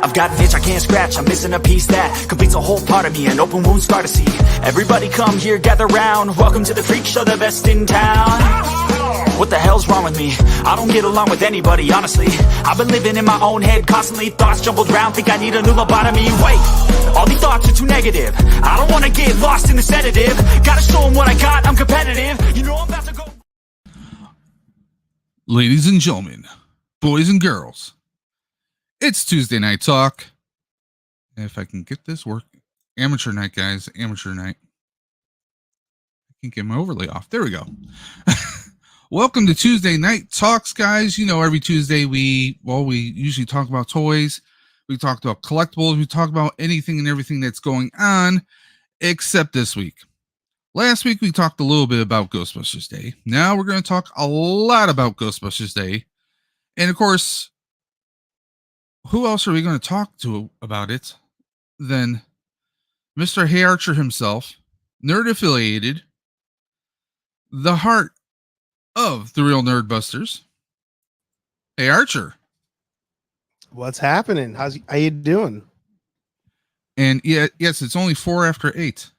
I've got an itch I can't scratch, I'm missing a piece that completes a whole part of me, an open wound scar to see. Everybody come here, gather round, welcome to the freak show, the best in town. What the hell's wrong with me? I don't get along with anybody, honestly. I've been living in my own head constantly, thoughts jumbled round, think I need a new lobotomy. Wait, all these thoughts are too negative, I don't wanna get lost in the sedative. Gotta show them what I got, I'm competitive. You know I'm about to go. Ladies and gentlemen, boys and girls, it's Tuesday Night Talk. If I can get this working. Amateur night, guys. Amateur night. I can't get my overlay off. There we go. Welcome to Tuesday Night Talks, guys. You know, every Tuesday we usually talk about toys. We talk about collectibles. We talk about anything and everything that's going on, except this week. Last week, we talked a little bit about Ghostbusters Day. Now we're going to talk a lot about Ghostbusters Day. And of course, who else are we going to talk to about it than Mr. Hey Archer himself, nerd affiliated, the heart of the real Nerdbusters. Hey Archer. What's happening? How you doing? And yes, it's only 4 after 8.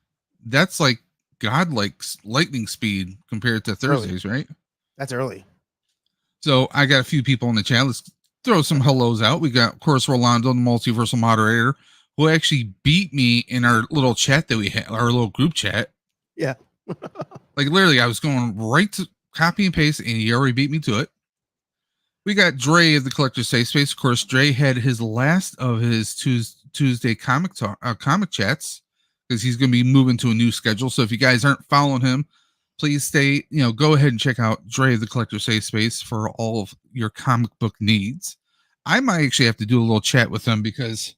That's like godlike lightning speed compared to Thursdays, right? That's early. So I got a few people in the chat. Let's throw some hellos out. We got, of course, Rolando, the multiversal moderator, who actually beat me in our little chat that we had, our little group chat. Yeah. Like literally, I was going right to copy and paste, and he already beat me to it. We got Dre of the Collector's Safe Space. Of course, Dre had his last of his Tuesday comic chats, because he's going to be moving to a new schedule. So if you guys aren't following him, please go ahead and check out Dre of the Collector's Safe Space for all of your comic book needs. I might actually have to do a little chat with him because,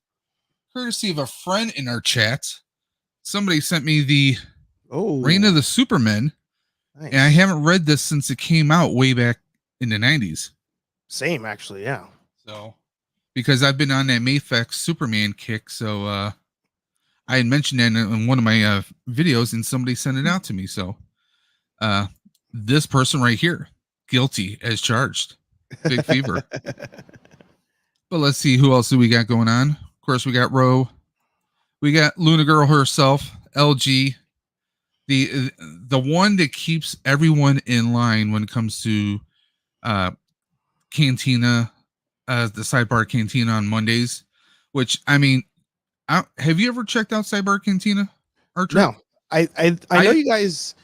courtesy of a friend in our chat, somebody sent me the Reign of the Supermen. Nice. And I haven't read this since it came out way back in the 90s. Same, actually, yeah. So, because I've been on that Mayfex Superman kick, so I had mentioned that in one of my videos, and somebody sent it out to me. So, this person right here, guilty as charged. Big fever. But let's see who else do we got going on. Of course, we got Ro. We got Luna Girl herself, LG, the one that keeps everyone in line when it comes to Cantina, the Sidebar Cantina on Mondays. Which, I mean, have you ever checked out Sidebar Cantina, Archer? No, I know you guys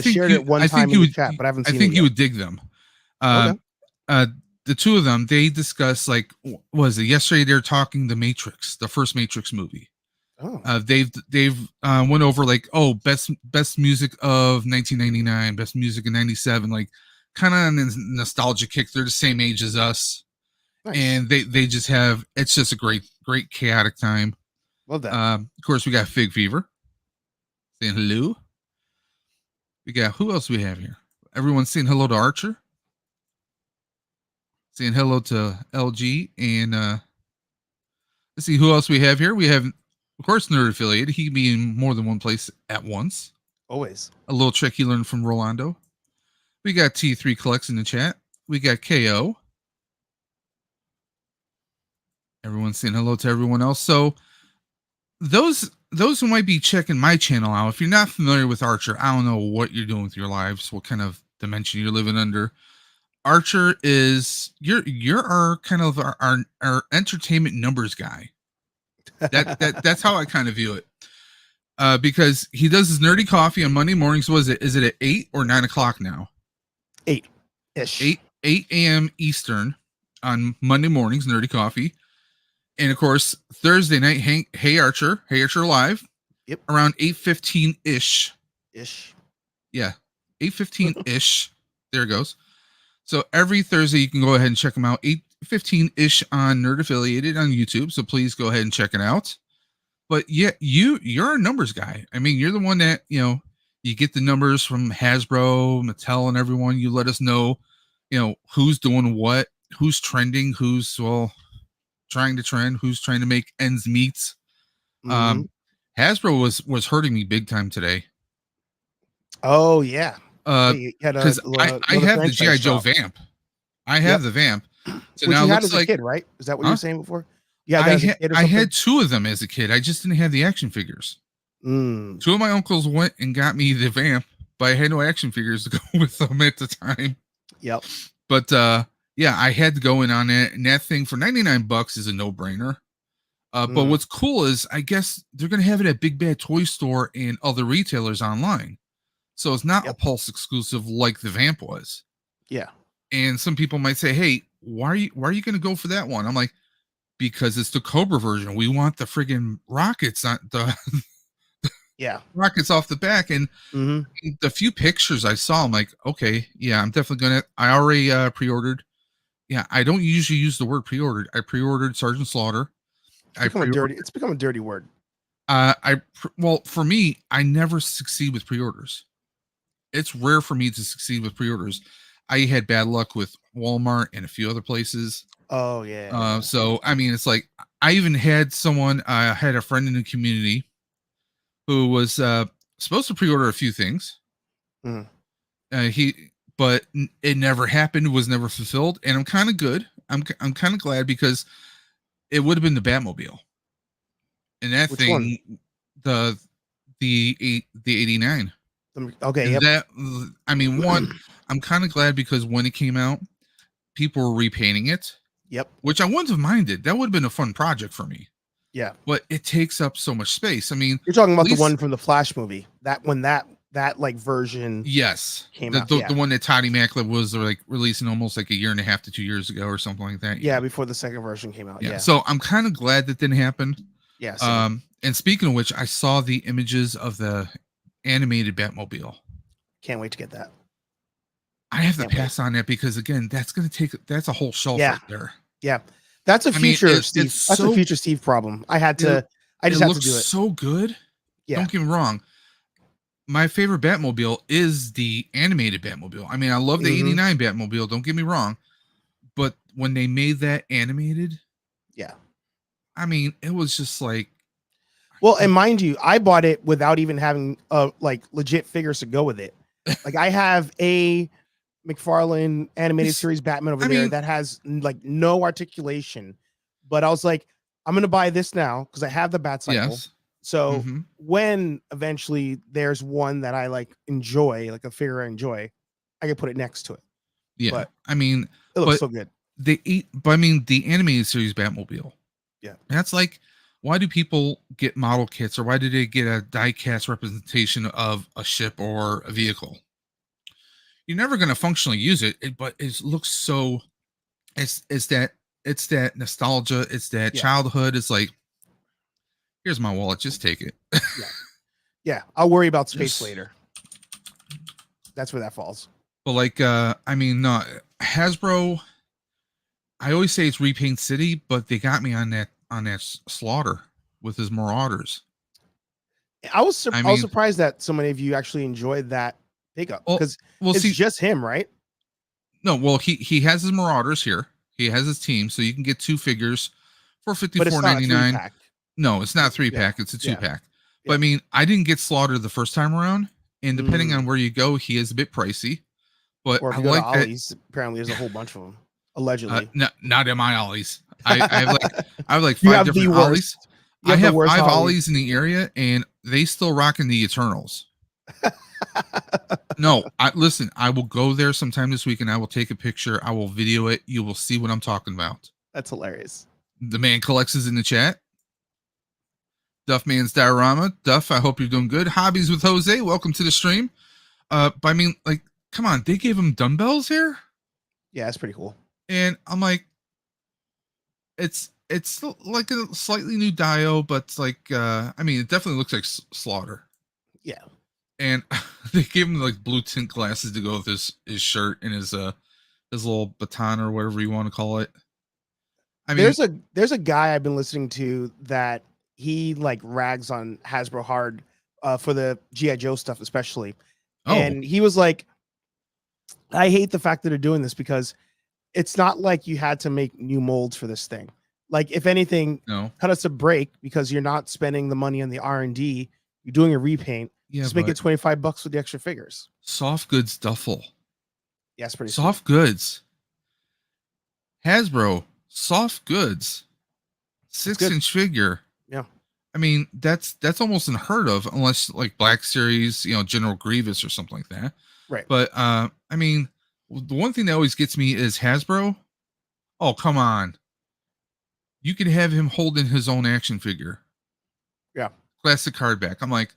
shared it one time in the chat, but I haven't seen it. I think you would dig them. Okay. The two of them, they discuss, like, was it yesterday? They're talking the Matrix, the first Matrix movie. Oh. They've went over like, best music of 1999, best music in 97, like kind of a nostalgia kick. They're the same age as us. Nice. And they just have, it's just a great chaotic time. Love that. Of course, we got Fig Fever saying hello. We got, who else do we have here? Everyone's saying hello to Archer. Saying hello to LG. And let's see who else we have here. We have, of course, Nerd Affiliated. He can be in more than one place at once. Always. A little trick he learned from Rolando. We got T3 Collects in the chat. We got KO. Everyone's saying hello to everyone else. So those who might be checking my channel out, if you're not familiar with Archer, I don't know what you're doing with your lives, what kind of dimension you're living under. Archer is you're our kind of our entertainment numbers guy. That's how I kind of view it. Because he does his nerdy coffee on Monday mornings. Is it at 8 or 9 o'clock now? 8-ish. 8 a.m. Eastern on Monday mornings, nerdy coffee. And of course, Thursday night, Hey Archer Live. Yep. Around 8:15 ish. Yeah. 8:15 ish. There it goes. So every Thursday you can go ahead and check them out. 8:15 ish on Nerd Affiliated on YouTube. So please go ahead and check it out. But yeah, you're a numbers guy. I mean, you're the one that, you get the numbers from Hasbro, Mattel, and everyone. You let us know, who's doing what, who's trending, who's trying to trend, who's trying to make ends meet. Mm-hmm. Hasbro was hurting me big time today. Oh yeah. Because I have the G.I. Joe vamp. I have the vamp. So which now you had as a kid, right? Is that what you were saying before? Yeah, I had 2 of them as a kid. I just didn't have the action figures. 2 of my uncles went and got me the vamp, but I had no action figures to go with them at the time. Yep. But yeah, I had to go in on it, and that thing for $99 is a no-brainer. But what's cool is I guess they're gonna have it at Big Bad Toy Store and other retailers online. So it's not a Pulse exclusive like the vamp was. Yeah. And some people might say, "Hey, why are you going to go for that one?" I'm like, because it's the Cobra version. We want the friggin' rockets, not the rockets off the back. And the few pictures I saw, I'm like, okay, yeah, I'm definitely gonna. I already pre-ordered. Yeah, I don't usually use the word pre-ordered. I pre-ordered Sergeant Slaughter. It's become a dirty word. Well, for me, I never succeed with pre-orders. It's rare for me to succeed with pre-orders. I had bad luck with Walmart and a few other places. Oh yeah. So I mean, it's like I even had someone. I had a friend in the community who was supposed to pre-order a few things. But it never happened. Was never fulfilled, and I'm kind of good. I'm kind of glad because it would have been the Batmobile, and that Which thing, one? the 89. Okay. Yep. That, I mean, one, I'm kind of glad because when it came out, people were repainting it. Yep. Which I wouldn't have minded. That would have been a fun project for me. Yeah. But it takes up so much space. I mean, you're talking about the one from the Flash movie. That when that like version. Yes. Came out. The one that Toddy Macklin was like releasing almost like a year and a half to 2 years ago or something like that. Yeah, before the second version came out. Yeah. So I'm kind of glad that didn't happen. Yeah. And speaking of which, I saw the images of the animated Batmobile. Can't wait to get that. I have to pass on that because again, that's a whole shelf right there. Yeah. That's a future Steve. That's a future Steve problem. I just had to do it. So good. Yeah. Don't get me wrong. My favorite Batmobile is the animated Batmobile. I mean, I love the 89 Batmobile. Don't get me wrong. But when they made that animated, I mean, it was just like. Well, and mind you, I bought it without even having like legit figures to go with it. Like I have a McFarlane animated series Batman over there that has like no articulation, but I was like, I'm gonna buy this now because I have the Bat Cycle. Yes. So when eventually there's one that I like enjoy, like a figure I enjoy, I can put it next to it. Yeah, but I mean, it looks so good. But I mean, the animated series Batmobile. Yeah, that's like, why do people get model kits or why do they get a die-cast representation of a ship or a vehicle? You're never going to functionally use it, but it looks so. It's that nostalgia. It's that childhood. It's like, here's my wallet. Just take it. Yeah. I'll worry about space later. That's where that falls. But like, I mean, no, Hasbro. I always say it's Repaint City, but they got me on that Slaughter with his Marauders. I was surprised that so many of you actually enjoyed that pickup because it's just him, right? No, well, he has his Marauders here. He has his team, so you can get 2 figures for $54.99. No, it's not a 3-pack. It's a 2-pack. But I mean, I didn't get Slaughter the first time around, and depending on where you go, he is a bit pricey. But or if I you go like to Ollie's, apparently there's a whole bunch of them. Allegedly, not in my Ollies. I have like 5 different Ollies. I have 5 Ollies in the area, and they still rocking the Eternals. No, listen. I will go there sometime this week, and I will take a picture. I will video it. You will see what I'm talking about. That's hilarious. The man collects is in the chat. Duffman's Diorama. Duff, I hope you're doing good. Hobbies with Jose. Welcome to the stream. But I mean, like, come on, they gave him dumbbells here. Yeah, that's pretty cool. And I'm like, it's like a slightly new Dio, but like, I mean, it definitely looks like Slaughter. Yeah. And they gave him like blue tint glasses to go with his shirt and his little baton or whatever you want to call it. I mean, there's a guy I've been listening to that he like rags on Hasbro hard for the G.I. Joe stuff, especially. And he was like, I hate the fact that they're doing this because it's not like you had to make new molds for this thing. Like, if anything, cut us a break because you're not spending the money on the R&D. You're doing a repaint. Just make it $25 with the extra figures. Soft goods duffel. Yeah, it's pretty soft goods. Hasbro, soft goods. 6-inch figure. Yeah. I mean, that's almost unheard of unless like Black Series, General Grievous or something like that. Right. But I mean, the one thing that always gets me is Hasbro. Oh, come on. You could have him holding his own action figure. Yeah. Classic hardback. I'm like,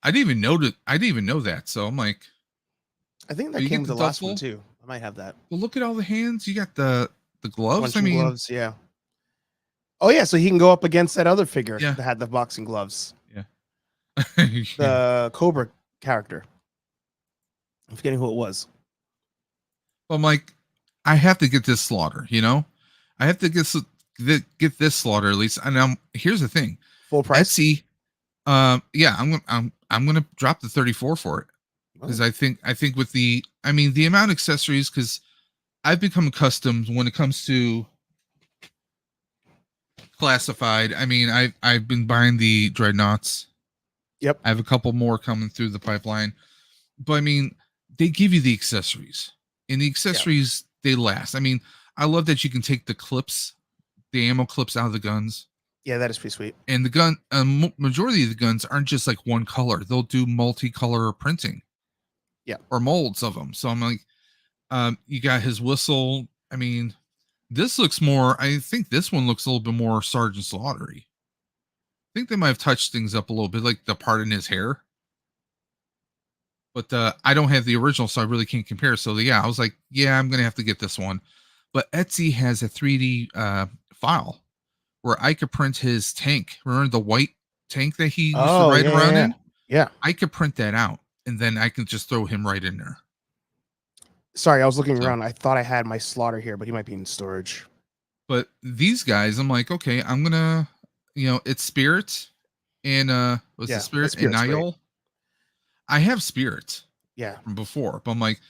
I didn't even know that. So I'm like, I think that came with the last one too. I might have that. Well, look at all the hands. You got the gloves. Punching gloves, yeah. Oh yeah, so he can go up against that other figure that had the boxing gloves. Yeah. The Cobra character. I'm forgetting who it was. Well, I'm like, I have to get this Slaughter, I have to get this Slaughter at least. And here's the thing. Full price? Etsy, yeah, I'm gonna drop the 34 for it. Because I think with the amount of accessories, because I've become accustomed when it comes to classified. I mean, I've been buying the Dreadnoughts. Yep. I have a couple more coming through the pipeline. But I mean, they give you the accessories. And the accessories, they last. I mean, I love that you can take the clips, the ammo clips out of the guns. Yeah, that is pretty sweet. And the gun, majority of the guns aren't just like one color. They'll do multicolor printing. Yeah. Or molds of them. So I'm like, you got his whistle. I mean, this looks more, I think this one looks a little bit more Sergeant Slaughtery. I think they might have touched things up a little bit, like the part in his hair. But I don't have the original, so I really can't compare. So yeah, I was like, yeah, I'm going to have to get this one. But Etsy has a 3D file where I could print his tank. Remember the white tank that he used to ride around in? Yeah. I could print that out, and then I can just throw him right in there. Sorry, I was looking around. I thought I had my Slaughter here, but he might be in storage. But these guys, I'm like, okay, I'm gonna, it's Spirit and what's the Spirit and Niall. I have Spirit, from before, but I'm like,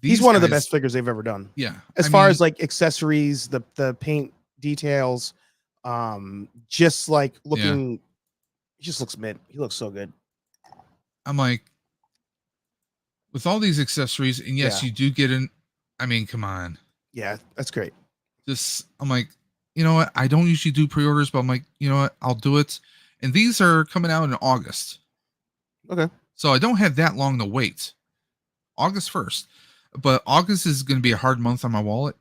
he's one of the best figures they've ever done. Yeah, as far as like accessories, the paint details, just like looking, he just looks mid. He looks so good. I'm like, with all these accessories, and yes, you do get an. I mean, come on. Yeah, that's great. I'm like, you know what? I don't usually do pre-orders, but I'm like, you know what? I'll do it. And these are coming out in August. Okay. So I don't have that long to wait. August 1st. But August is going to be a hard month on my wallet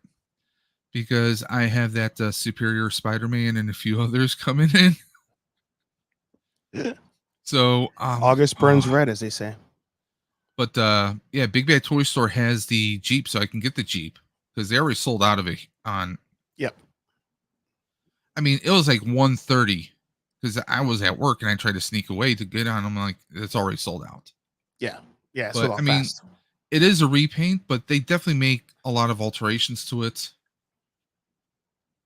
because I have that Superior Spider-Man and a few others coming in. So August burns red, as they say. But Big Bad Toy Store has the Jeep, so I can get the Jeep because they already sold out of it on. Yep. I mean, it was like 1:30 because I was at work and I tried to sneak away to get on. I'm like, it's already sold out. Yeah. Yeah. But I mean, it is a repaint, but they definitely make a lot of alterations to it.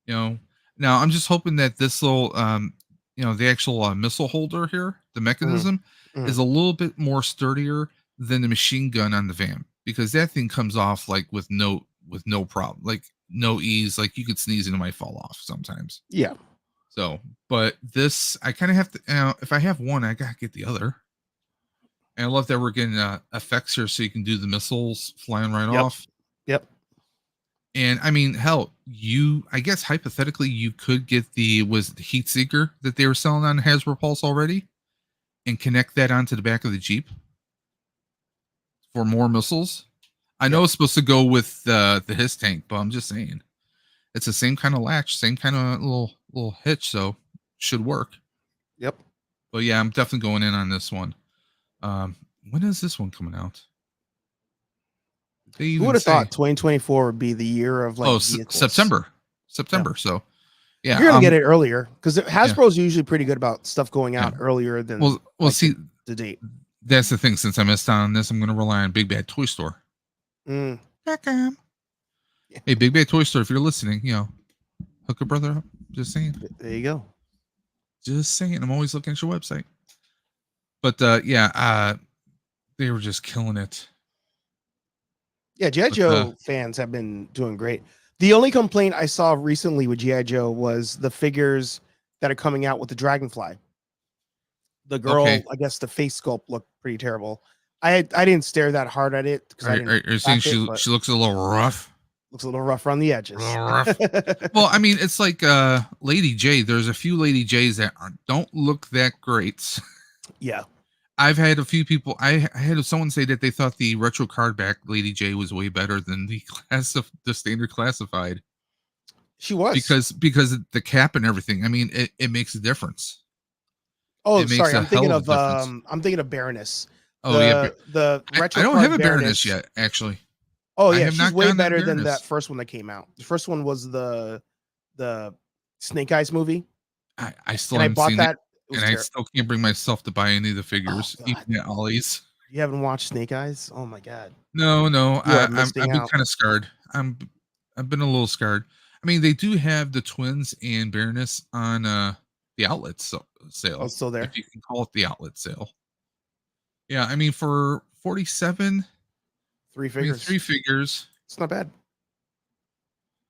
Now I'm just hoping that this little, the actual missile holder here, the mechanism is a little bit more sturdier than the machine gun on the van, because that thing comes off like with no problem, like no ease, like you could sneeze and it might fall off sometimes. Yeah. So, but this, I kind of have to, if I have one, I gotta get the other. And I love that we're getting effects here so you can do the missiles flying right off. Yep. And I mean, hell, I guess hypothetically you could get the Heat Seeker that they were selling on Hasbro Pulse already and connect that onto the back of the Jeep for more missiles. I know it's supposed to go with the his tank, but I'm just saying it's the same kind of latch, same kind of little hitch, so should work. Yep. But yeah, I'm definitely going in on this one. When is this one coming out? Who would have thought 2024 would be the year of like September. Yeah. So yeah, you're gonna get it earlier because Hasbro is usually pretty good about stuff going out earlier than see the date. That's the thing. Since I missed out on this, I'm going to rely on Big Bad Toy Store. Hey, Big Bad Toy Store, if you're listening, hook a brother up. Just saying. There you go. Just saying. I'm always looking at your website. But they were just killing it. Yeah, G.I. Joe fans have been doing great. The only complaint I saw recently with G.I. Joe was the figures that are coming out with the Dragonfly. The girl, I guess the face sculpt looked pretty terrible. I didn't stare that hard at it because Are you saying she looks a little rough? Looks a little rough around the edges. Well, I mean, it's like Lady J. There's a few Lady J's that don't look that great. Yeah. I've had a few people. I had someone say that they thought the retro card back Lady J was way better than the standard classified. She was because the cap and everything. I mean, it makes a difference. Oh, sorry. I'm thinking of Baroness. Oh yeah, the retro. I don't have a Baroness yet, actually. Oh yeah, she's way better than that first one that came out. The first one was the Snake Eyes movie. I still haven't seen that, and I still can't bring myself to buy any of the figures, even at Ollie's. You haven't watched Snake Eyes? Oh my god. No, I've been kind of scarred. I've been a little scarred. I mean, they do have the twins and Baroness on the outlet sale. Oh, still there. If you can call it the outlet sale. Yeah, I mean, for 47, 3 figures. I mean, 3 figures. It's not bad.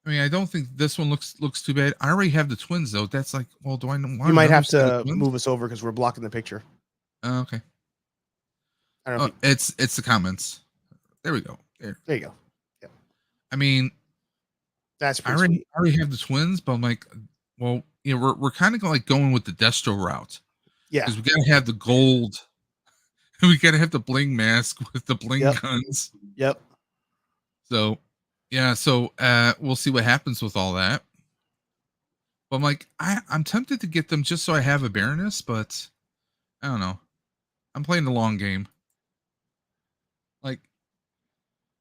I mean, I don't think this one looks too bad. I already have the twins though. That's like, well, do I want? You might have to move us over because we're blocking the picture. Okay. I don't know. It's the comments. There we go. There you go. Yeah. I mean, that's I already have the twins, but I'm like, well, you know, we're kind of like going with the Destro route. Yeah. Because we gotta have the gold. We gotta have the bling mask with the bling guns. Yep. So yeah, we'll see what happens with all that. But I'm like, I'm tempted to get them just so I have a Baroness, but I don't know. I'm playing the long game. Like,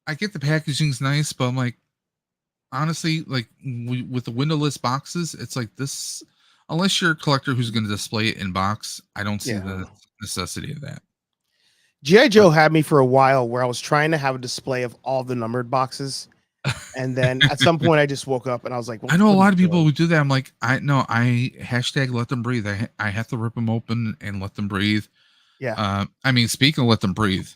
I get the packaging's nice, but I'm like, honestly, like with the windowless boxes, it's like this. Unless you're a collector who's going to display it in box, I don't see the necessity of that. G.I. Joe had me for a while where I was trying to have a display of all the numbered boxes. And then at some point I just woke up and I was like, I know a lot of people who do that. I'm like, I hashtag let them breathe. I have to rip them open and let them breathe. Yeah. I mean, speaking of let them breathe.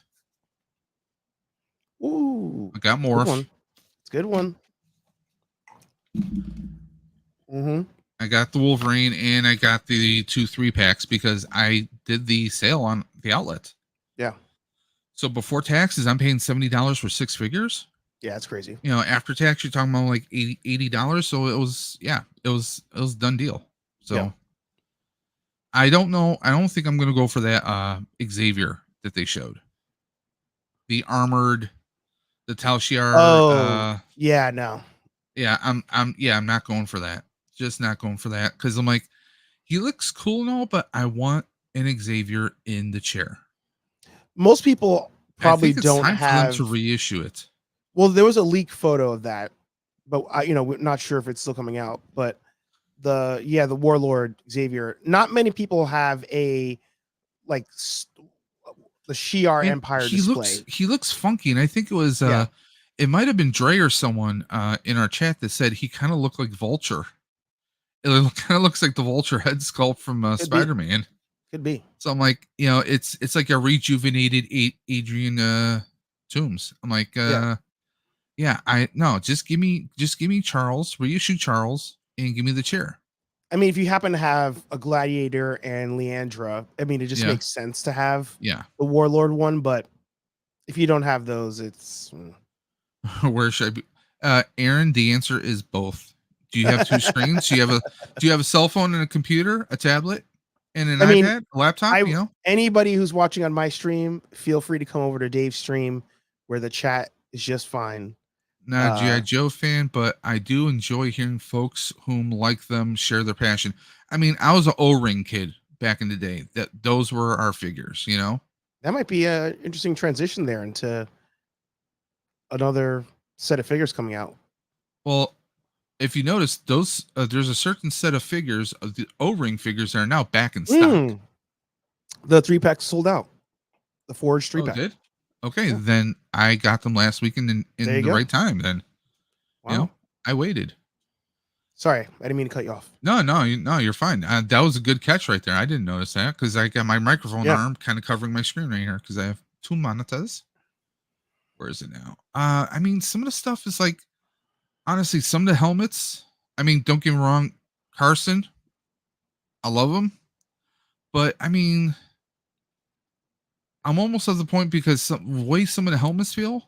Ooh. I got more. It's a good one. Mm-hmm. I got the Wolverine and I got the 2 3-packs because I did the sale on the outlet. Yeah. So before taxes, I'm paying $70 for 6 figures. Yeah, it's crazy. You know, after tax, you're talking about like $80. So it was done deal. So I don't know. I don't think I'm gonna go for that Xavier that they showed. The armored, the Tal Shiar. Oh, yeah, no. Yeah, I'm not going for that. Just not going for that because I'm like, he looks cool and all, but I want an Xavier in the chair. Most people probably don't have to reissue it. Well, there was a leak photo of that, but we're not sure if it's still coming out. But the Warlord Xavier. Not many people have a the Shi'ar Empire display. He looks funky, and I think it was it might have been Dre or someone in our chat that said he kind of looked like Vulture. It kind of looks like the Vulture head sculpt from Spider-Man. Could be. So I'm like, it's like a rejuvenated Adrian Toomes. I'm like, just give me Charles, reissue Charles, and give me the chair. I mean, if you happen to have a Gladiator and Leandra, I mean, it just makes sense to have the Warlord one. But if you don't have those, it's where should I be? Aaron, the answer is both. Do you have 2 screens? Do you have a cell phone and a computer, a tablet, and an iPad, a laptop? Anybody who's watching on my stream, feel free to come over to Dave's stream where the chat is just fine. Not a G.I. Joe fan, but I do enjoy hearing folks whom like them share their passion. I mean, I was an O-ring kid back in the day. Those were our figures, That might be an interesting transition there into another set of figures coming out. Well, if you notice, those there's a certain set of figures of the O-ring figures that are now back in stock. The 3-pack sold out. The forged 3-pack. Did? Okay, then I got them last weekend in the right time. Then, I waited. Sorry, I didn't mean to cut you off. No, you're fine. That was a good catch right there. I didn't notice that because I got my microphone arm kind of covering my screen right here because I have 2 monitors. Where is it now? I mean, some of the stuff is like, honestly, some of the helmets. I mean, don't get me wrong, Carson, I love him, but I mean, I'm almost at the point because the way some of the helmets feel,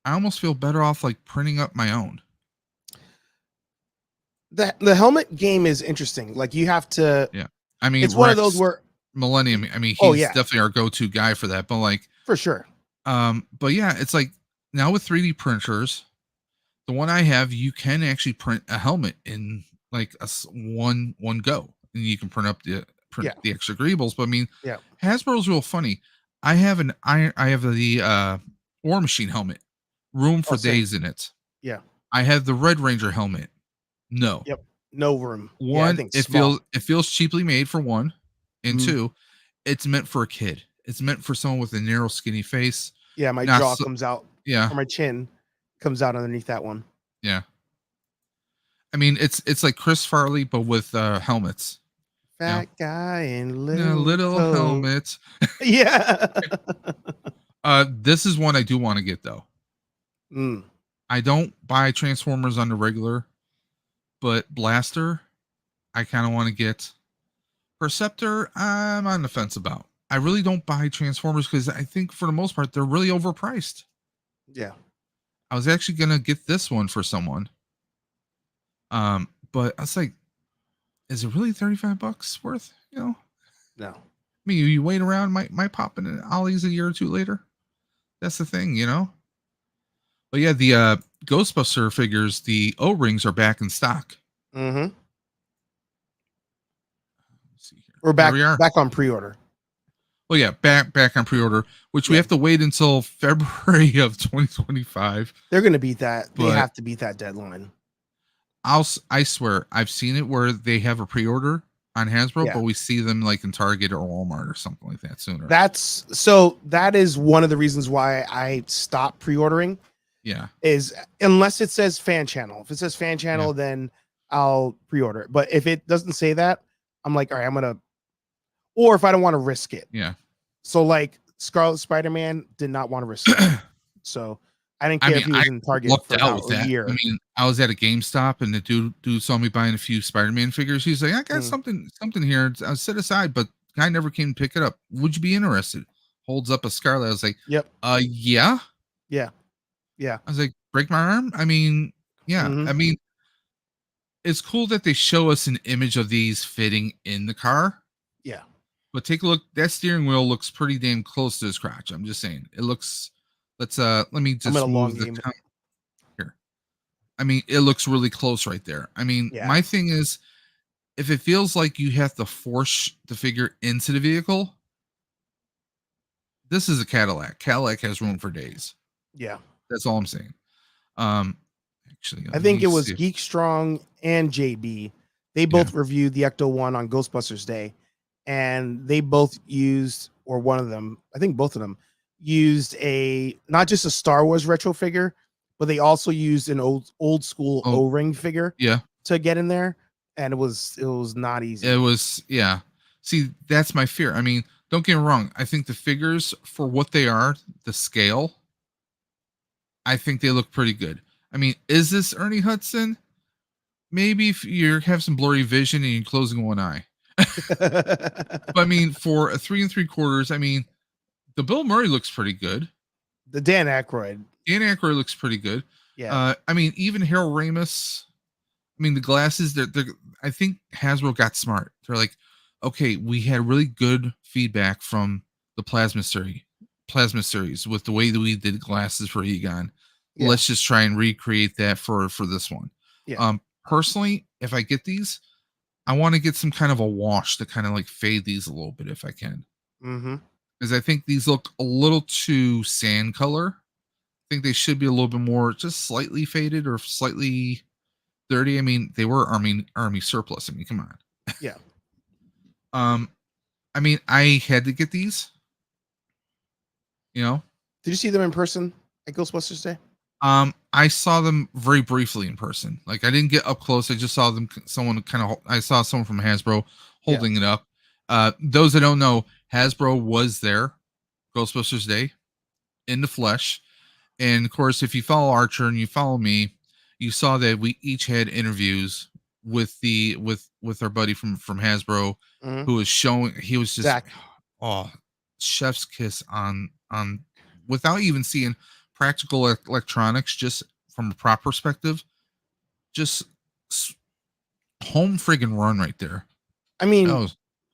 I almost feel better off like printing up my own. The helmet game is interesting. Like you have to. Yeah, I mean, It's one of those where Millennium. I mean, Oh, he's yeah. definitely our go-to guy for that. But like, for sure. but yeah, it's like now with 3D printers, the one I have, you can actually print a helmet in like one go, and you can print Yeah. the extra greebles. But I mean, Yeah. Hasbro's real funny. I have the War Machine helmet, room for same. days in it. Yeah. I have the Red Ranger helmet. No. Yep. No room. One, I think it small. feels cheaply made for one, and Mhm. two, it's meant for a kid. It's meant for someone with a narrow, skinny face. Yeah, my Not jaw so- comes out, Yeah, or my chin comes out underneath that one. yeah. I mean, it's like Chris Farley, but with helmets. Fat guy in Yeah, little coat. helmets. Yeah. This is one I do want to get though. Mm. I don't buy Transformers on the regular, but Blaster, I kind of want to get. Perceptor, I'm on the fence about. I really don't buy Transformers because I think for the most part they're really overpriced. Yeah. I was actually gonna get this one for someone. But I was like, is it really $35 worth? You know? No. I mean, you wait around, might pop in Ollie's a year or two later. That's the thing, you know? But yeah, the Ghostbuster figures, the O-rings are back in stock. Mm-hmm. Let's see here. We're back. There we are. Back on pre-order. Well, yeah, back on pre-order, which we have to wait until February of 2025. They're gonna beat that. They But- have to beat that deadline. I swear, I've seen it where they have a pre-order on Hasbro, Yeah. but we see them like in Target or Walmart or something like that sooner. That is one of the reasons why I stopped pre-ordering. Yeah. Is unless it says fan channel. If it says fan channel, then I'll pre-order it. But if it doesn't say that, I'm like, all right, I'm gonna. Or if I don't want to risk it. Yeah. So like Scarlet Spider-Man did not want to risk it. So I didn't care if he was in Target lucked for out about with a that. year. I mean, I was at a GameStop and the dude saw me buying a few Spider-Man figures. He's like, I got something here. I was set aside, but guy never came to pick it up. Would you be interested? Holds up a Scarlet. I was like, Yep. Yeah. Yeah. I was like, break my arm? I mean, yeah. Mhm. I mean, it's cool that they show us an image of these fitting in the car. Yeah. But take a look. That steering wheel looks pretty damn close to his crotch. I'm just saying. It looks. Let me just move the count here. I mean, it looks really close right there. I mean, my thing is, if it feels like you have to force the figure into the vehicle, this is a Cadillac. Cadillac has room for days. Yeah. That's all I'm saying. Actually, I think it was Geek Strong and JB. They both reviewed the Ecto 1 on Ghostbusters Day, and they both used, or one of them, I think both of them, used not just a Star Wars retro figure, but they also used an old school O-ring figure to get in there, and it was not easy. It was, yeah. See, that's my fear. I mean, don't get me wrong. I think the figures, for what they are, the scale, I think they look pretty good. I mean, is this Ernie Hudson? Maybe if you have some blurry vision and you're closing one eye. But I mean, for a 3 3/4, I mean, the Bill Murray looks pretty good. The Dan Aykroyd looks pretty good. Yeah. I mean, even Harold Ramis. I mean, the glasses. They're I think Hasbro got smart. They're like, okay, we had really good feedback from the Plasma series with the way that we did glasses for Egon. Yeah. Let's just try and recreate that for this one. Yeah. Personally, if I get these, I want to get some kind of a wash to kind of like fade these a little bit if I can. Mm-hmm. Because I think these look a little too sand color. I think they should be a little bit more just slightly faded or slightly dirty. I mean, they were army surplus. I mean, come on. Yeah. I mean, I had to get these. You know? Did you see them in person at Ghostbusters Day? I saw them very briefly in person. Like, I didn't get up close. I just saw them. I saw someone from Hasbro holding it up. Those that don't know, Hasbro was there Ghostbusters Day in the flesh. And of course, if you follow Archer and you follow me, you saw that we each had interviews with our buddy from Hasbro, who was showing. He was just Zach. chef's kiss on without even seeing practical electronics, just from a prop perspective, just home friggin' run right there. I mean,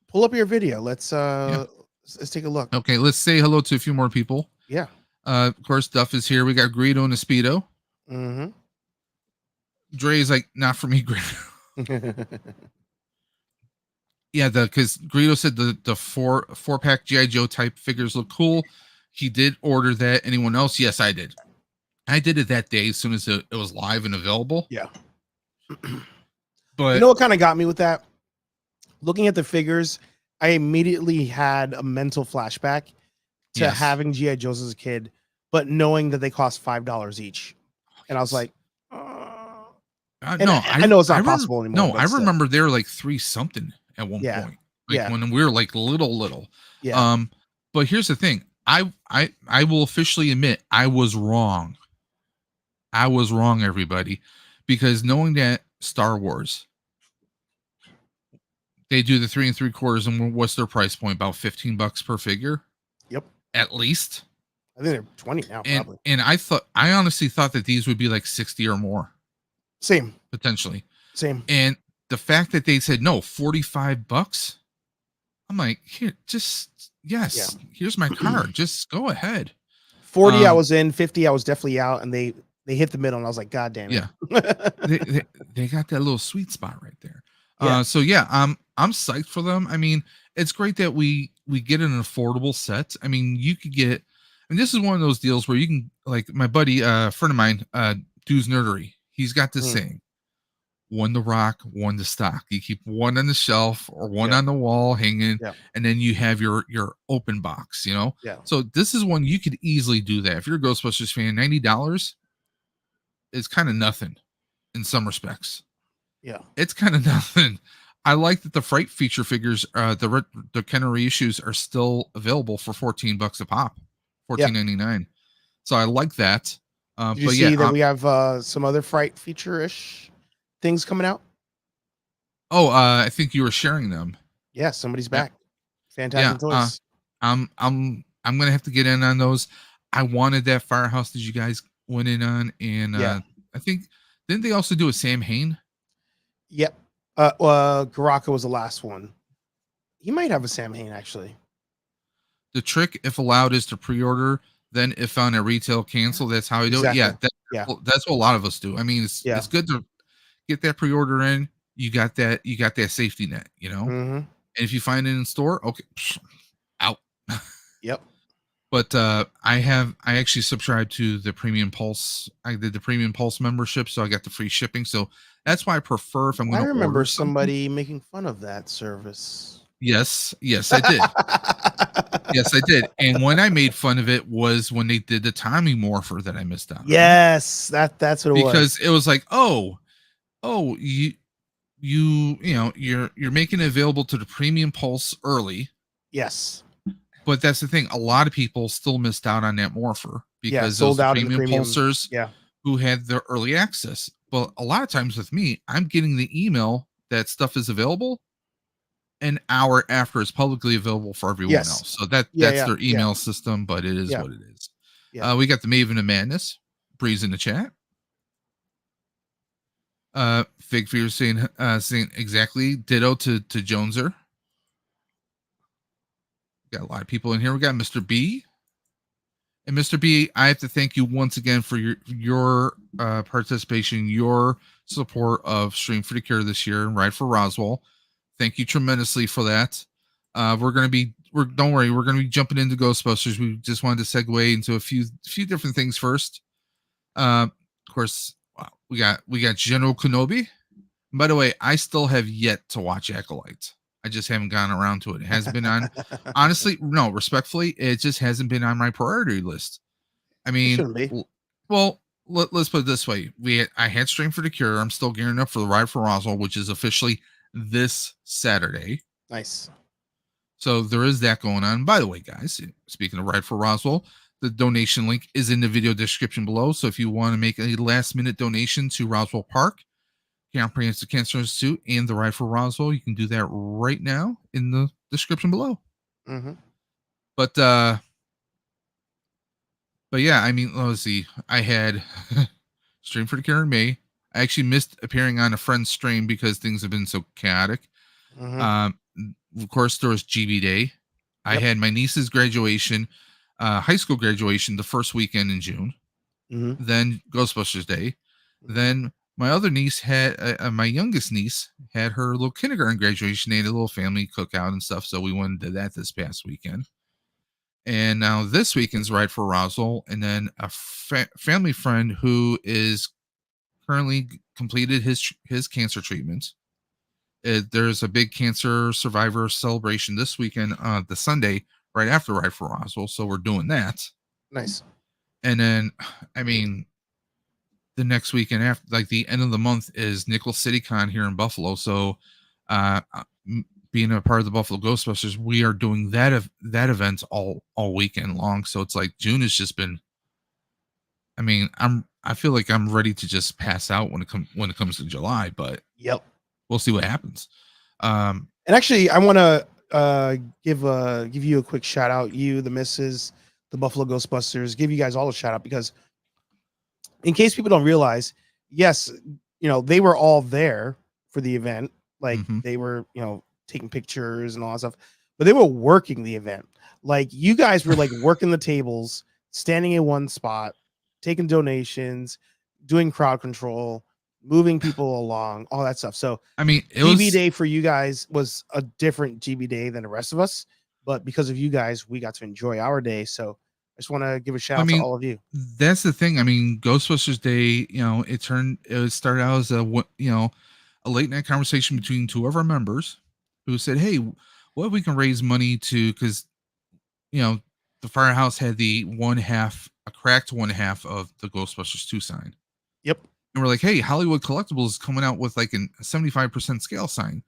pull up your video. Let's take a look. Okay, let's say hello to a few more people. Yeah. Of course, Duff is here. We got Greedo and a Speedo. Mm-hmm. Dre is like, not for me, Greedo. Yeah, because Greedo said the four pack G.I. Joe type figures look cool. He did order that. Anyone else? Yes, I did. I did it that day as soon as it was live and available. Yeah. But you know what kind of got me with that? Looking at the figures, I immediately had a mental flashback to having G.I. Joes as a kid, but knowing that they cost $5 each. And I was like, no, I know it's not possible anymore. No, I remember they were like 3 something at one point. Like when we were like little. Yeah. But here's the thing. I will officially admit I was wrong. I was wrong, everybody, because knowing that Star Wars, they do the 3 3/4, and what's their price point? About $15 per figure. Yep. At least. I think they're 20 now, probably. And I honestly thought that these would be like 60 or more. Same. Potentially. Same. And the fact that they said no, $45, I'm like, here, just here's my card. Just go ahead. 40 I was in, 50 I was definitely out, and they hit the middle, and I was like, God damn it. Yeah. they got that little sweet spot right there. So yeah, I'm psyched for them. I mean, it's great that we get an affordable set. I mean, you could get, and this is one of those deals where you can, like my buddy, friend of mine, Dude's Nerdery, he's got this saying, 1 to rock, 1 to stock. You keep 1 on the shelf or 1 on the wall hanging, and then you have your open box, you know? Yeah. So this is one you could easily do that. If you're a Ghostbusters fan, $90 is kind of nothing in some respects. Yeah. It's kind of nothing. I like that the Fright feature figures, the Kenner reissues are still available for $14 a pop, $14.99. So I like that. Did you see that we have some other Fright feature-ish things coming out? Oh, I think you were sharing them. Yeah, somebody's back. Fantastic Toys. I'm gonna have to get in on those. I wanted that Firehouse that you guys went in on, and I think didn't they also do a Sam Hain? Yep. Garaka was the last one. He might have a Sam Hain actually. The trick, if allowed, is to pre-order. Then, if found at retail, cancel. That's how I do it. Yeah, that's what a lot of us do. I mean, it's good to get that pre-order in. You got that safety net, you know. And if you find it in store, okay, out. Yep. But I actually subscribed to the Premium Pulse. I did the Premium Pulse membership, so I got the free shipping. So that's why I prefer if I'm going to. I remember somebody making fun of that service. Yes, I did. Yes, I did. And when I made fun of it was when they did the Tommy Morpher that I missed out. Yes, that's what it was. Because it was like, you're making it available to the Premium Pulse early. Yes. But that's the thing. A lot of people still missed out on that Morpher because those premium pulsers who had the early access. But a lot of times with me, I'm getting the email that stuff is available an hour after it's publicly available for everyone else. So that's their email system, but it is what it is. Yeah. We got the Maven of Madness, Breeze in the chat. Fig Fear saying exactly ditto to Joneser. Got a lot of people in here. We got Mr. B. And Mr. B, I have to thank you once again for your participation, your support of Stream for the Cure this year and Ride for Roswell. Thank you tremendously for that. Don't worry, we're going to be jumping into Ghostbusters. We just wanted to segue into a few different things first. Of course, we got General Kenobi. By the way, I still have yet to watch Acolyte. I just haven't gotten around to it. It hasn't been on. Honestly, no, respectfully, it just hasn't been on my priority list. I mean, well, let's put it this way. I had Stream for the Cure. I'm still gearing up for the Ride for Roswell, which is officially this Saturday. Nice. So there is that going on. By the way, guys, speaking of Ride for Roswell, the donation link is in the video description below. So if you want to make a last-minute donation to Roswell Park, Comprehensive Cancer Institute, and the Ride for Roswell, you can do that right now in the description below. But But yeah, I mean, let's see. I had stream for the Karen May. I actually missed appearing on a friend's stream because things have been so chaotic. Mm-hmm. Of course, there was GB Day. I Yep. had my niece's graduation, high school graduation, the first weekend in June. Mm-hmm. Then Ghostbusters Day. Then my other niece had, my youngest niece had her little kindergarten graduation. They had a little family cookout and stuff. So we went and did that this past weekend. And now this weekend's Ride for Roswell. And then a family friend who is currently completed his cancer treatment. There's a big cancer survivor celebration this weekend, the Sunday right after Ride for Roswell. So we're doing that. Nice. And then, I mean, the next weekend after, like the end of the month, is Nickel City Con here in Buffalo. So, being a part of the Buffalo Ghostbusters, we are doing that event all weekend long. So it's like June has just been. I mean, I feel like I'm ready to just pass out when it comes to July, but Yep. we'll see what happens. And actually, I want to give you a quick shout out. You, the missus, the Buffalo Ghostbusters, give you guys all a shout out because, in case people don't realize, yes, they were all there for the event. Like they were, taking pictures and all that stuff, but they were working the event. Like you guys were like working the tables, standing in one spot, taking donations, doing crowd control, moving people along, all that stuff. So I mean, GB Day for you guys was a different GB Day than the rest of us, but because of you guys, we got to enjoy our day. So I just want to give a shout out to all of you. That's the thing. I mean, Ghostbusters Day, it started out as a late night conversation between two of our members who said, "Hey, what if we can raise money to?" Because the firehouse had a cracked one half of the Ghostbusters 2 sign. Yep. And we're like, "Hey, Hollywood Collectibles is coming out with like a 75% scale sign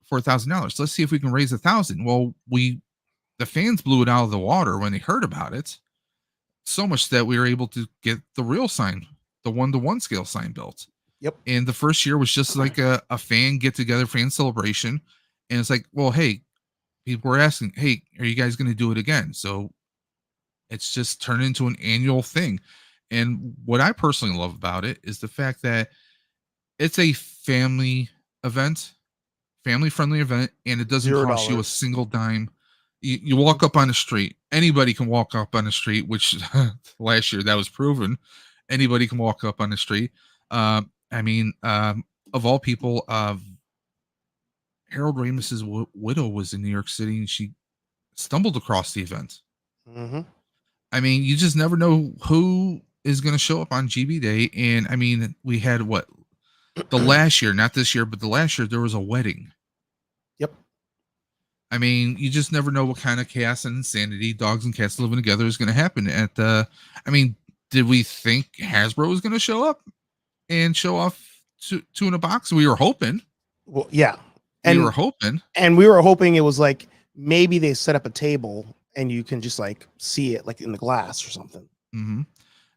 for $1,000. Let's see if we can raise 1,000." Well, the fans blew it out of the water when they heard about it. So much that we were able to get the real sign, the 1-to-1 scale sign built. Yep. And the first year was just like a fan get together, fan celebration. And it's like, well, hey, people were asking, hey, are you guys going to do it again? So it's just turned into an annual thing. And what I personally love about it is the fact that it's a family event, family friendly event, and it doesn't cost you a single dime. You walk up on the street. Anybody can walk up on the street, which last year that was proven. Anybody can walk up on the street. Of all people, Harold Ramis's widow was in New York City, and she stumbled across the event. Mm-hmm. I mean, you just never know who is going to show up on GB Day. And I mean, we had the last year, not this year, but the last year, there was a wedding. Yep. I mean, you just never know what kind of chaos and insanity, dogs and cats living together, is going to happen at the. I mean, did we think Hasbro was going to show up and show off two in a box? We were hoping. Well, yeah. We were hoping it was like maybe they set up a table and you can just like see it like in the glass or something. Mm-hmm.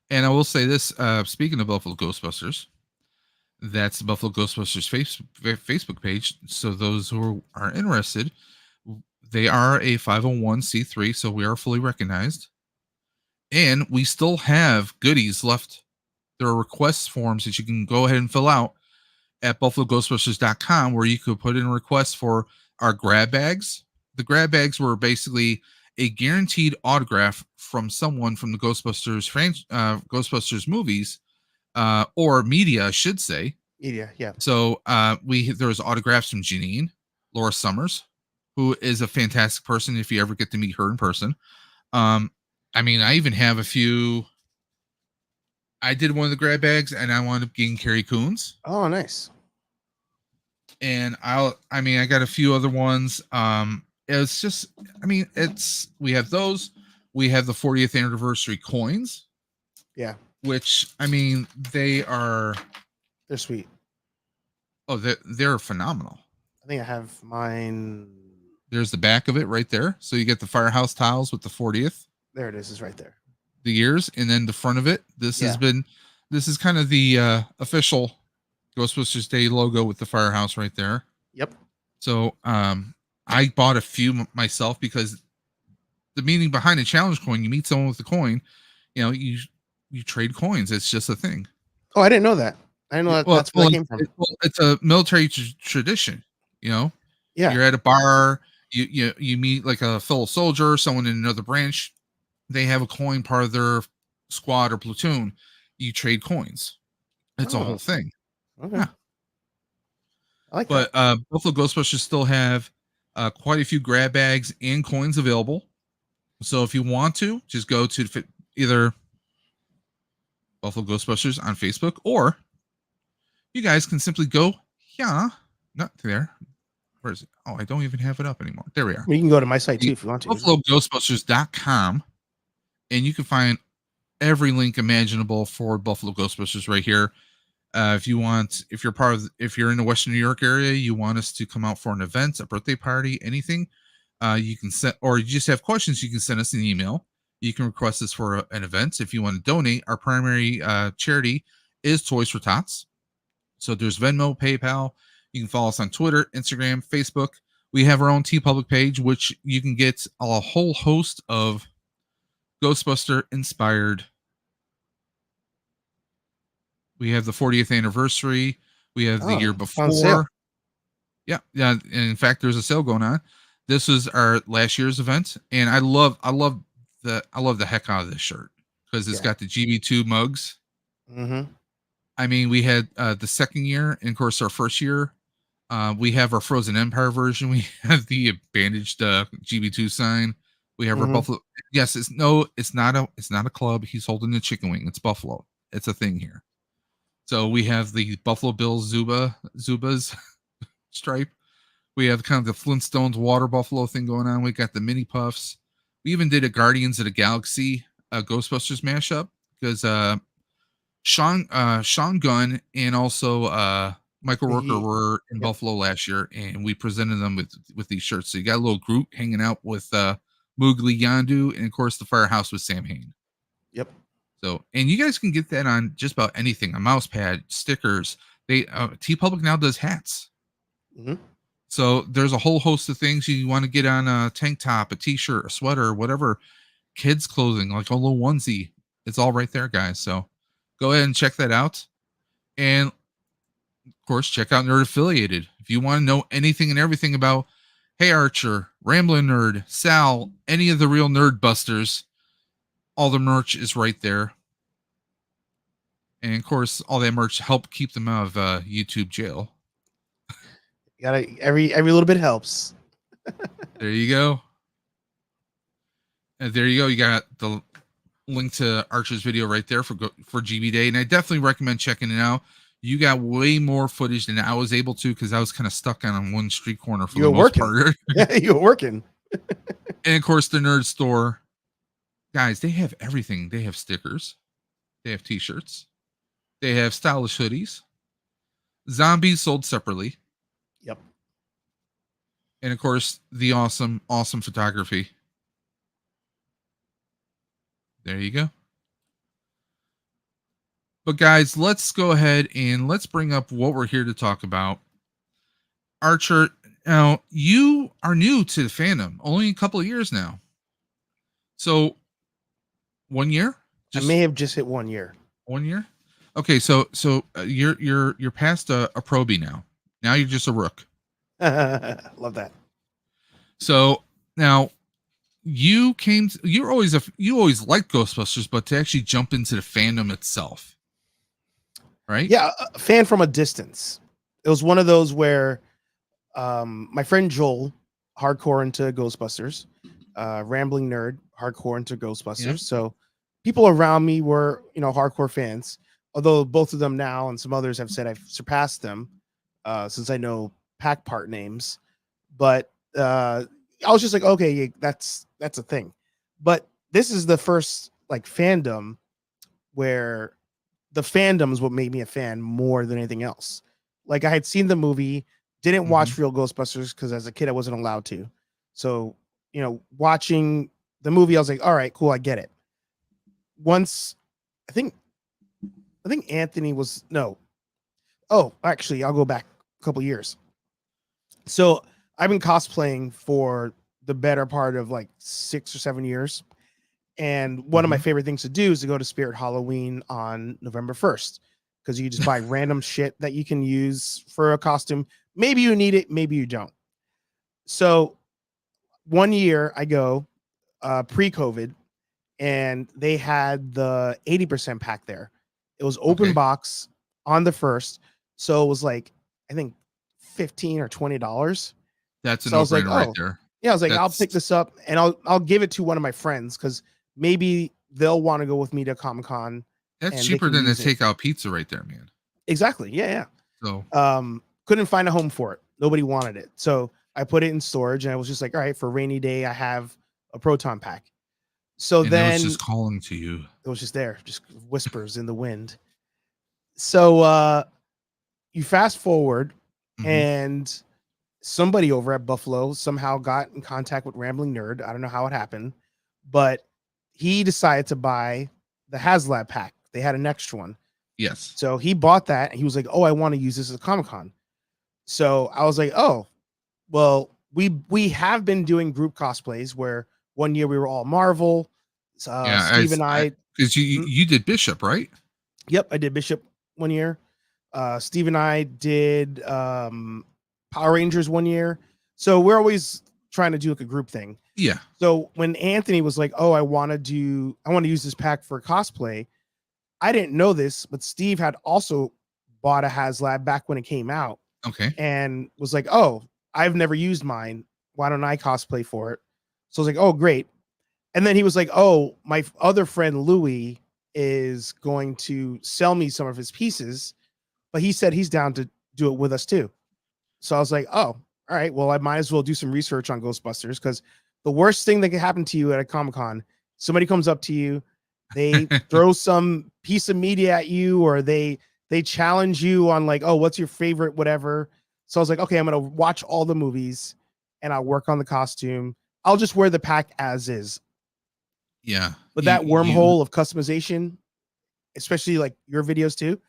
And I will say this, speaking of Buffalo Ghostbusters, that's the Buffalo Ghostbusters Facebook page. So those who are interested, they are a 501c3, so we are fully recognized. And we still have goodies left. There are request forms that you can go ahead and fill out at buffaloghostbusters.com, where you could put in a request for our grab bags. The grab bags were basically a guaranteed autograph from someone from the Ghostbusters Ghostbusters movies, or media, I should say. Media, yeah. So there was autographs from Janine, Laura Summers, who is a fantastic person if you ever get to meet her in person. I even have a few. I did one of the grab bags, and I wound up getting Carrie Coons. Oh, nice. And I got a few other ones. It's just, we have those. We have the 40th anniversary coins. Yeah. Which, they're sweet. Oh, they're phenomenal. I think I have mine. There's the back of it right there. So you get the firehouse tiles with the 40th. There it is. It's right there. The years, and then the front of it. This is kind of the official Ghostbusters Day logo with the firehouse right there. Yep. So I bought a few myself because the meaning behind a challenge coin, you meet someone with a coin, you trade coins. It's just a thing. Oh, I didn't know that. I didn't know that. That's where that came from. It's a military tradition. Yeah. You're at a bar, you meet like a fellow soldier, someone in another branch. They have a coin part of their squad or platoon. You trade coins. It's a whole thing. Okay. Yeah. I like that. But Buffalo Ghostbusters still have quite a few grab bags and coins available. So if you want to, just go to either Buffalo Ghostbusters on Facebook, or you guys can simply go, not there. Where is it? Oh, I don't even have it up anymore. There we are. You can go to my site too if you want to. BuffaloGhostbusters.com, and you can find every link imaginable for Buffalo Ghostbusters right here. If you're in the Western New York area, you want us to come out for an event, a birthday party, anything, you can send, or you just have questions, you can send us an email. You can request this for an event. If you want to donate, our primary charity is Toys for Tots. So there's Venmo, PayPal. You can follow us on Twitter, Instagram, Facebook. We have our own TeePublic page, which you can get a whole host of Ghostbuster inspired. We have the 40th anniversary. We have the year before. Yeah. And in fact, there's a sale going on. This was our last year's event, and I love the heck out of this shirt because it's got the GB2 mugs. Mm-hmm. I mean, we had the second year, and of course, our first year. We have our Frozen Empire version. We have the bandaged GB2 sign. We have our Buffalo. Yes, it's not a club. He's holding the chicken wing. It's Buffalo. It's a thing here. So we have the Buffalo Bills Zubas stripe. We have kind of the Flintstones water buffalo thing going on. We got the mini puffs. We even did a Guardians of the Galaxy Ghostbusters mashup because Sean Gunn and also Michael Rooker were in Buffalo last year, and we presented them with these shirts. So you got a little Groot hanging out with Moogly Yondu, and of course the Firehouse with Sam Hain. Yep. So, and you guys can get that on just about anything, a mouse pad, stickers. They TeePublic now does hats. Mm-hmm. So there's a whole host of things you want to get on a tank top, a t-shirt, a sweater, whatever, kids clothing, like a little onesie. It's all right there, guys. So go ahead and check that out. And of course, check out Nerd Affiliated. If you want to know anything and everything about Hey Archer, Ramblin' Nerd, Sal, any of the real Nerd Busters, all the merch is right there. And of course, all that merch help keep them out of YouTube jail. Every little bit helps. There you go. And there you go. You got the link to Archer's video right there for GB Day, and I definitely recommend checking it out. You got way more footage than I was able to because I was kind of stuck on one street corner for the most part. Yeah, you were working. And of course, the Nerd Store, guys, they have everything. They have stickers, they have T-shirts, they have stylish hoodies, zombies sold separately. Yep. And of course, the awesome photography. There you go. But guys, let's go ahead and let's bring up what we're here to talk about. Archer, now you are new to the fandom, only a couple of years now. So 1 year? I may have just hit 1 year. 1 year? Okay, so you're past a probie now. Now you're just a rook. Love that. So now you always liked Ghostbusters, but to actually jump into the fandom itself, right? Yeah, a fan from a distance. It was one of those where my friend Joel, hardcore into Ghostbusters, Rambling Nerd, hardcore into Ghostbusters. Yep. So people around me were, hardcore fans. Although both of them now and some others have said I've surpassed them since I know pack part names. But I was just like, okay, that's a thing. But this is the first like fandom where the fandom is what made me a fan more than anything else. Like I had seen the movie, didn't watch real Ghostbusters because as a kid I wasn't allowed to. So, watching the movie, I was like, all right, cool, I get it. Once I think Anthony was actually, I'll go back a couple years. So I've been cosplaying for the better part of like 6 or 7 years. And one of my favorite things to do is to go to Spirit Halloween on November 1st, because you just buy random shit that you can use for a costume. Maybe you need it, maybe you don't. So one year I go pre-COVID, and they had the 80% pack there. It was open box on the first. So it was like, I think $15 or $20. That's a So I was like, no-brainer right oh, there. yeah, I was like, I'll That's pick this up and I'll give it to one of my friends, because maybe they'll want to go with me to Comic-Con. that's and they cheaper can than the use it. takeout pizza right there, man. Exactly. Yeah, So yeah. Couldn't find a home for it. Nobody wanted it. So I put it in storage, and I was just like, all right, for a rainy day, I have a proton pack. So and it was then just calling to you. it was just there, just whispers in the wind. So you fast forward, and somebody over at Buffalo somehow got in contact with Rambling Nerd. I don't know how it happened, but he decided to buy the HasLab pack. They had an extra one. Yes. So he bought that, and he was like, oh, I want to use this at Comic-Con. So I was like, oh, well, we have been doing group cosplays where one year we were all Marvel. Steve and I, because you did Bishop, right? Yep, I did Bishop one year. Steve and I did Power Rangers one year. So we're always trying to do like a group thing. Yeah. So when Anthony was like, oh, I want to use this pack for cosplay, I didn't know this, but Steve had also bought a HasLab back when it came out. Okay. And was like, oh, I've never used mine. Why don't I cosplay for it? So I was like, oh, great. And then he was like, oh, my other friend Louis is going to sell me some of his pieces, but he said he's down to do it with us too. So I was like, oh, all right, well, I might as well do some research on Ghostbusters, because the worst thing that can happen to you at a Comic-Con, somebody comes up to you, they throw some piece of media at you, or they challenge you on like, oh, what's your favorite, whatever. So I was like, okay, I'm going to watch all the movies and I'll work on the costume. I'll just wear the pack as is. Yeah. But that wormhole of customization, especially like your videos too,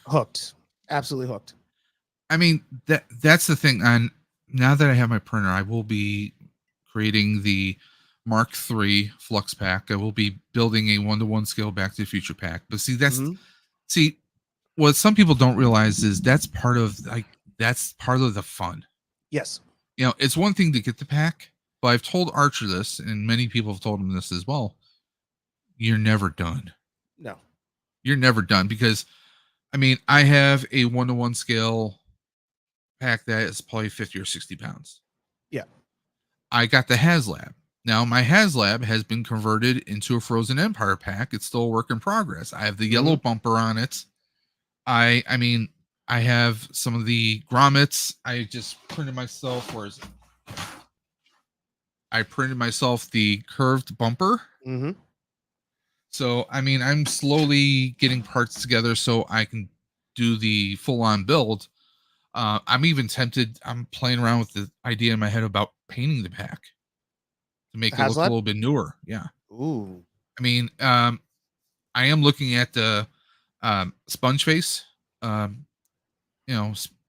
hooked. Absolutely hooked. I mean, that's the thing. And now that I have my printer, I will be creating the Mark III Flux pack. I will be building a 1-to-1 scale Back to the Future pack. But see, what some people don't realize is that's part of the fun. Yes. You know, it's one thing to get the pack, but I've told Archer this, and many people have told him this as well. You're never done. No. You're never done, because, I mean, I have a 1-to-1 scale pack that is probably 50 or 60 pounds. Yeah. I got the HasLab. Now, my HasLab has been converted into a Frozen Empire pack. It's still a work in progress. I have the yellow bumper on it. I mean, I have some of the grommets. I just printed myself. Where is it? I printed myself the curved bumper. So, I mean, I'm slowly getting parts together so I can do the full-on build. I'm even tempted. I'm playing around with the idea in my head about painting the pack to make it look a little bit newer. Yeah. Ooh. I mean, I am looking at the Sponge Face.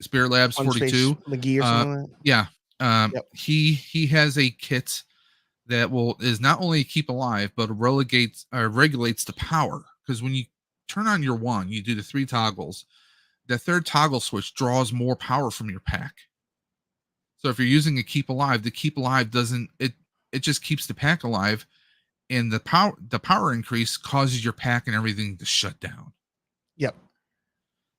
Spirit Labs 42 McGee or something like that. Yeah. He has a kit that is not only keep alive, but regulates the power. Because when you turn on your one, you do the 3 toggles. The third toggle switch draws more power from your pack. So if you're using a keep alive, the keep alive doesn't, it just keeps the pack alive, and the power increase causes your pack and everything to shut down. Yep.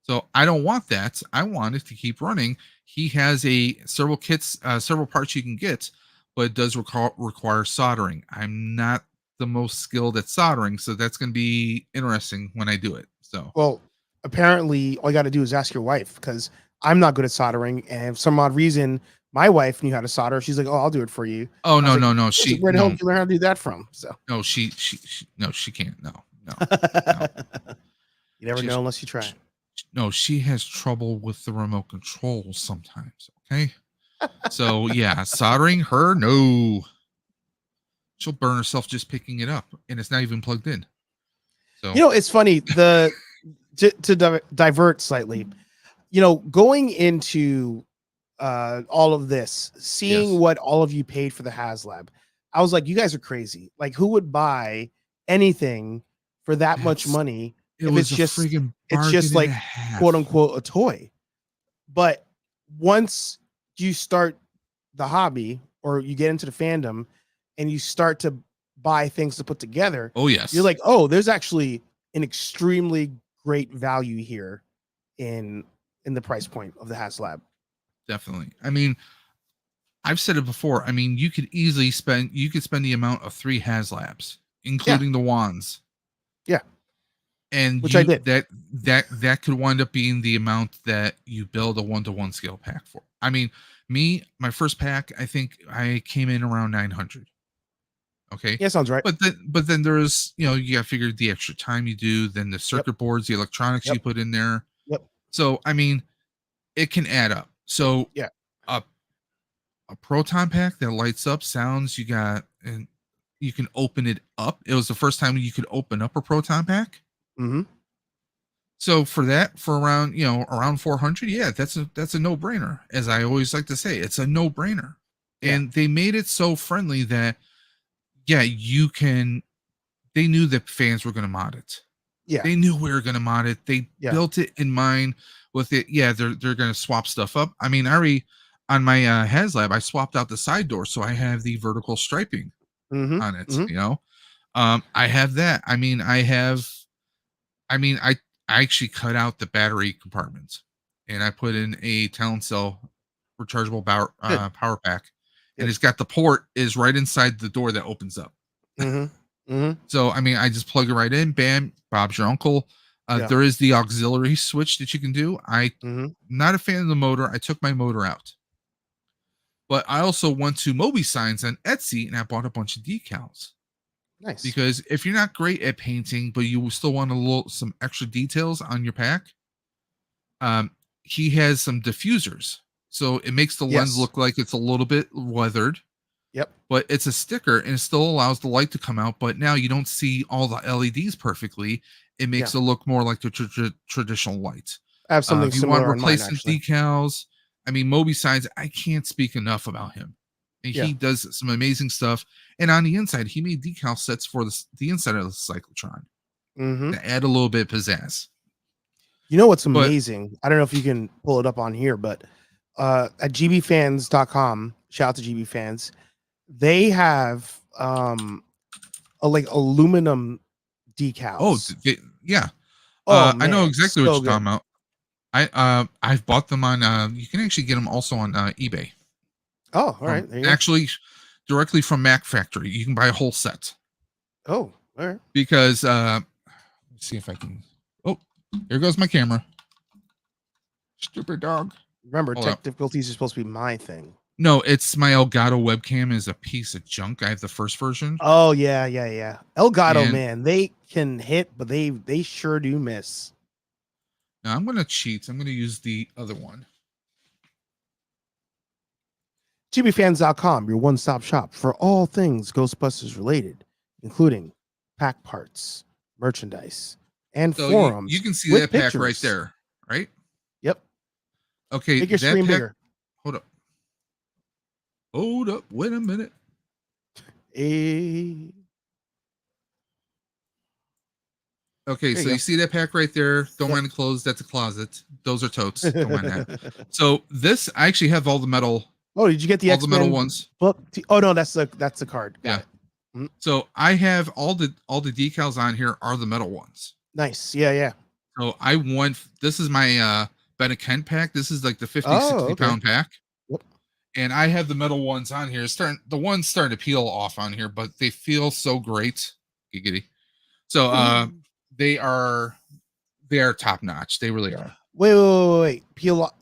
So I don't want that. I want it to keep running. He has several kits, several parts you can get, but it does require soldering. I'm not the most skilled at soldering, so that's going to be interesting when I do it. So, well, apparently all you got to do is ask your wife, because I'm not good at soldering, and for some odd reason my wife knew how to solder. She's like, oh, I'll do it for you. Oh, no. Where the hell did you learn how to do that from? So no, she can't. No. You never know unless you try. No, she has trouble with the remote control sometimes. Okay. So yeah, soldering her, no. She'll burn herself just picking it up, and it's not even plugged in. So it's funny, to divert slightly, going into all of this, seeing what all of you paid for the HasLab, I was like, you guys are crazy. Like, who would buy anything for that much money It if was a friggin' it's just bargain and like a half. quote unquote a toy? But once you start the hobby or you get into the fandom and you start to buy things to put together, Oh yes, you're like, oh, there's actually an extremely great value here in the price point of the HasLab. definitely. I mean, I've said it before. I mean, you could easily spend the amount of 3 HasLabs, including the wands. Yeah. And Which I did. That could wind up being the amount that you build a 1-to-1 scale pack for. I mean, my first pack, I think I came in around 900. Okay. Yeah, sounds right. But then there's, you got to figure the extra time you do, then the circuit boards, the electronics you put in there. Yep. So, I mean, it can add up. So, yeah, a proton pack that lights up sounds, and you can open it up. It was the first time you could open up a proton pack. Mm-hmm. So for around 400, yeah, that's a no-brainer. As I always like to say, it's a no-brainer. And they made it so friendly that they knew that fans were going to mod it. Yeah. They knew we were going to mod it. They built it in mind with it. Yeah, they're going to swap stuff up. I mean, on my HasLab, I swapped out the side door, so I have the vertical striping on it. Mm-hmm. I have that. I actually cut out the battery compartment, and I put in a Talon Cell rechargeable power pack, and it's got the port is right inside the door that opens up. Mm-hmm. Mm-hmm. So I mean, I just plug it right in. Bam, Bob's your uncle. There is the auxiliary switch that you can do. I'm not a fan of the motor. I took my motor out. But I also went to Moby Signs on Etsy and I bought a bunch of decals. Nice. Because if you're not great at painting, but you still want some extra details on your pack, he has some diffusers. So it makes the lens look like it's a little bit weathered. Yep. But it's a sticker and it still allows the light to come out. But now you don't see all the LEDs perfectly. It makes it look more like the traditional light. I have something if you similar want to on mine, replace some decals, I mean, Moby Signs, I can't speak enough about him. And he does some amazing stuff. And on the inside, he made decal sets for the inside of the cyclotron to add a little bit of pizzazz. You know what's amazing? I don't know if you can pull it up on here, but at gbfans.com, shout out to GB Fans, they have like aluminum decals. I know exactly what you're talking about. I've bought them on you can actually get them also on eBay. Oh, all right. Actually, directly from Mac Factory. You can buy a whole set. Oh, all right. Because let's see if I can. Oh, here goes my camera. Stupid dog. Remember, tech difficulties are supposed to be my thing. No, it's my Elgato webcam is a piece of junk. I have the first version. Oh yeah. Elgato, man, they can hit, but they sure do miss. Now I'm going to cheat. I'm going to use the other one. gbfans.com, your one-stop shop for all things Ghostbusters related, including pack parts, merchandise, and forums. You can see that pack right there, right? Yep. Okay. Make your screen bigger. Hold up. Wait a minute. Okay, so you see that pack right there. Don't mind the clothes. That's a closet. Those are totes. Don't mind that. So this, I actually have all the metal. Oh, did you get the all the metal ones? Book? Oh no, that's the card. Got it. So I have all the decals on here are the metal ones. Nice. Yeah. So I want, this is my Ben Kent pack. This is like the 60 pound pack. Yep. And I have the metal ones on here. The ones starting to peel off on here, but they feel so great. Giggity. So they are top notch. They really are. Wait. Peel off.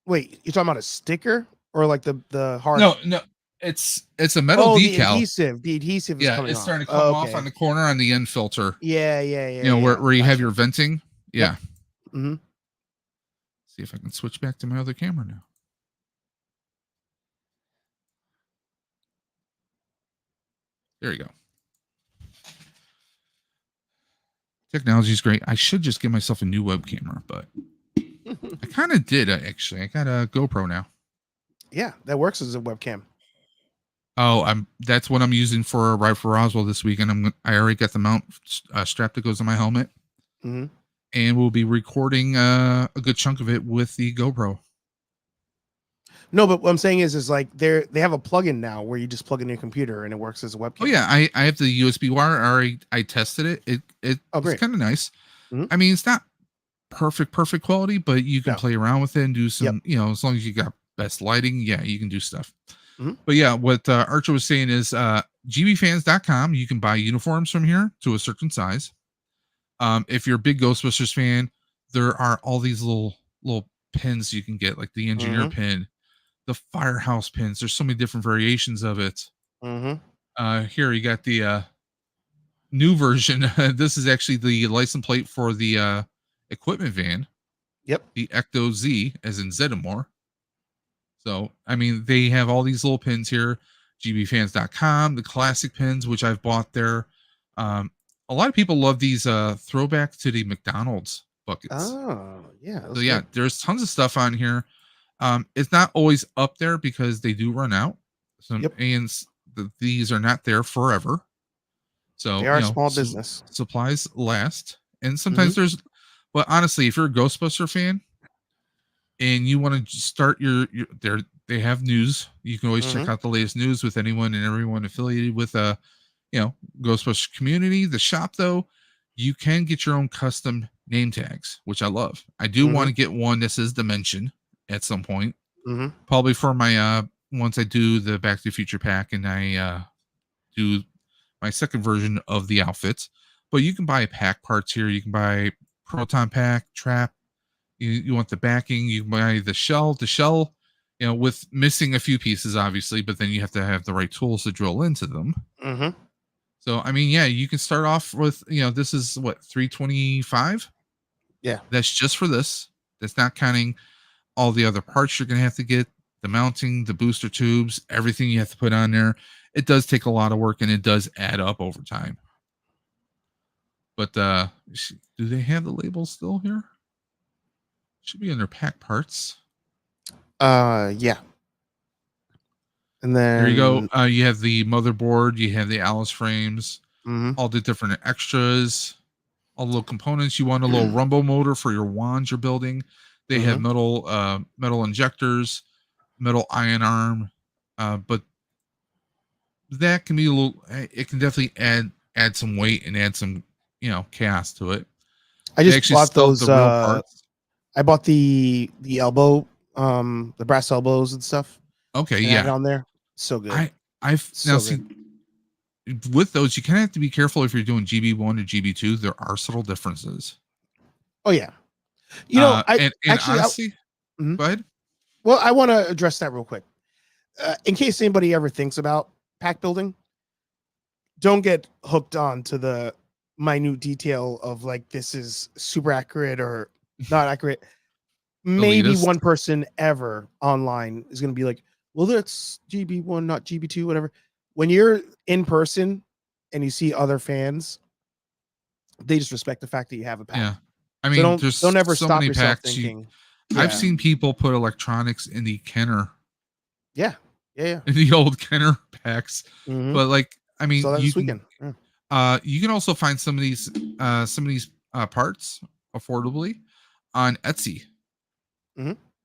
Wait, you're talking about a sticker or like the hard? No. It's a metal decal. The adhesive is coming it's off. starting to come off on the corner on the end filter. Yeah. You know, where you have your venting. Yeah. Yep. See if I can switch back to my other camera now. There you go. Technology is great. I should just get myself a new web camera, but I kind of did actually. I got a GoPro now. Yeah, that works as a webcam. Oh, that's what I'm using for Ride for Roswell this weekend. I already got the mount strap that goes on my helmet, and we'll be recording a good chunk of it with the GoPro. No, but what I'm saying is like they have a plugin now where you just plug in your computer and it works as a webcam. Oh yeah, I have the USB wire. I tested it. It's kind of nice. I mean, it's not perfect quality, but you can play around with it and do some, as long as you got best lighting, you can do stuff. But yeah, what Archer was saying is gbfans.com, you can buy uniforms from here to a certain size. If you're a big Ghostbusters fan, there are all these little pins you can get, like the engineer pin, the firehouse pins. There's so many different variations of it. Here you got the new version. This is actually the license plate for the equipment van. Yep. The Ecto Z, as in Zeddemore. So, I mean, they have all these little pins here. gbfans.com, the classic pins, which I've bought there. A lot of people love these throwback to the McDonald's buckets. Oh, yeah. So, yeah, there's tons of stuff on here. It's not always up there because they do run out. So, and these are not there forever. So, they are a small business. Supplies last. And sometimes there's, but honestly, if you're a Ghostbuster fan, and you want to start they have news. You can always check out the latest news with anyone and everyone affiliated with Ghostbusters community. The shop, though, you can get your own custom name tags, which I love. I do want to get one that says Dimension at some point. Probably for my once I do the Back to the Future pack and I do my second version of the outfits. But you can buy pack parts here. You can buy proton pack, trap. You want the backing, you buy the shell, with missing a few pieces, obviously, but then you have to have the right tools to drill into them. So, I mean, you can start off with, this is what, $325? Yeah. That's just for this. That's not counting all the other parts you're going to have to get, the mounting, the booster tubes, everything you have to put on there. It does take a lot of work and it does add up over time. But do they have the labels still here? Should be under pack parts. Yeah. And then there you go. You have the motherboard, you have the Alice frames, all the different extras, all the little components. You want a little rumble motor for your wands you're building. They have metal injectors, metal ion arm, but that can be a little. It can definitely add some weight and add some chaos to it. I just bought those. The real parts. I bought the elbow, the brass elbows and stuff. Okay, yeah, on there, so good. I've now seen with those, you kind of have to be careful if you're doing GB1 or GB2. There are subtle differences. Oh yeah, I actually honestly, go ahead. Well, I want to address that real quick, in case anybody ever thinks about pack building. Don't get hooked on to the minute detail of like this is super accurate or not accurate. Maybe one person ever online is going to be like, well, that's GB1, not GB2, whatever. When you're in person and you see other fans, they just respect the fact that you have a pack. Yeah. I mean, so don't ever stop yourself thinking. I've seen people put electronics in the Kenner. Yeah. In the old Kenner packs. But like, I mean, this weekend. You can also find some of these parts affordably on Etsy.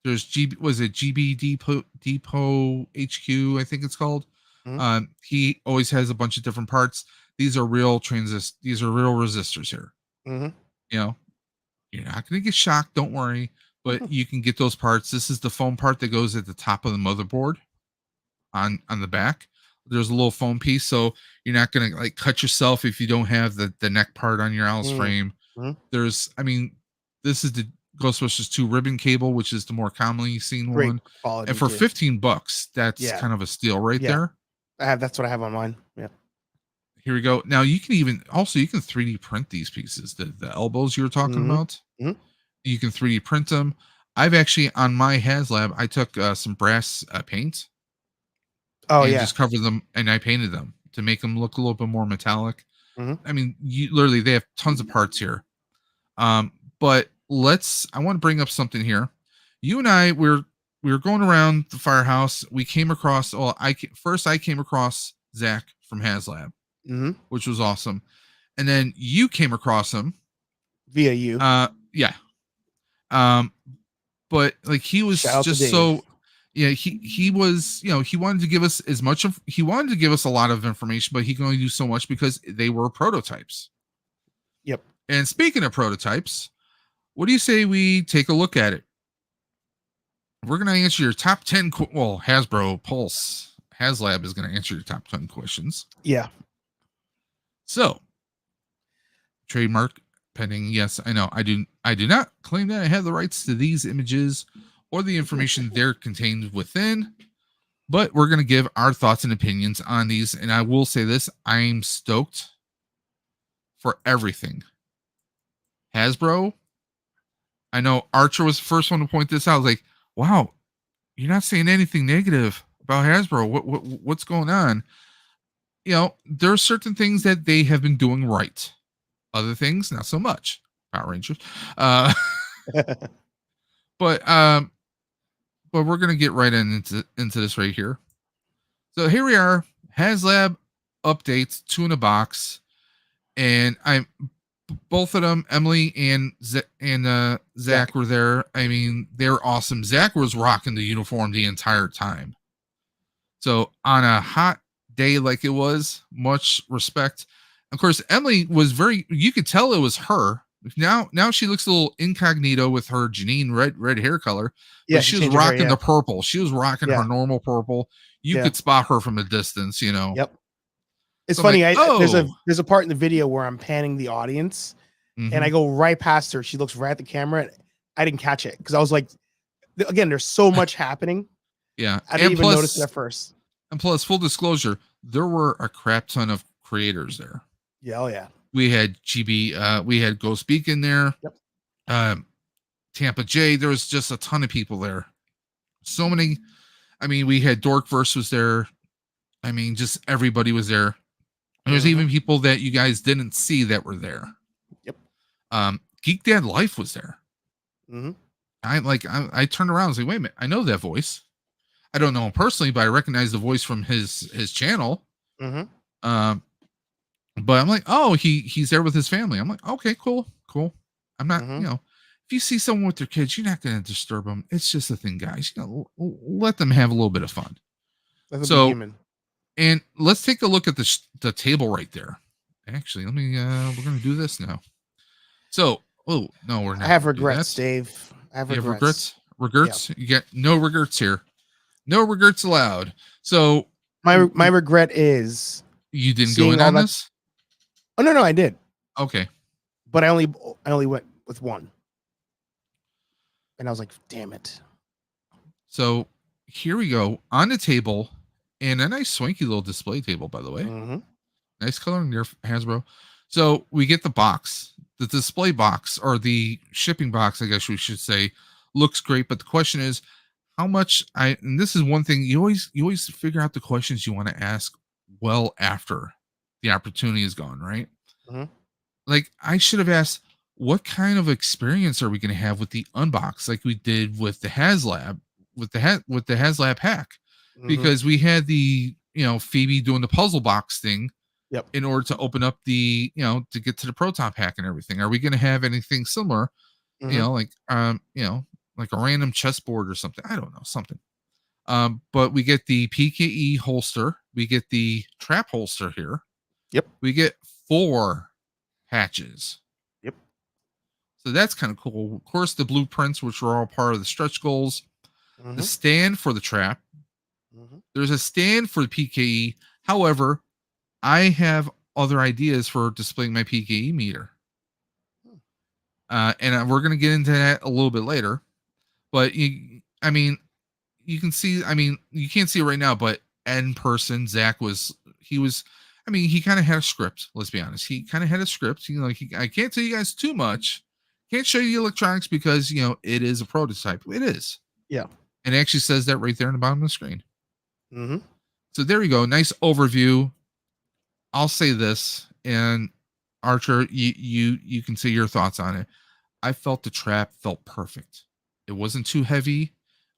There's GB Depot HQ, I think it's called. He always has a bunch of different parts. These are real these are real resistors here. You're not going to get shocked, don't worry, but you can get those parts. This is the foam part that goes at the top of the motherboard on the back. There's a little foam piece, so you're not going to like cut yourself if you don't have the neck part on your Alice frame. This is the Ghostbusters 2 ribbon cable, which is the more commonly seen one. And for $15, that's kind of a steal there. That's what I have on mine. Yeah. Here we go. Now you can 3D print these pieces. The elbows you were talking about. You can 3D print them. I've actually on my HasLab, I took some brass paint. Just covered them and I painted them to make them look a little bit more metallic. I mean, they have tons of parts here. But I want to bring up something here. You and I, we're we were going around the firehouse. We came across, I came across Zach from HasLab, which was awesome. And then you came across him via you. Yeah. But like he was just so, yeah, he was, he wanted to give us he wanted to give us a lot of information, but he can only do so much because they were prototypes. Yep. And speaking of prototypes, what do you say we take a look at it? We're going to answer your top 10. Hasbro Pulse HasLab is going to answer your top 10 questions. Yeah. So, trademark pending. Yes, I know. I do not claim that I have the rights to these images or the information they're contained within, but we're going to give our thoughts and opinions on these. And I will say this, I'm stoked for everything. Hasbro, I know Archer was the first one to point this out. I was like, wow, you're not saying anything negative about Hasbro. What's going on? There are certain things that they have been doing right. Other things, not so much. Power Rangers. But we're gonna get right into this right here. So here we are, HasLab updates, 2 in a box, and I'm both of them, Emily and Zach were there. I mean, they're awesome. Zach was rocking the uniform the entire time. So on a hot day like it was, much respect. Of course, Emily was you could tell it was her. Now she looks a little incognito with her Janine red hair color. Yeah, she was rocking the purple. She was rocking her normal purple. You could spot her from a distance, Yep. It's so funny. There's a part in the video where I'm panning the audience and I go right past her. She looks right at the camera. I didn't catch it because I was like, again, there's so much happening. Yeah. I didn't even notice it at first. And plus, full disclosure, there were a crap ton of creators there. Yeah, oh yeah. We had GB, we had Ghost Beacon there. Yep. Tampa J. There was just a ton of people there. So many. I mean, we had Dorkverse was there. I mean, just everybody was there. And there's even people that you guys didn't see that were there. Yep. Geek Dad Life was there. I turned around and was like, wait a minute, I know that voice. I don't know him personally, but I recognize the voice from his channel. But I'm like, oh, he's there with his family. I'm like, okay, cool. I'm not, if you see someone with their kids, you're not going to disturb them. It's just a thing, guys. Let them have a little bit of fun. So, and let's take a look at the table right there. Actually, let me, we're going to do this now. So, oh, no, we're not. I have regrets, Dave. I have regrets. Regrets? Yep. You get no regrets here. No regrets allowed. So, my regret is you didn't go in on this? Oh, no, I did. Okay. But I only went with one. And I was like, damn it. So here we go on the table, and a nice swanky little display table, by the way. Nice coloring there, Hasbro. So we get the box, the display box, or the shipping box, I guess we should say, looks great. But the question is, how much and this is one thing you always figure out the questions you want to ask well after the opportunity is gone, right? Like I should have asked, what kind of experience are we going to have with the unbox, like we did with the HasLab, with the HasLab hack, because we had the Phoebe doing the puzzle box thing, in order to open up the to get to the proton pack and everything. Are we going to have anything similar, like a random chessboard or something? I don't know, something. But we get the PKE holster, we get the trap holster here. Yep. We get 4 patches. Yep. So that's kind of cool. Of course, the blueprints, which were all part of the stretch goals. The stand for the trap. There's a stand for the PKE. However, I have other ideas for displaying my PKE meter. And we're going to get into that a little bit later. But, you can see, you can't see it right now, but in person, Zach he kind of had a script. Let's be honest. He kind of had a script. I can't tell you guys too much. Can't show you the electronics because, it is a prototype. It is. Yeah. And it actually says that right there in the bottom of the screen. So there we go. Nice overview. I'll say this, and Archer, you can say your thoughts on it. I felt the trap felt perfect. It wasn't too heavy.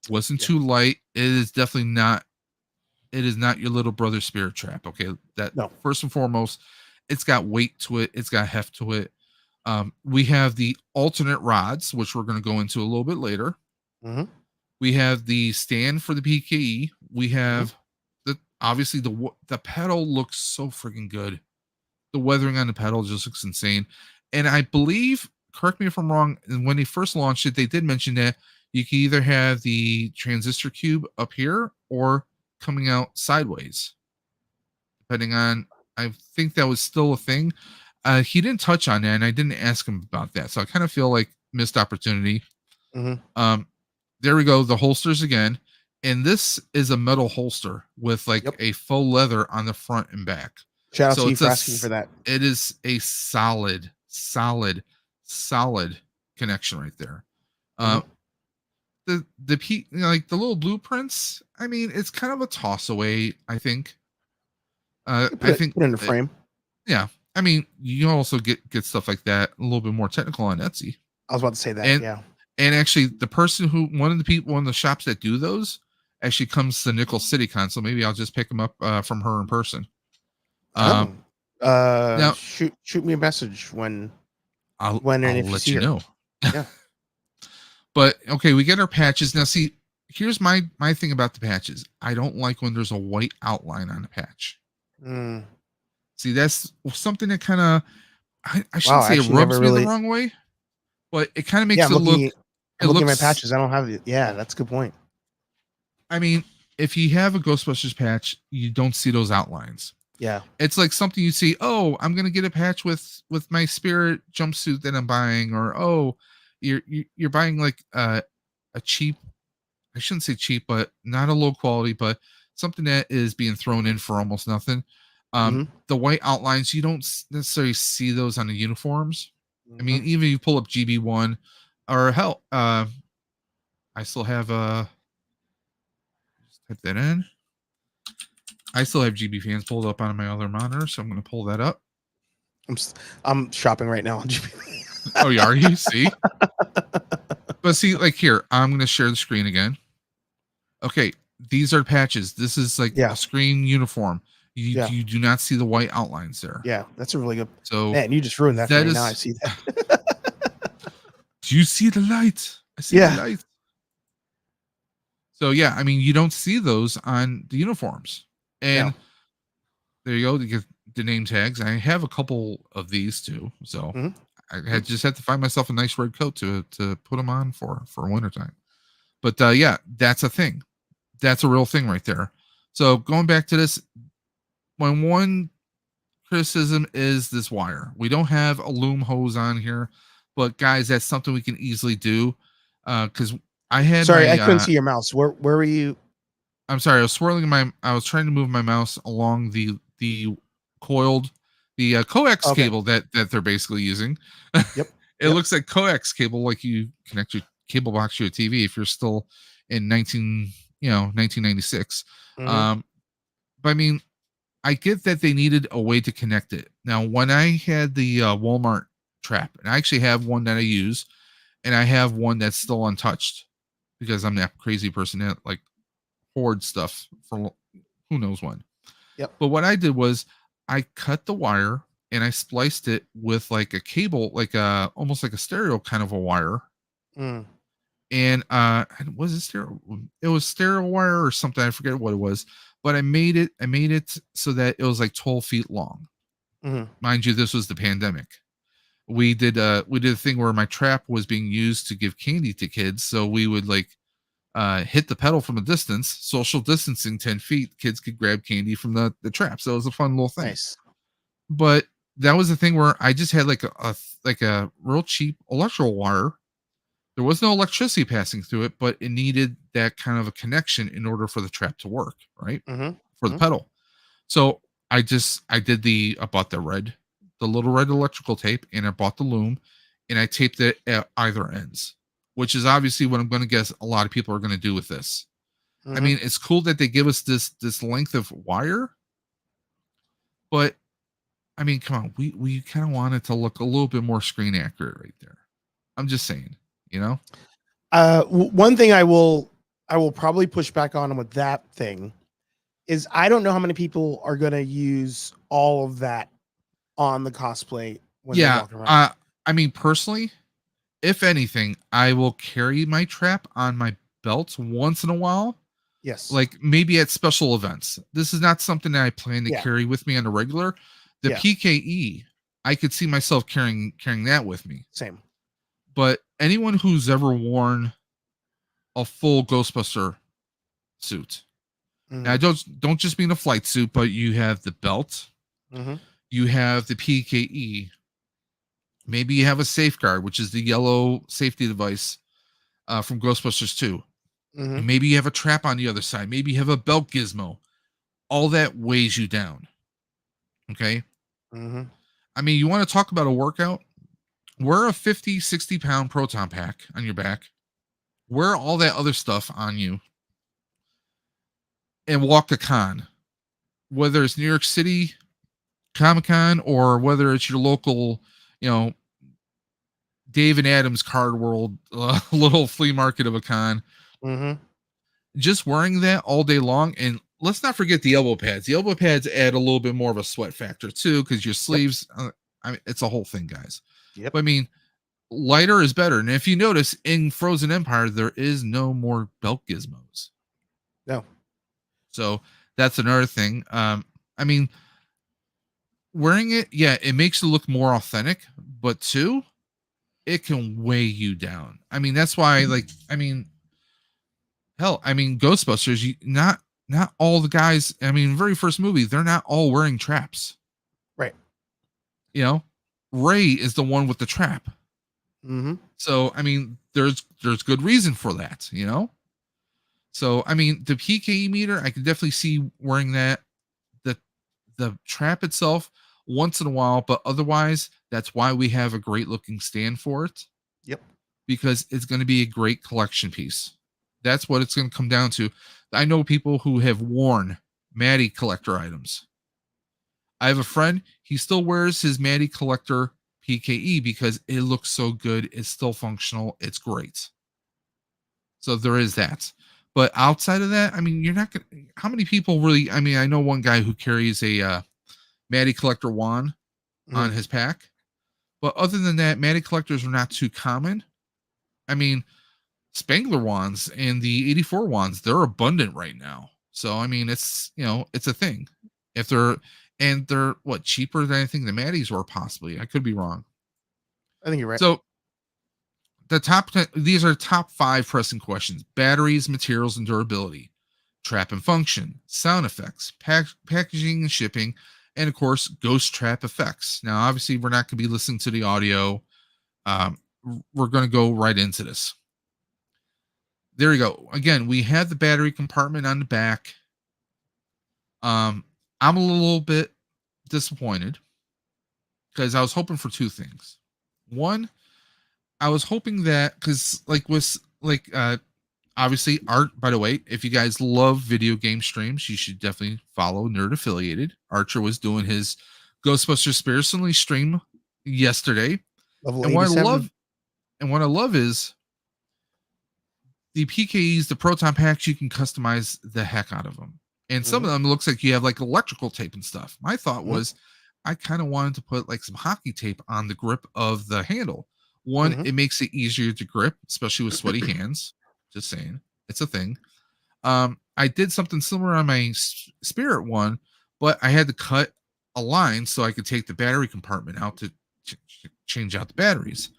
Wasn't too light. It is definitely not. It is not your little brother Spirit Trap. Okay, that No. first and foremost, it's got weight to it. It's got heft to it. We have the alternate rods, which we're going to go into a little bit later. Mm-hmm. We have the stand for the PKE. We have obviously the pedal looks so freaking good. The weathering on the pedal just looks insane. And I believe, correct me if I'm wrong, when they first launched it, they did mention that you can either have the transistor cube up here or coming out sideways, depending on, I think that was still a thing. He didn't touch on that, and I didn't ask him about that. So I kind of feel like missed opportunity. There we go. The holsters again. And this is a metal holster with like a faux leather on the front and back. Shout out to you for asking for that. It is a solid connection right there. The like the little blueprints, I mean, it's kind of a toss away, I think. I think put in the frame. Yeah. I mean, you also get stuff like that a little bit more technical on Etsy. I was about to say that, yeah. And actually, the person one of the shops that do those actually comes to Nickel City Con, so maybe I'll just pick them up from her in person. Now, shoot me a message when I'll let you know. Yeah. But okay, we get our patches. Now, see, here's my thing about the patches. I don't like when there's a white outline on the patch. See, that's something that kind of, I shouldn't say it rubs me the wrong way, but it kind of makes it look. I'm looking at my patches. I don't have it. Yeah, that's a good point. I mean, if you have a Ghostbusters patch, you don't see those outlines. Yeah, it's like something you see. Oh, I'm gonna get a patch with my Spirit jumpsuit that I'm buying, or oh, you're buying like a cheap. I shouldn't say cheap, but not a low quality, but something that is being thrown in for almost nothing. The white outlines, you don't necessarily see those on the uniforms. I mean, even if you pull up GB1, or hell, I still have just type that in. I still have GB fans pulled up on my other monitor, so I'm going to pull that up. I'm shopping right now on GB. Oh, you are? You see? But see, like here, I'm going to share the screen again. Okay, these are patches. This is like a screen uniform. You do not see the white outlines there. Yeah, that's a really good. So man, you just ruined that for me. Now I see that. Do you see the light? I see the light. So yeah, I mean, you don't see those on the uniforms. And there you go. You get the name tags. I have a couple of these too. So I just had to find myself a nice red coat to put them on for wintertime. But yeah, that's a thing. That's a real thing right there. So going back to this, my one criticism is this wire. We don't have a loom hose on here, but guys, that's something we can easily do. Because I had I couldn't see your mouse. Where were you? I'm sorry, I was trying to move my mouse along the coiled coax cable that they're basically using. Yep. It looks like coax cable, like you connect your cable box to your TV if you're still in 1996. But I mean, I get that they needed a way to connect it. Now, when I had the Walmart trap, and I actually have one that I use, and I have one that's still untouched because I'm that crazy person that like hoard stuff for who knows when. Yep. But what I did was I cut the wire and I spliced it with like a cable, like almost like a stereo kind of a wire. And was it stereo? It was stereo wire or something. I forget what it was, but I made it so that it was like 12 feet long. Mind you, this was the pandemic. We did a thing where my trap was being used to give candy to kids. So we would like hit the pedal from a distance, social distancing 10 feet, kids could grab candy from the trap. So it was a fun little thing. Nice. But that was the thing where I just had like a real cheap electrical wire. There was no electricity passing through it, but it needed that kind of a connection in order for the trap to work, right? For the pedal. So I bought the little red electrical tape, and I bought the loom, and I taped it at either ends, which is obviously what I'm going to guess a lot of people are going to do with this. I mean, it's cool that they give us this length of wire, but I mean, come on, we kind of want it to look a little bit more screen accurate right there. I'm just saying, you know. One thing I will I will probably push back on him with that thing is I don't know how many people are going to use all of that on the cosplay when they walk around. I mean, personally, if anything, I will carry my trap on my belt once in a while. Yes. Like maybe at special events. This is not something that I plan to Yeah. carry with me on a regular. The PKE, I could see myself carrying that with me. Same. But anyone who's ever worn a full Ghostbuster suit, now I don't just mean a flight suit, but you have the belt, you have the PKE, maybe you have a safeguard, which is the yellow safety device from Ghostbusters 2. Maybe you have a trap on the other side. Maybe you have a belt gizmo. All that weighs you down. Okay. I mean, you want to talk about a workout? Wear a 50, 60 pound proton pack on your back. Wear all that other stuff on you and walk a con. Whether it's New York City Comic-Con or whether it's your local, Dave and Adam's Card World little flea market of a con. Just wearing that all day long, and let's not forget the elbow pads. The elbow pads add a little bit more of a sweat factor too, because your sleeves. I mean, it's a whole thing, guys. But I mean, lighter is better. And if you notice, in Frozen Empire, there is no more belt gizmos. No. So that's another thing. I mean, wearing it, it makes it look more authentic, but two, it can weigh you down. I mean, that's why, hell, I mean, Ghostbusters, not all the guys, I mean, very first movie, they're not all wearing traps. Right. Ray is the one with the trap. So, I mean, there's good reason for that, So, I mean, the PKE meter, I can definitely see wearing that. The trap itself once in a while, but otherwise, that's why we have a great looking stand for it. Yep. Because it's going to be a great collection piece. That's what it's going to come down to. I know people who have worn Maddie collector items. I have a friend, he still wears his Maddie collector PKE because it looks so good. It's still functional. It's great. So there is that. But outside of that, I mean, you're not going to, how many people really, I mean, I know one guy who carries a Maddie collector wand on his pack. But other than that, Maddie collectors are not too common. I mean, Spangler wands and the 84 wands, they're abundant right now. So, I mean, it's, it's a thing. If they're what, cheaper than anything the Maddies were possibly. I could be wrong. I think you're right. So the top 10, these are top 5 pressing questions: batteries, materials, and durability, trap and function, sound effects, packaging and shipping, and of course, ghost trap effects. Now, obviously, we're not going to be listening to the audio. We're going to go right into this. There you go. Again, we have the battery compartment on the back. I'm a little bit disappointed because I was hoping for 2 things. One, I was hoping that, because obviously, Art, by the way, if you guys love video game streams, you should definitely follow Nerd Affiliated. Archer was doing his Ghostbusters Sparesonly stream yesterday. And what I love is the PKEs, the proton packs, you can customize the heck out of them. And some of them looks like you have like electrical tape and stuff. My thought was I kind of wanted to put like some hockey tape on the grip of the handle. One, it makes it easier to grip, especially with sweaty hands. Just saying, it's a thing. I did something similar on my Spirit one, but I had to cut a line so I could take the battery compartment out to change out the batteries.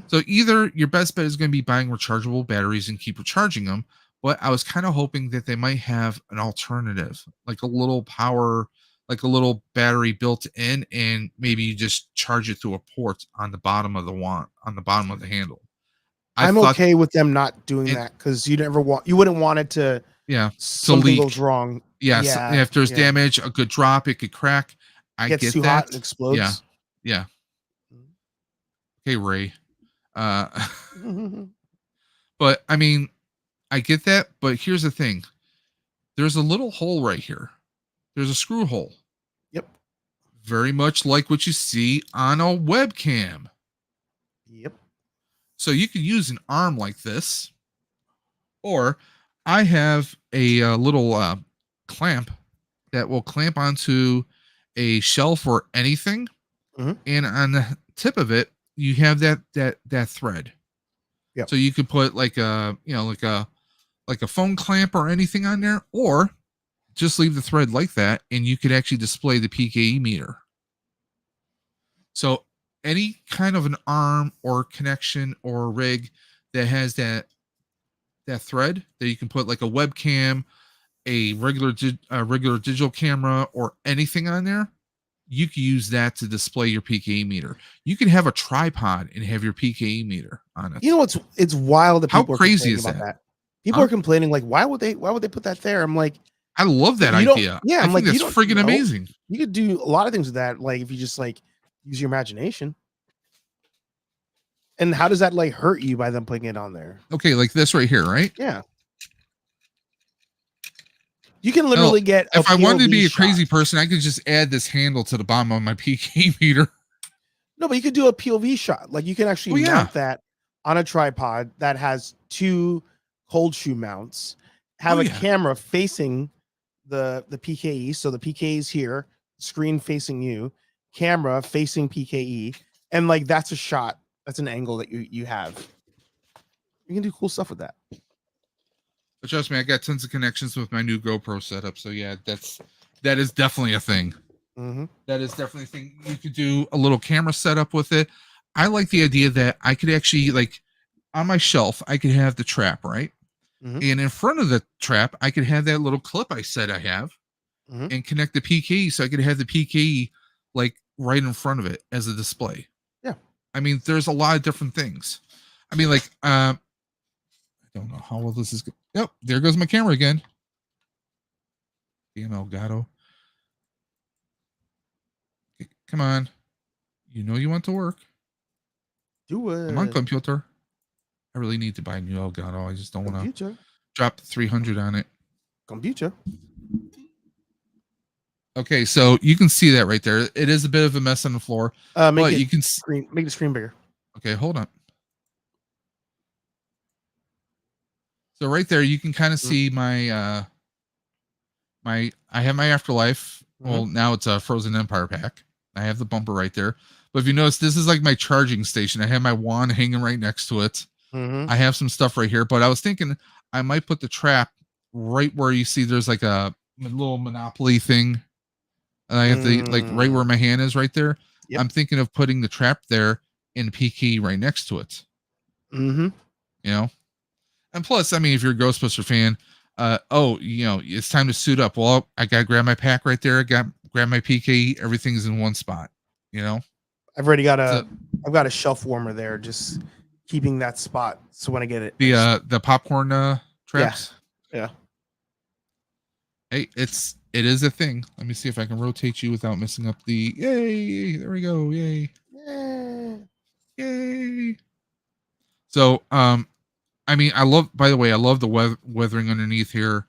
So either your best bet is going to be buying rechargeable batteries and keep recharging them, but I was kind of hoping that they might have an alternative, like a little power, like a little battery built in, and maybe you just charge it through a port on the bottom of the wand, on the bottom of the handle. I'm okay with them not doing that because you wouldn't want it to, something goes wrong. Yes. If there's damage, a good drop, it could crack. I gets get too that. hot and explodes. Yeah. Hey, Ray. But I mean, I get that, but here's the thing. There's a little hole right here. There's a screw hole. Yep. Very much like what you see on a webcam. Yep. So you could use an arm like this, or I have a little clamp that will clamp onto a shelf or anything, and on the tip of it, you have that thread. Yep. So you could put like a like a phone clamp or anything on there, or just leave the thread like that, and you could actually display the PKE meter. So any kind of an arm or connection or rig that has that thread that you can put like a webcam, a regular digital camera, or anything on there, you can use that to display your PKE meter. You can have a tripod and have your PKE meter on it. You know it's wild that people How crazy are is about that? People are complaining like, why would they put that there? I'm like, I love that idea. Yeah, I think that's friggin' amazing. You could do a lot of things with that, like if you just like use your imagination. And how does that like hurt you by them putting it on there? Okay, like this right here, right? Yeah. You can literally get. If I wanted to be a crazy person, I could just add this handle to the bottom of my PKE meter. No, but you could do a POV shot. Like you can actually mount that on a tripod that has 2 cold shoe mounts. Have a camera facing the PKE, so the PKE is here, screen facing you, camera facing PKE, and like that's a shot. That's an angle that you have. You can do cool stuff with that. But trust me, I got tons of connections with my new GoPro setup. So yeah, that is definitely a thing. That is definitely a thing. You could do a little camera setup with it. I like the idea that I could actually, like, on my shelf, I could have the trap, right? And in front of the trap, I could have that little clip I said I have and connect the PKE, so I could have the PKE like right in front of it as a display. Yeah. I mean, there's a lot of different things. I mean, like, I don't know how well this is. Yep, there goes my camera again. Damn Elgato. Come on. You know you want to work. Do it. Come on, computer. I really need to buy a new Elgato. I just don't want to drop 300 on it. Computer. Okay, so you can see that right there. It is a bit of a mess on the floor. But you can make the screen bigger. Okay, hold on. So right there, you can kind of see my I have my Afterlife. Well, now it's a Frozen Empire pack. I have the bumper right there. But if you notice, this is like my charging station. I have my wand hanging right next to it. I have some stuff right here, but I was thinking I might put the trap right where you see there's like a little Monopoly thing. And I have the like right where my hand is right there. Yep. I'm thinking of putting the trap there and the PKE right next to it. You know? And plus, I mean, if you're a Ghostbuster fan, it's time to suit up. Well, I gotta grab my pack right there. I got grab my PKE. Everything's in one spot. You know, I've already got I've got a shelf warmer there, just keeping that spot. So when I get it, the popcorn traps. Yeah. Hey, it is a thing. Let me see if I can rotate you without messing up the. Yay! There we go. Yay! Yay! So, I mean, by the way, I love the weathering underneath here.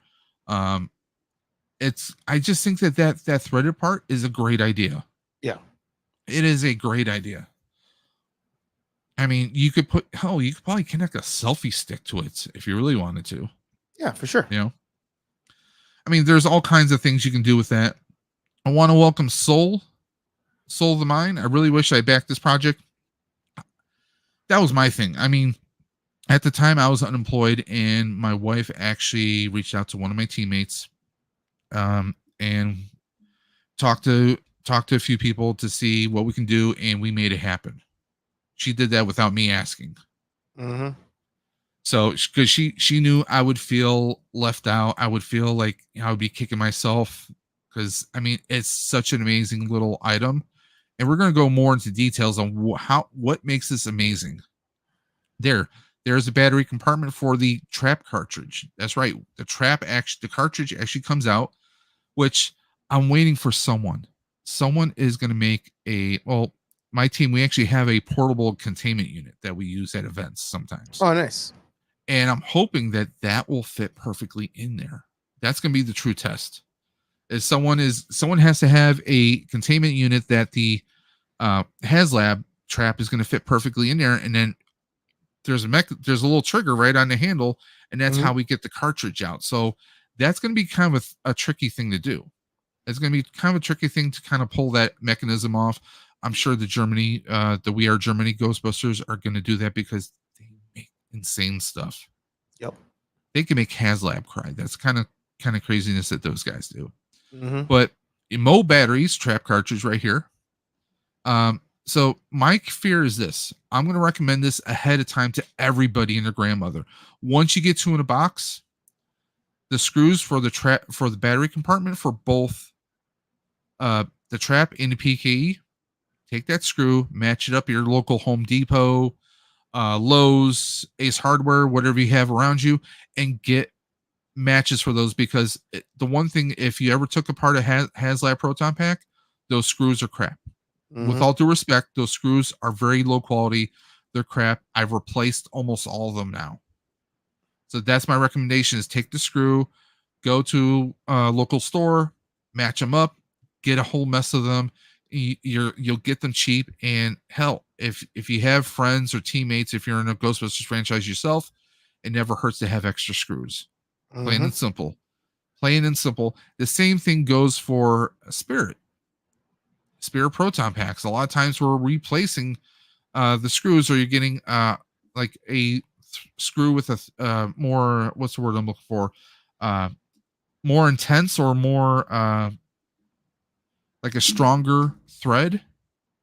I just think that threaded part is a great idea. Yeah. It is a great idea. I mean, you could probably connect a selfie stick to it if you really wanted to. Yeah, for sure. You know, I mean, there's all kinds of things you can do with that. I want to welcome Soul of the Mind. I really wish I backed this project. That was my thing. I mean, at the time I was unemployed, and my wife actually reached out to one of my teammates, and talked to a few people to see what we can do, and we made it happen. She did that without me asking. So, because she knew I would feel left out, I would feel like I would be kicking myself, because I mean, it's such an amazing little item, and we're going to go more into details on what makes this amazing. There's a battery compartment for the trap cartridge. That's right. The cartridge actually comes out, which I'm waiting for someone. Someone is going to make my team, we actually have a portable containment unit that we use at events sometimes. Oh, nice. And I'm hoping that will fit perfectly in there. That's going to be the true test. Someone has to have a containment unit that the HasLab trap is going to fit perfectly in there, and then there's a little trigger right on the handle, and that's how we get the cartridge out. So that's going to be kind of a tricky thing to do. It's going to be kind of a tricky thing to kind of pull that mechanism off. I'm sure the We Are Germany Ghostbusters are going to do that because they make insane stuff. Yep. They can make HasLab cry. That's kind of craziness that those guys do. But Mo batteries, trap cartridge right here. So my fear is this. I'm going to recommend this ahead of time to everybody and their grandmother. Once you get two in a box, the screws for the battery compartment for both the trap and the PKE, take that screw, match it up at your local Home Depot, Lowe's, Ace Hardware, whatever you have around you, and get matches for those, because the one thing, if you ever took apart a HasLab Proton Pack, those screws are crap. With all due respect, those screws are very low quality. They're crap. I've replaced almost all of them now. So that's my recommendation: is take the screw, go to a local store, match them up, get a whole mess of them. You'll get them cheap. And hell, if you have friends or teammates, if you're in a Ghostbusters franchise yourself, it never hurts to have extra screws. Plain and simple. Plain and simple. The same thing goes for Spirit Proton Packs. A lot of times we're replacing the screws, or you're getting like a screw with a more, what's the word I'm looking for? More intense, or more like a stronger thread,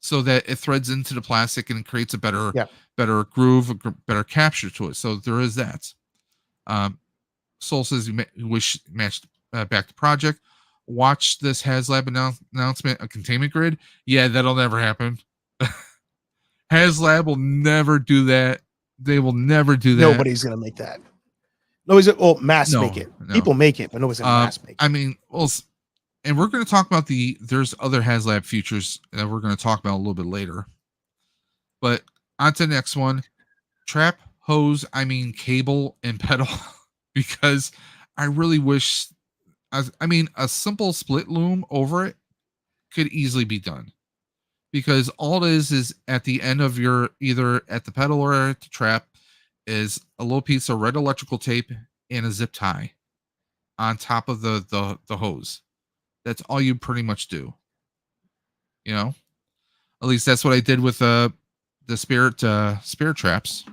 so that it threads into the plastic and it creates a better groove, a better capture to it. So there is that. Soul says you wish matched back to project. Watch this HasLab announcement, a containment grid. Yeah, that'll never happen. HasLab will never do that. They will never do that. Nobody's gonna make that. Nobody's make it. No. People make it, but nobody's gonna mass make it. I mean, well, and we're going to talk about there's other HasLab features that we're going to talk about a little bit later. But on to the next one. Trap, hose, cable and pedal. Because I really wish, a simple split loom over it could easily be done. Because all it is at the end of your, either at the pedal or at the trap, is a little piece of red electrical tape and a zip tie on top of the hose. That's all you pretty much do. You know, at least that's what I did with the spirit traps.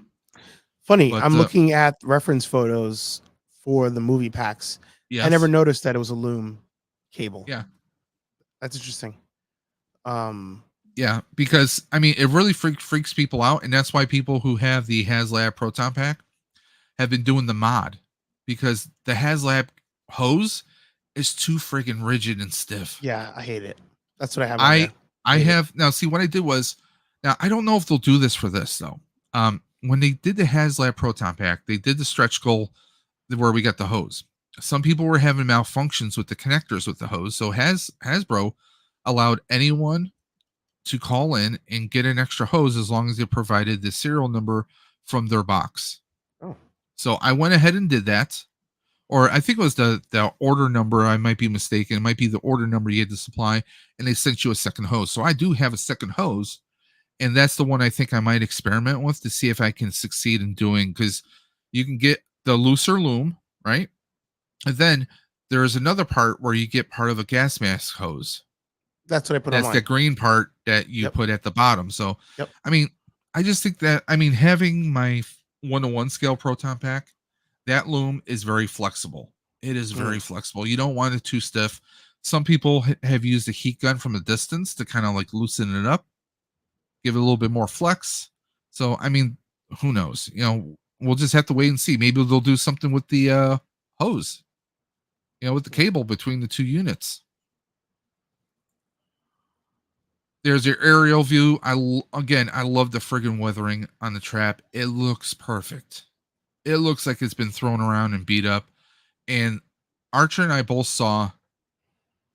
Funny, but, I'm looking at reference photos for the movie packs. Yes. I never noticed that it was a loom cable. Yeah, that's interesting. Yeah, because it really freaks people out, and that's why people who have the HasLab Proton Pack have been doing the mod, because the HasLab hose is too friggin' rigid and stiff. Yeah, I hate it. That's what I have. I have now. See, what I did was, now I don't know if they'll do this for this though. When they did the HasLab Proton Pack, they did the stretch goal where we got the hose. Some people were having malfunctions with the connectors with the hose, so Hasbro allowed anyone to call in and get an extra hose as long as they provided the serial number from their box. Oh, so I went ahead and did that. Or I think it was the order number. I might be mistaken. It might be the order number you had to supply, and they sent you a second hose. So I do have a second hose, and that's the one I think I might experiment with to see if I can succeed in doing, because you can get the looser loom, right? And then there is another part where you get part of a gas mask hose. That's what I put on. That's the green part that you put at the bottom. So, I just think that, having my 1-to-1 scale Proton Pack, that loom is very flexible. It is very flexible. You don't want it too stiff. Some people have used a heat gun from a distance to kind of like loosen it up, give it a little bit more flex. So, who knows? We'll just have to wait and see. Maybe they'll do something with the hose, with the cable between the two units. There's your aerial view. I love the friggin' weathering on the trap. It looks perfect. It looks like it's been thrown around and beat up. And Archer and I both saw,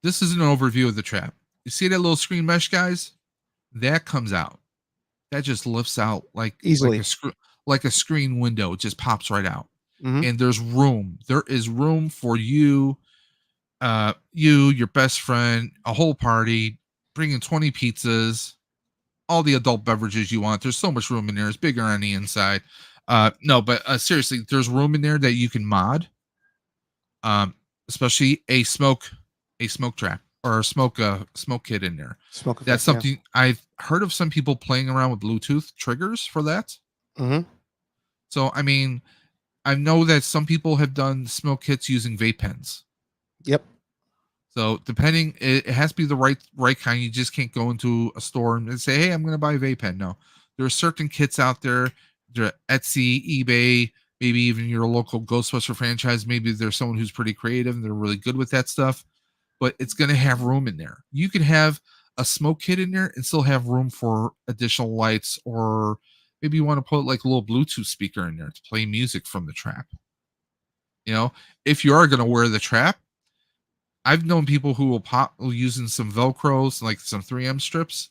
this is an overview of the trap. You see that little screen mesh, guys? That comes out. That just lifts out like easily, like a screen window. It just pops right out. And there's room. There is room for you, your best friend, a whole party, bringing 20 pizzas, all the adult beverages you want. There's so much room in there. It's bigger on the inside. No, but seriously, there's room in there that you can mod. Especially a smoke trap or a smoke kit in there. Smoke That's effect, something I've heard of some people playing around with Bluetooth triggers for that. Mm-hmm. So I mean, I know that some people have done smoke kits using vape pens. Yep. So depending, it has to be the right kind. You just can't go into a store and say, "Hey, I'm going to buy a vape pen." No, there are certain kits out there. There Etsy, eBay, maybe even your local Ghostbuster franchise. Maybe there's someone who's pretty creative and they're really good with that stuff. But it's going to have room in there. You could have a smoke kit in there and still have room for additional lights, or maybe you want to put like a little Bluetooth speaker in there to play music from the trap. You know, if you are going to wear the trap, I've known people who will using some Velcros, like some 3M strips,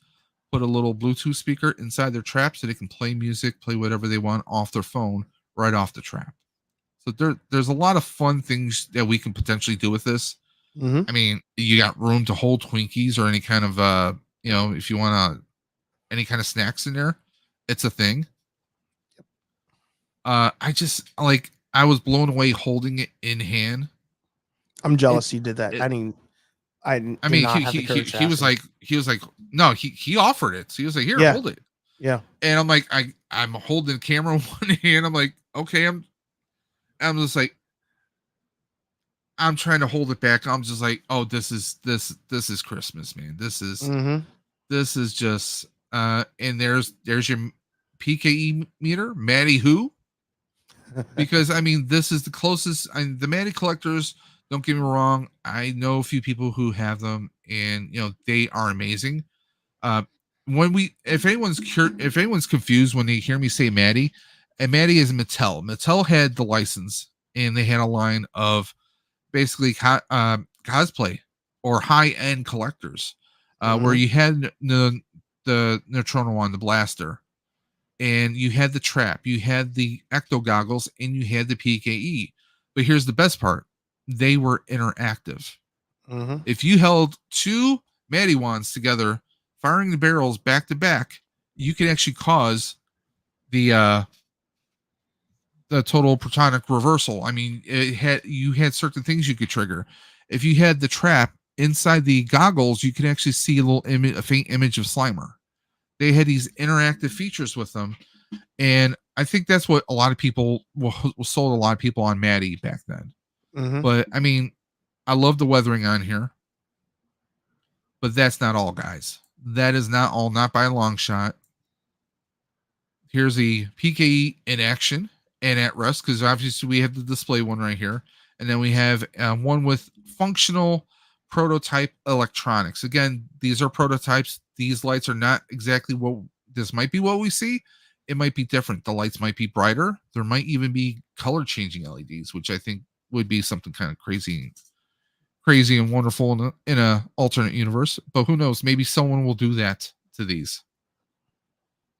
put a little Bluetooth speaker inside their trap so they can play music, play whatever they want off their phone right off the trap. So there's a lot of fun things that we can potentially do with this. Mm-hmm. I mean, you got room to hold Twinkies or any kind of if you want any kind of snacks in there, it's a thing. I just I was blown away holding it in hand. I'm jealous you did that. I did not have the courage to he was like no, he offered it. So he was like, here, hold it. Yeah. And I'm like, I'm holding the camera in one hand. I'm like, okay, I'm just like, I'm trying to hold it back. I'm just like, oh, this is Christmas, man. This is just and there's your PKE meter, Maddie who? Because I mean, this is the closest. The Maddie collectors, don't get me wrong, I know a few people who have them, and they are amazing. If anyone's confused when they hear me say Maddie, and Maddie is Mattel. Mattel had the license, and they had a line of basically cosplay or high end collectors, where you had the Neutrona one, the blaster, and you had the trap, you had the ecto goggles, and you had the PKE. But here's the best part: they were interactive. Mm-hmm. If you held two Maddie wands together, firing the barrels back to back, you can actually cause the total protonic reversal. I mean, you had certain things you could trigger. If you had the trap inside the goggles, you could actually see a faint image of Slimer. They had these interactive features with them, and I think that's what a lot of people sold a lot of people on Maddie back then. Mm-hmm. But I mean, I love the weathering on here, but that's not all, guys. That is not all, not by a long shot. Here's the PKE in action and at rest, because obviously we have the display one right here, and then we have one with functional prototype electronics. Again, these are prototypes. These lights are not exactly what this might be what we see. It might be different. The lights might be brighter. There might even be color changing LEDs, which I think would be something kind of crazy and wonderful in a alternate universe. But who knows? Maybe someone will do that to these.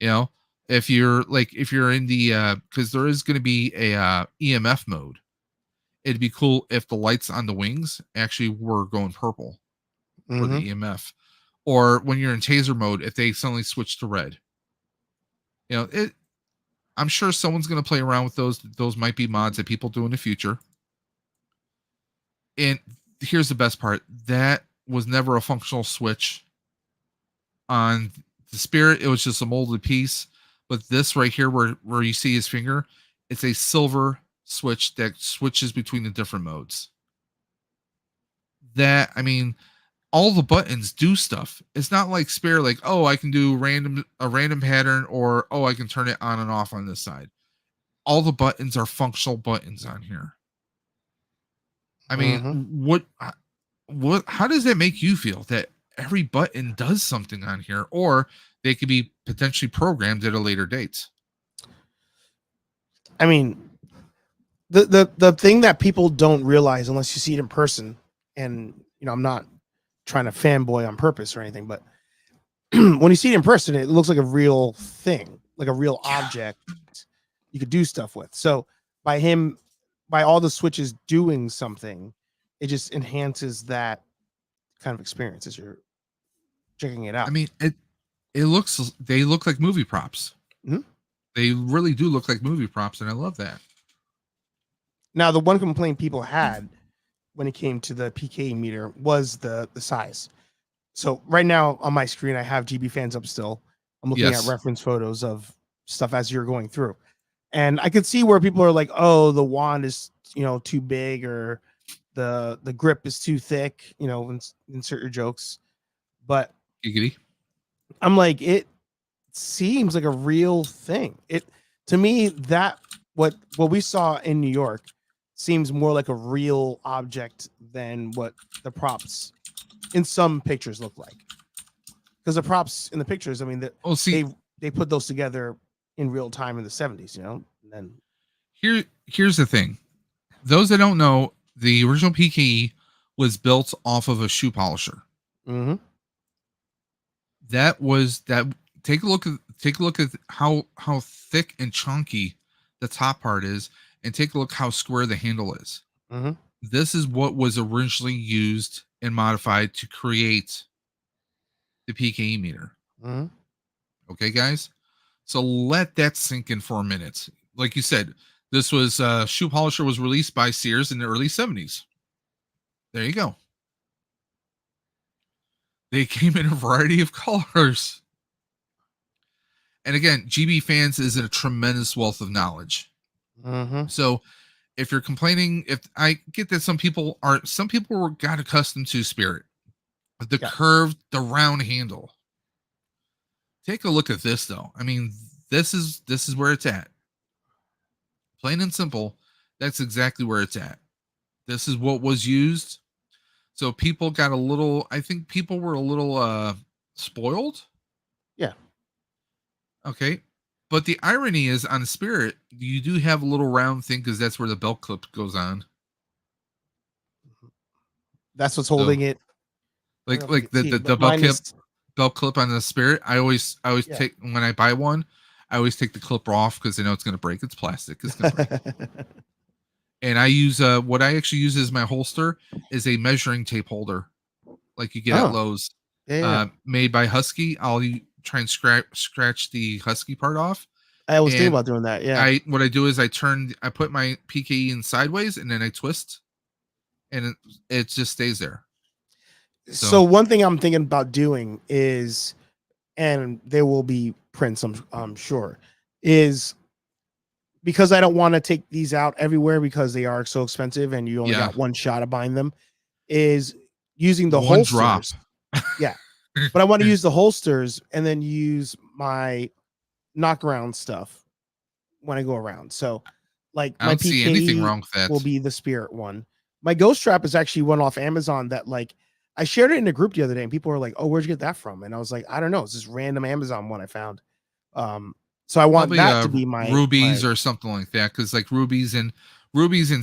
If you're in the because there is going to be a EMF mode. It'd be cool if the lights on the wings actually were going purple for the EMF, or when you're in taser mode, if they suddenly switch to red. I'm sure someone's going to play around with those. Those might be mods that people do in the future. And here's the best part: that was never a functional switch on the Spirit. It was just a molded piece. But this right here, where you see his finger, it's a silver switch that switches between the different modes. That, I mean, all the buttons do stuff. It's not like Spirit, like, oh, I can do a random pattern, or oh, I can turn it on and off on this side. All the buttons are functional buttons on here. I mean, how does that make you feel that every button does something on here, or they could be potentially programmed at a later date? I mean, the thing that people don't realize unless you see it in person, and I'm not trying to fanboy on purpose or anything, but when you see it in person, it looks like a real thing, like a real object you could do stuff with. So by all the switches doing something, it just enhances that kind of experience as you're checking it out. I mean, they look like movie props. Mm-hmm. They really do look like movie props, and I love that. Now, the one complaint people had when it came to the PK meter was the size. So right now on my screen, I have GB fans up still. I'm looking at reference photos of stuff as you're going through. And I could see where people are like, oh, the wand is, too big, or the grip is too thick, insert your jokes. But Giggity. I'm like, it seems like a real thing. To me, that what we saw in New York seems more like a real object than what the props in some pictures look like. Because the props in the pictures, I mean, they put those together in real time in the 70s, and then here's the thing. Those that don't know, the original PKE was built off of a shoe polisher. Mm-hmm. Take a look at how thick and chunky the top part is, and take a look how square the handle is. Mm-hmm. This is what was originally used and modified to create the PKE meter. Mm-hmm. Okay, guys? So let that sink in for a minute. Like you said, this was shoe polisher was released by Sears in the early 70s. There you go. They came in a variety of colors. And again, GB fans is a tremendous wealth of knowledge. Mm-hmm. So if you're complaining, if I get that some people got accustomed to Spirit, the curved, the round handle. Take a look at this though. I mean, this is where it's at. Plain and simple, that's exactly where it's at. This is what was used. So people got I think people were a little spoiled. Yeah. Okay. But the irony is on Spirit, you do have a little round thing because that's where the belt clip goes on. That's what's holding it. Like the belt clip on the Spirit. I always take, when I buy one, I always take the clip off because I know it's going to break. It's plastic. It's going to break. And I use what I actually use as my holster is a measuring tape holder, like you get at Lowe's, made by Husky. I'll try and scratch the Husky part off. I was thinking about doing that. Yeah. What I do is I put my PKE in sideways and then I twist, and it just stays there. So one thing I'm thinking about doing is, and there will be prints, I'm sure, is because I don't want to take these out everywhere because they are so expensive and you only got one shot of buying them, is using the holsters. Drop. Yeah. But I want to use the holsters and then use my knock around stuff when I go around. So like I don't see anything wrong with that. Will be the Spirit one. My ghost strap is actually one off Amazon that like I shared it in a group the other day and people were like, oh, where'd you get that from? And I was like, I don't know. It's this random Amazon one I found. So I want that to be my rubies or something like that. Cause like rubies and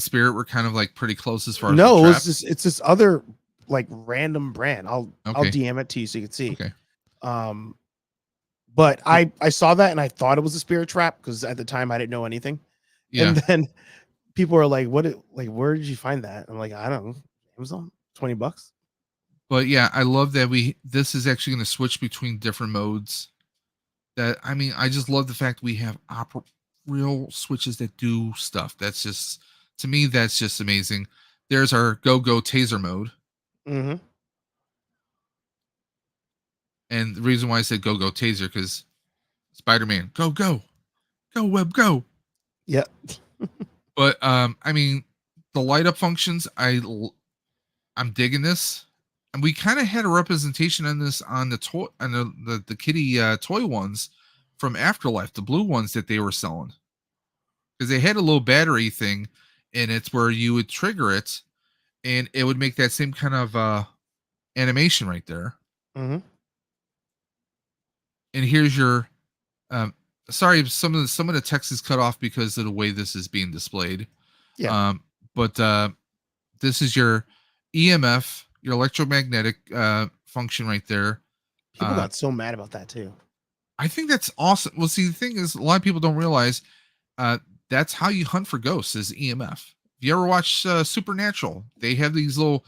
Spirit were kind of like pretty close as far as no, it's this other like random brand. I'll DM it to you so you can see. Okay. But I saw that and I thought it was a Spirit trap because at the time I didn't know anything. Yeah. And then people are like, where did you find that? I'm like, I don't know. Amazon, $20. But yeah, I love that this is actually going to switch between different modes. I just love the fact we have real switches that do stuff. That's just, to me, that's just amazing. There's our go taser mode. Mm-hmm. And the reason why I said go taser, because Spider-Man, go Web, go. Yeah. But the light up functions, I'm digging this. And we kind of had a representation on this on the toy, on the kitty toy ones from Afterlife, the blue ones that they were selling, because they had a little battery thing in it where you would trigger it, and it would make that same kind of animation right there. Mm-hmm. And here's your, sorry, some of the text is cut off because of the way this is being displayed. Yeah. But this is your EMF. Your electromagnetic function right there. People got so mad about that too. I think that's awesome. Well, see, the thing is, a lot of people don't realize that's how you hunt for ghosts is EMF. If you ever watch Supernatural, they have these little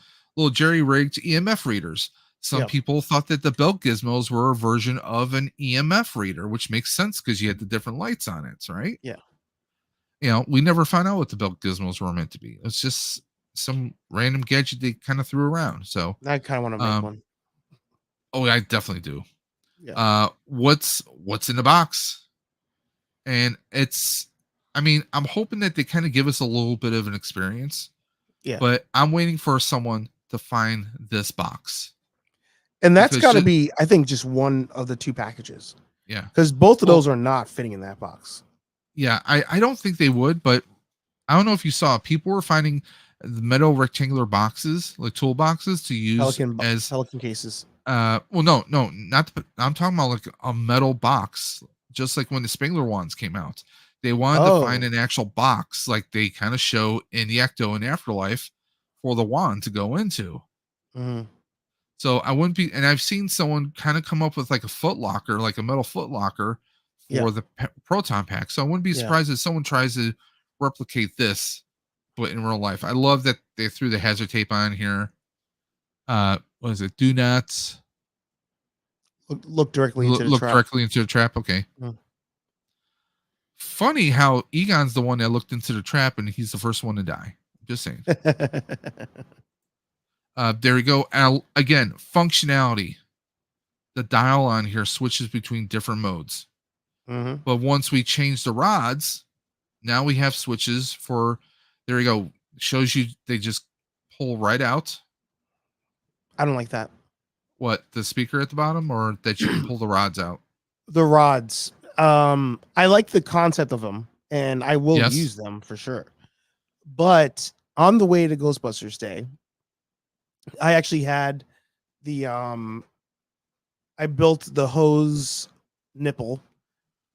jerry-rigged EMF readers. Some people thought that the belt gizmos were a version of an EMF reader, which makes sense because you had the different lights on it, right? Yeah. We never found out what the belt gizmos were meant to be. It's just some random gadget they kind of threw around. So I kind of want to make one. Oh, I definitely do. Yeah. What's in the box? And I'm hoping that they kind of give us a little bit of an experience. Yeah. But I'm waiting for someone to find this box. And that's got to be, I think, just one of the 2 packages. Yeah. Because both of those are not fitting in that box. Yeah, I don't think they would, but I don't know if you saw, people were finding the metal rectangular boxes, like toolboxes, to use as Pelican cases. Well, no, not I'm talking about like a metal box, just like when the Spengler wands came out. They wanted to find an actual box, like they kind of show in the Ecto and Afterlife, for the wand to go into. Mm-hmm. So I wouldn't be, and I've seen someone kind of come up with like a foot locker, like a metal foot locker for the proton pack. So I wouldn't be surprised if someone tries to replicate this, but in real life. I love that they threw the hazard tape on here. What is it? Do not look directly into the trap. Directly into the trap. Okay. Mm. Funny how Egon's the one that looked into the trap and he's the first one to die. Just saying. There we go. Again, functionality. The dial on here switches between different modes. Mm-hmm. But once we change the rods, now we have switches for, there we go. Shows you they just pull right out. I don't like that. What, the speaker at the bottom, or that you can pull the rods out? The rods. I like the concept of them, and I will use them for sure. But on the way to Ghostbusters Day, I actually had the I built the hose nipple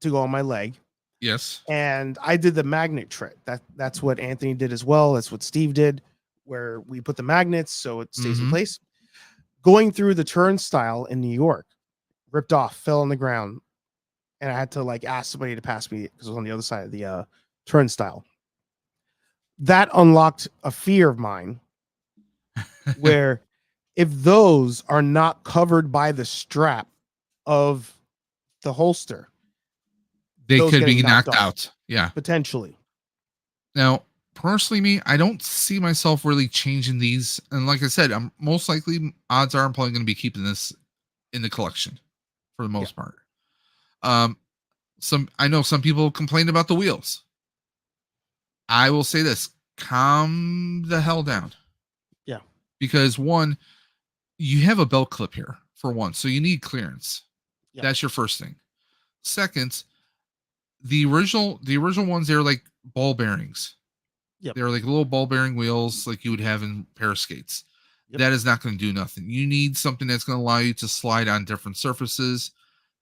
to go on my leg. Yes. And I did the magnet trick. That's what Anthony did as well. That's what Steve did, where we put the magnets so it stays in place. Going through the turnstile in New York, ripped off, fell on the ground, and I had to like ask somebody to pass me because it was on the other side of the turnstile. That unlocked a fear of mine where if those are not covered by the strap of the holster, they could be knocked out. Yeah. Potentially. Now, personally, I don't see myself really changing these. And like I said, I'm most likely, odds are I'm probably going to be keeping this in the collection for the most part. I know some people complained about the wheels. I will say this, calm the hell down. Yeah. Because one, you have a belt clip here for one, so you need clearance. Yeah. That's your first thing. Second, the original ones, they're like ball bearings. Yep. They're like little ball bearing wheels like you would have in pair of skates. Yep. That is not going to do nothing. You need something that's going to allow you to slide on different surfaces.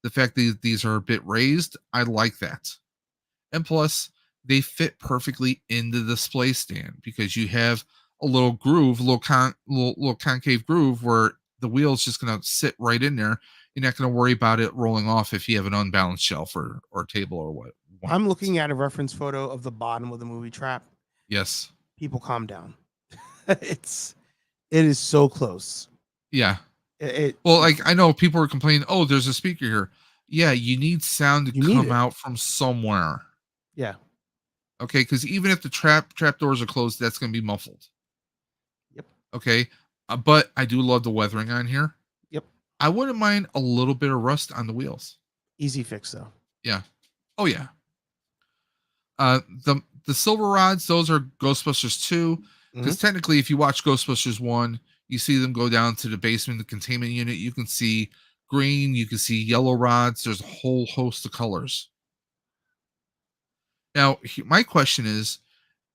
The fact that these are a bit raised, I like that. And plus, they fit perfectly in the display stand because you have a little groove, little concave groove where the wheel's just going to sit right in there. You're not going to worry about it rolling off if you have an unbalanced shelf or table or what. I'm looking at a reference photo of the bottom of the movie trap. Yes. People calm down. It is so close. Yeah. Well, like I know people are complaining, oh, there's a speaker here. Yeah, you need sound to come out from somewhere. Yeah. Okay, because even if the trap doors are closed, that's going to be muffled. Yep. Okay, but I do love the weathering on here. Yep. I wouldn't mind a little bit of rust on the wheels. Easy fix though. Yeah. Oh yeah. The silver rods, those are Ghostbusters 2. Because technically, if you watch Ghostbusters 1, you see them go down to the basement, the containment unit. You can see green, you can see yellow rods. There's a whole host of colors. Now, my question is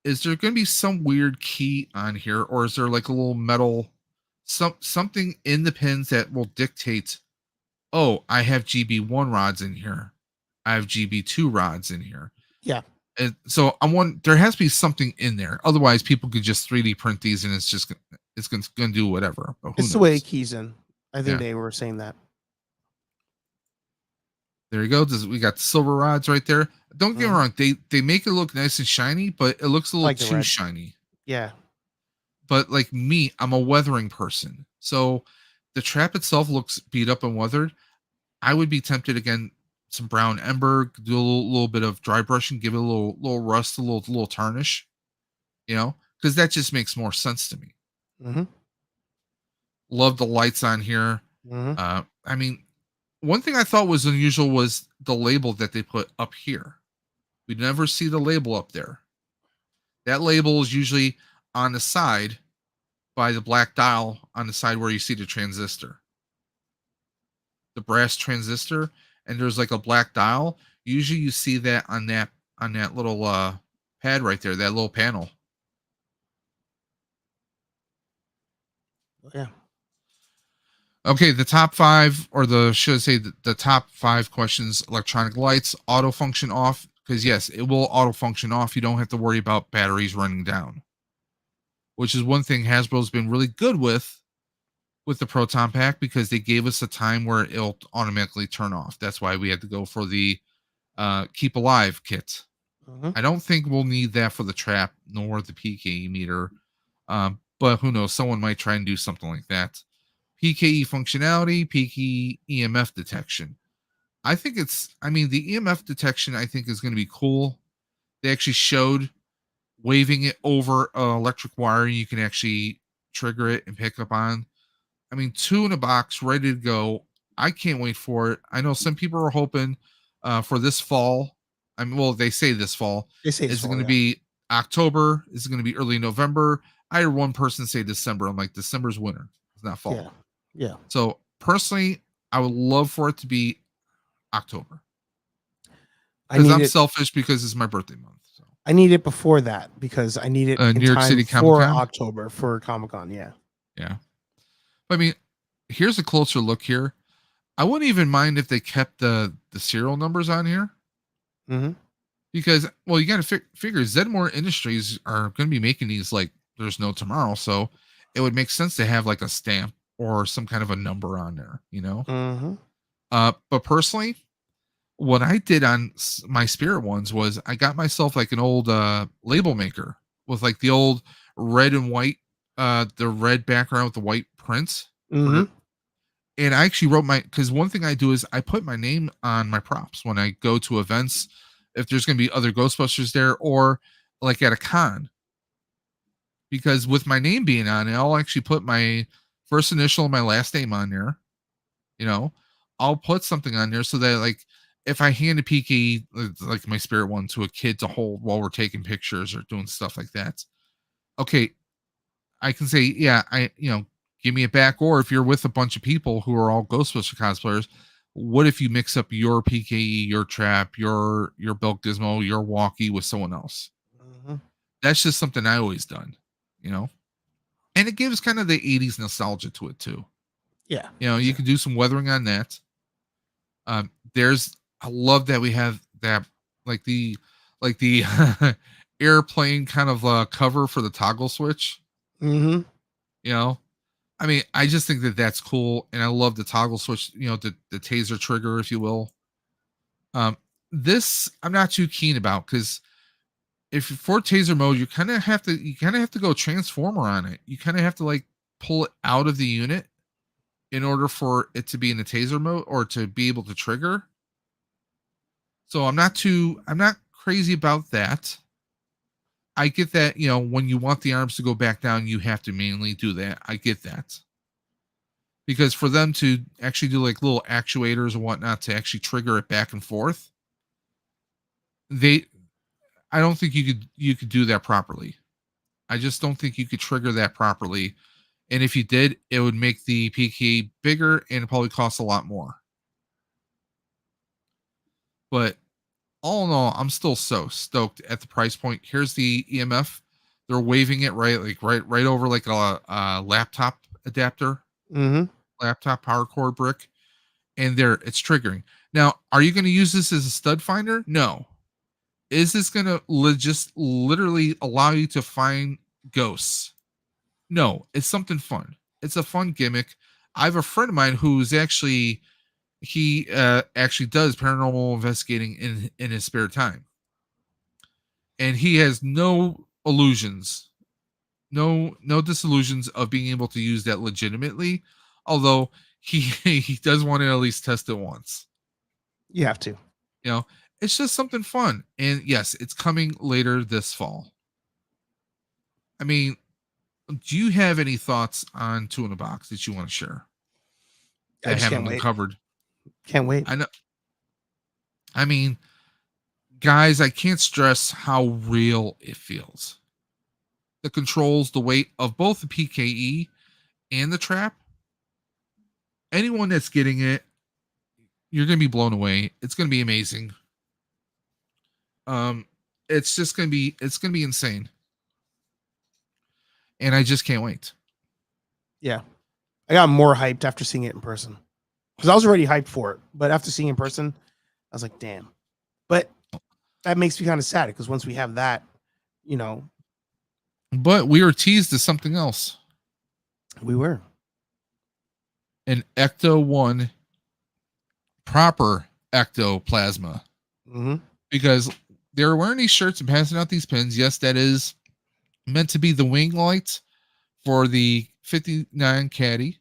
there going to be some weird key on here, or is there like a little metal, something in the pins that will dictate, oh, I have GB1 rods in here. I have GB2 rods in here. Yeah. And so there has to be something in there. Otherwise, people could just 3D print these and it's going to do whatever. But it's the way it keys in. I think they were saying that. There you go. We got the silver rods right there. Don't get me wrong. They make it look nice and shiny, but it looks a little too shiny. Yeah. But like me, I'm a weathering person. So the trap itself looks beat up and weathered. I would be tempted again, some brown ember, do a little bit of dry brushing, give it a little rust, a little tarnish, because that just makes more sense to me. Mm-hmm. Love the lights on here. Mm-hmm. I mean, one thing I thought was unusual was the label that they put up here. We never see the label up there. That label is usually on the side by the black dial on the side where you see the transistor. The brass transistor, and there's like a black dial. Usually you see that on that little pad right there, that little panel. Yeah. Okay, the top 5, or should I say the top 5 questions: electronic lights, auto function off, because yes, it will auto function off. You don't have to worry about batteries running down, which is one thing Hasbro's been really good with the Proton Pack, because they gave us a time where it'll automatically turn off. That's why we had to go for the Keep Alive kit. Mm-hmm. I don't think we'll need that for the trap, nor the PKE meter. But who knows? Someone might try and do something like that. PKE functionality, PKE EMF detection. I think the EMF detection I think is going to be cool. They actually showed waving it over electric wire, you can actually trigger it and pick up on. 2 in a box, ready to go. I can't wait for it. I know some people are hoping for this fall. They say this fall. Is it going to be October? Is it going to be early November? I heard one person say December. I'm like, December's winter. It's not fall. Yeah. So personally, I would love for it to be October. Because I'm selfish, because it's my birthday month. So I need it before that, because I need it in New York time City for Comic-Con? October for Comic-Con. Yeah. Yeah. Here's a closer look here. I wouldn't even mind if they kept the serial numbers on here. Mm-hmm. Because, you got to figure Zedmore Industries are going to be making these like there's no tomorrow. So it would make sense to have like a stamp or some kind of a number on there, Mm-hmm. But personally, what I did on my Spirit ones was I got myself like an old label maker with like the old red and white, the red background with the white prints. Mm-hmm. And I actually wrote because one thing I do is I put my name on my props when I go to events, if there's going to be other Ghostbusters there, or like at a con. Because with my name being on it, I'll actually put my first initial and my last name on there. I'll put something on there so that, like, if I hand a PK, like my Spirit one, to a kid to hold while we're taking pictures or doing stuff like that, okay, I can say, yeah, give me it back. Or if you're with a bunch of people who are all Ghostbuster cosplayers, what if you mix up your PKE, your trap, your Belk Gizmo, your walkie with someone else? Mm-hmm. That's just something I always done, and it gives kind of the 80s nostalgia to it too. Yeah. You can do some weathering on that. I love that we have that, like the airplane kind of cover for the toggle switch. Mm-hmm. I just think that that's cool, and I love the toggle switch, the taser trigger, if you will. This I'm not too keen about, because if for taser mode, you kind of have to go transformer on it. You kind of have to like pull it out of the unit in order for it to be in the taser mode or to be able to trigger. So I'm not crazy about that. I get that, when you want the arms to go back down, you have to manually do that. I get that. Because for them to actually do like little actuators and whatnot to actually trigger it back and forth, I don't think you could do that properly. I just don't think you could trigger that properly. And if you did, it would make the PK bigger and it probably cost a lot more. But all in all, I'm still so stoked at the price point. Here's the EMF. They're waving it right over like a laptop adapter, laptop power cord brick, and it's triggering. Now, are you going to use this as a stud finder? No. Is this going to just literally allow you to find ghosts? No, it's something fun. It's a fun gimmick. I have a friend of mine who's actually actually does paranormal investigating in his spare time, and he has no illusions, no disillusions of being able to use that legitimately, Although he does want to at least test it once. You have to. You know, it's just something fun. And yes, it's coming later this fall. I mean, do you have any thoughts on Two in a Box that you want to share I that just haven't can't been wait. covered? Can't wait. I know. I mean, guys, I can't stress how real it feels. The controls, the weight of both the PKE and the trap. Anyone that's getting it, you're going to be blown away. It's going to be amazing. It's just going to be insane. And I just can't wait. Yeah. I got more hyped after seeing it in person. Because I was already hyped for it. But after seeing it in person, I was like, damn. But that makes me kind of sad because once we have that, you know. But we were teased to something else. We were. An Ecto-1 proper ectoplasma. Mm-hmm. Because they were wearing these shirts and passing out these pins. Yes, that is meant to be the wing lights for the 59 Caddy,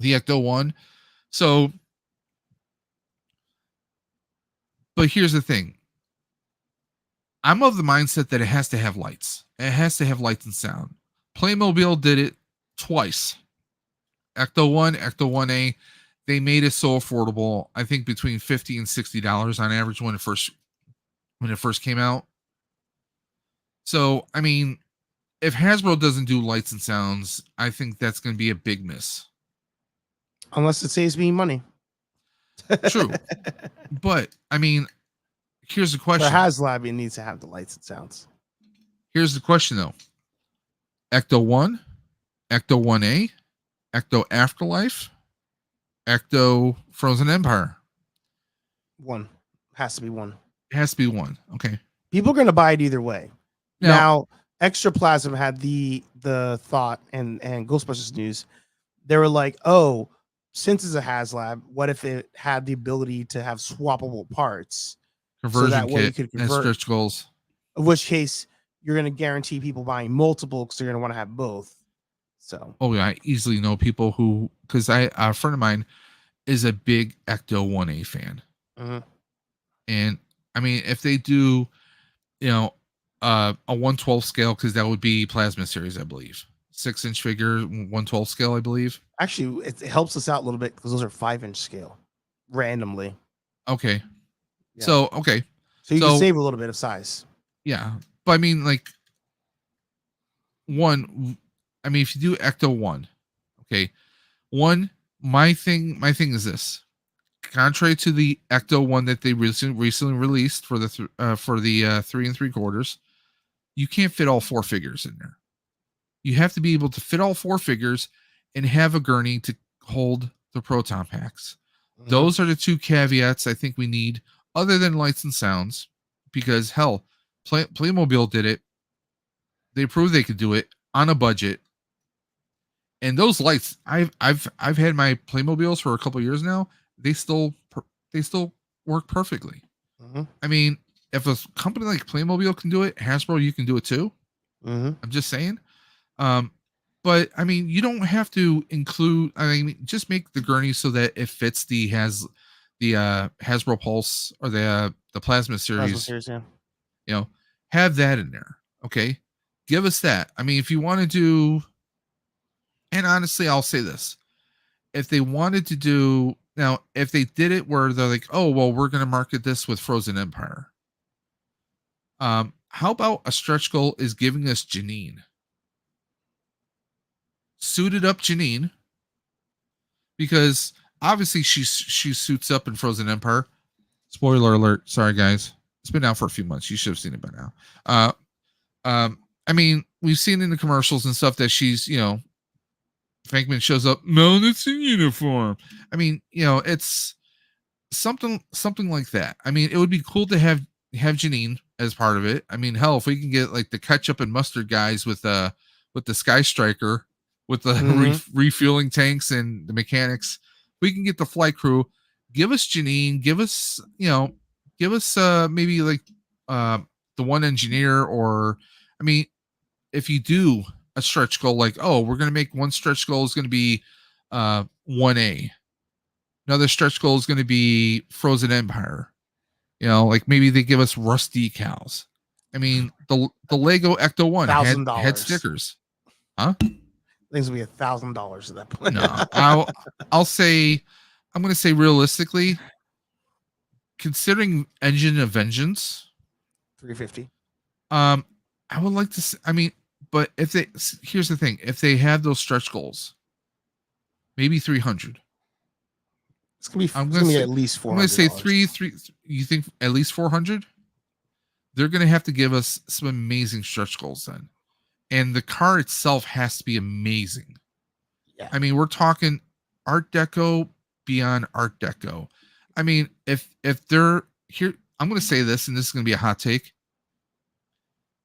the Ecto-1. So, but here's the thing. I'm of the mindset that it has to have lights. It has to have lights and sound. Playmobil did it twice. Ecto-1, Ecto-1A. They made it so affordable. I think between $50 and $60 on average when it first came out. So, I mean, if Hasbro doesn't do lights and sounds, I think that's going to be a big miss. Unless it saves me money. True. But, I mean, here's the question. For HasLab, it needs to have the lights and sounds. Here's the question, though. Ecto-1, Ecto-1A, Ecto Afterlife, Ecto Frozen Empire. One. Has to be one. It has to be one. Okay. People are going to buy it either way. Now, Extra Plasm had the thought, and Ghostbusters News, they were like, oh, since it's a HasLab, what if it had the ability to have swappable parts? Conversion so that way you kit could and convert. stretch goals. In which case, you're going to guarantee people buying multiple because they're going to want to have both. So, oh yeah, I easily know people who, because a friend of mine is a big Ecto-1A fan, and I mean, if they do, you know, a 1/12 scale, because that would be Plasma Series, I believe, 6-inch figure, 1/12 scale, I believe. Actually, it helps us out a little bit because those are 5-inch scale, randomly. Okay, Yeah. so okay, so you can save a little bit of size. Yeah, but I mean, like, I mean, if you do Ecto-1, okay, my thing is this. Contrary to the Ecto-1 that they recently released for the 3 3/4, you can't fit all 4 figures in there. You have to be able to fit all 4 figures and have a gurney to hold the proton packs. Those are the 2 caveats I think we need, other than lights and sounds, because hell, Playmobil did it. They proved they could do it on a budget. And those lights, I've had my Playmobiles for a couple years now. They still work perfectly. I mean, if a company like Playmobil can do it, Hasbro, you can do it too. I'm just saying. But I mean, you don't have to include. I mean, just make the gurney so that it fits the Hasbro Pulse or the Plasma Series. Yeah. You know, have that in there. Okay, give us that. I mean, if you want to do, and honestly, I'll say this: if they wanted to do now, if they did it where they're like, oh well, we're going to market this with Frozen Empire. How about a stretch goal is giving us Janine? Suited up Janine, because obviously she suits up in Frozen Empire. Spoiler alert! Sorry guys, it's been out for a few months. You should have seen it by now. I mean, we've seen in the commercials and stuff that she's, you know, Fankman shows up. No, it's in uniform. I mean, you know, it's something like that. I mean, it would be cool to have Janine as part of it. I mean, hell, if we can get like the ketchup and mustard guys with the Sky Striker, with the refueling tanks and the mechanics, we can get the flight crew. Give us Janine. Give us, you know, maybe like the one engineer, or I mean, if you do a stretch goal, like, oh, we're gonna make one stretch goal is gonna be 1A. Another stretch goal is going to be Frozen Empire. Like maybe they give us Rust decals. I mean, the Lego Ecto 1 had $1,000 stickers. Huh? Things will be $1,000 at that point. No, I'll say, I'm going to say realistically, considering Engine of Vengeance, $350. I would like to. I mean, but here's the thing: if they have those stretch goals, maybe 300. It's gonna be at least 400. I'm gonna say three. You think at least 400? They're gonna have to give us some amazing stretch goals then, and the car itself has to be amazing. Yeah. I mean, we're talking Art Deco beyond Art Deco. I mean, if they're here, I'm gonna say this, and this is gonna be a hot take.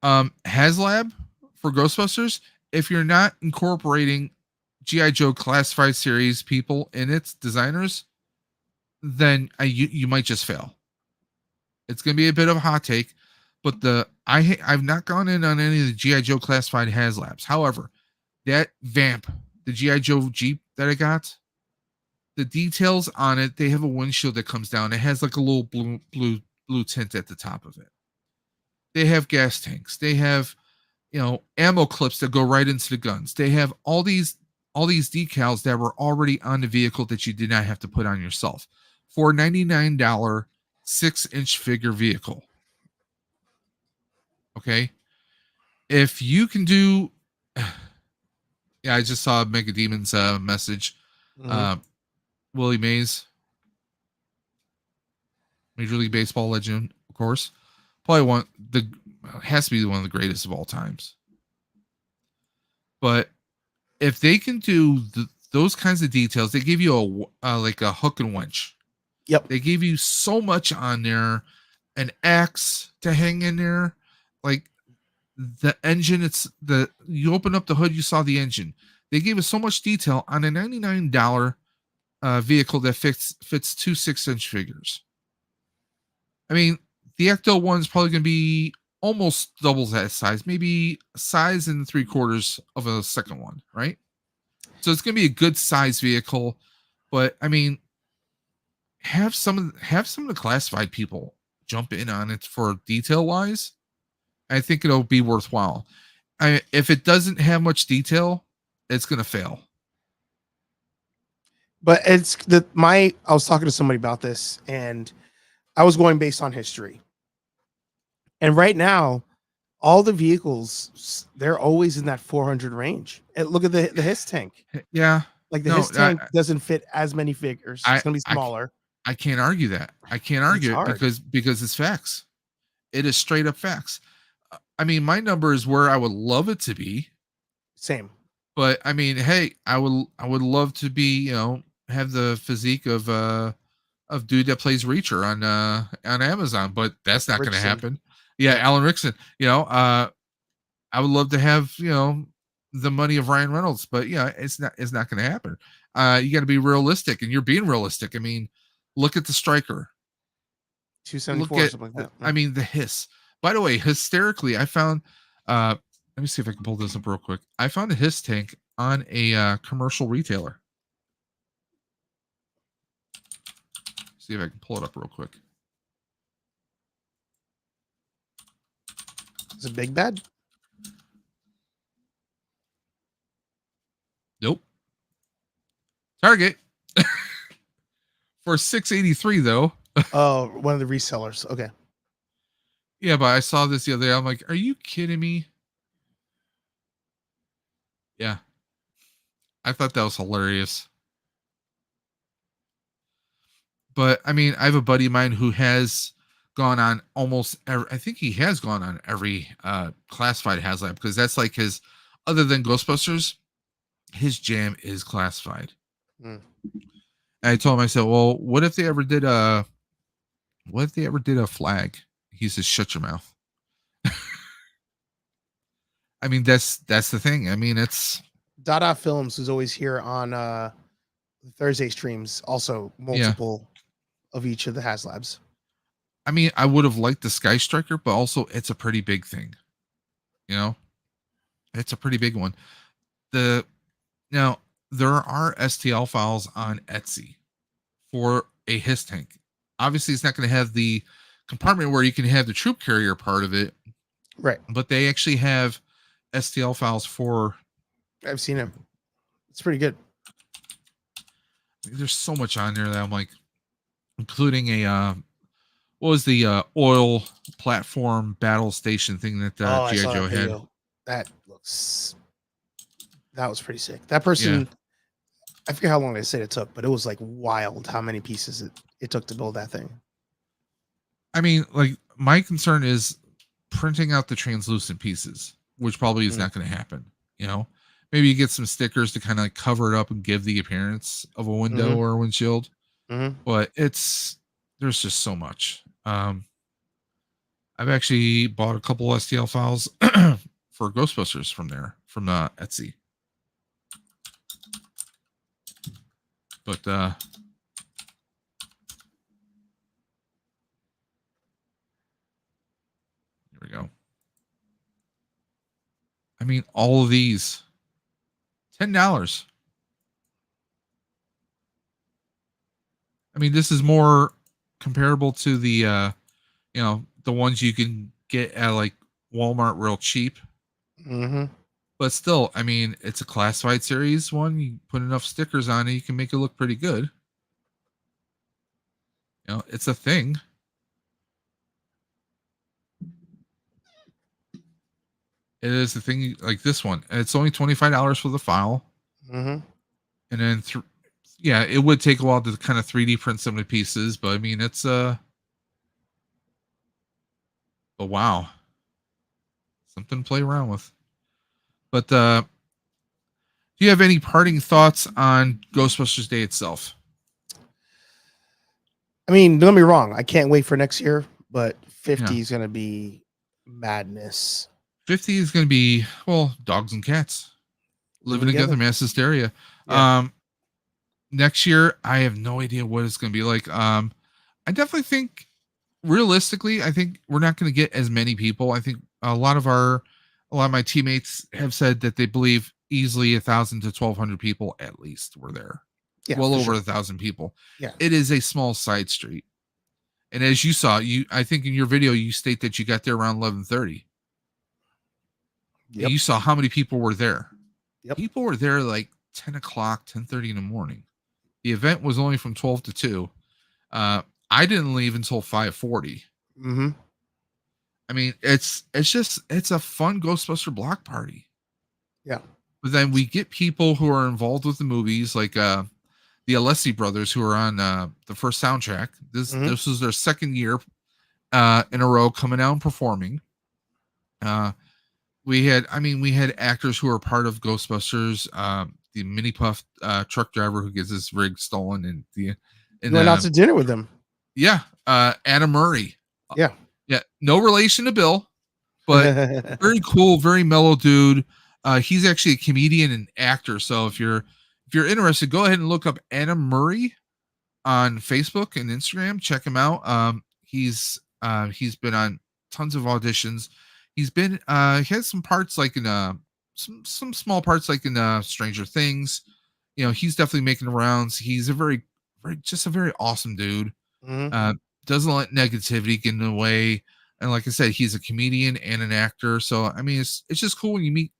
HasLab for Ghostbusters, if you're not incorporating G.I. Joe Classified Series people in its designers, then you might just fail. It's going to be a bit of a hot take, but I've not gone in on any of the G.I. Joe Classified HasLabs. However, that Vamp, the G.I. Joe Jeep that I got, the details on it, they have a windshield that comes down. It has like a little blue tint at the top of it. They have gas tanks. They have, ammo clips that go right into the guns. They have all these decals that were already on the vehicle that you did not have to put on yourself for a $99 6-inch figure vehicle. Okay. If you can do, yeah, I just saw Mega Demon's message. Mm-hmm. Willie Mays, Major League Baseball legend, of course. Probably has to be one of the greatest of all times. But if they can do those kinds of details, they give you like a hook and winch. Yep. They give you so much on there, an axe to hang in there, like the engine. You open up the hood, you saw the engine. They gave us so much detail on a $99 vehicle that fits 2 6-inch figures. I mean, the Ecto 1 is probably going to be almost double that size, maybe a size and 3/4 of a second one, right? So it's going to be a good size vehicle, but I mean, have some of the classified people jump in on it for detail wise. I think it'll be worthwhile. If it doesn't have much detail, it's going to fail. But I was talking to somebody about this, and I was going based on history. And right now, all the vehicles, they're always in that 400 range. And look at the HISS tank. Yeah. Like the HISS tank doesn't fit as many figures. It's going to be smaller. I can't argue that. I can't argue it because it's facts. It is straight up facts. I mean, my number is where I would love it to be. Same. But I mean, hey, I would love to be, have the physique of dude that plays Reacher on Amazon, but that's not going to happen. Yeah, Alan Rickson. I would love to have the money of Ryan Reynolds, but yeah, it's not going to happen. You got to be realistic, and you're being realistic. I mean, look at the Striker, 274, something like that. I mean, the Hiss. By the way, hysterically, I found. Let me see if I can pull this up real quick. I found a Hiss tank on a commercial retailer. See if I can pull it up real quick. Is it Big Bad? Nope. Target for $683 though. Oh, one of the resellers. Okay. Yeah, but I saw this the other day. I'm like, are you kidding me? Yeah. I thought that was hilarious. But I mean, I have a buddy of mine who has gone on almost every, I think he has gone on every classified HasLab, because that's like his, other than Ghostbusters, his jam is classified. And I told him, I said, well, what if they ever did a flag? He says, shut your mouth. I mean, that's the thing. I mean, it's Dada Films, who's always here on Thursday streams, also multiple of each of the HasLabs. I mean, I would have liked the Sky Striker, but also it's a pretty big thing. It's a pretty big one. The there are STL files on Etsy for a HISS tank. Obviously, it's not going to have the compartment where you can have the troop carrier part of it, Right. but they actually have STL files for. I've seen him. It's pretty good. There's so much on there that I'm like, including a what was the oil platform battle station thing that I GI saw Joe that had. video. That was pretty sick. That person, I forget how long they said it took, but it was like wild how many pieces it took to build that thing. I mean, like, my concern is printing out the translucent pieces, which probably is not going to happen. You know, maybe you get some stickers to kind of like cover it up and give the appearance of a window or a windshield. But there's just so much. I've actually bought a couple STL files for Ghostbusters from Etsy. But here we go. I mean, all of these, $10. I mean, this is more comparable to the the ones you can get at like Walmart real cheap. But still, I mean, it's a classified series one. You put enough stickers on it, you can make it look pretty good. You know, it's a thing. It is a thing like this one. It's only $25 for the file. And then it would take a while to kind of 3D print some of the pieces, but I mean, it's but wow, something to play around with. But do you have any parting thoughts on Ghostbusters Day itself? I mean, don't get me wrong. I can't wait for next year, but 50 is going to be madness. 50 is going to be, well, dogs and cats living together, mass hysteria. Next year, I have no idea what it's going to be like. I definitely think, realistically, I think we're not going to get as many people. I think a lot of my teammates have said that they believe easily 1,000 to 1,200 people at least were there. Well over 1,000 people. It is a small side street, and as you saw, I think in your video you state that you got there around 11:30. You saw how many people were there. People were there like 10 o'clock, 10:30 in the morning. The event was only from 12 to 2. I didn't leave until 5:40. I mean, it's a fun Ghostbuster block party. But then we get people who are involved with the movies, like the Alessi brothers, who are on the first soundtrack. This was their second year in a row coming out and performing. We had actors who are part of Ghostbusters. The Mini Puff truck driver who gets his rig stolen, and went out to dinner with them. Adam Murray. No relation to Bill, but very cool, very mellow dude. He's actually a comedian and actor. So if you're interested, go ahead and look up Adam Murray on Facebook and Instagram. Check him out. He's been on tons of auditions. He has some parts like in some small parts like in Stranger Things. You know, he's definitely making the rounds. He's a very awesome dude. Doesn't let negativity get in the way. And like I said, he's a comedian and an actor. So I mean, it's just cool when you meet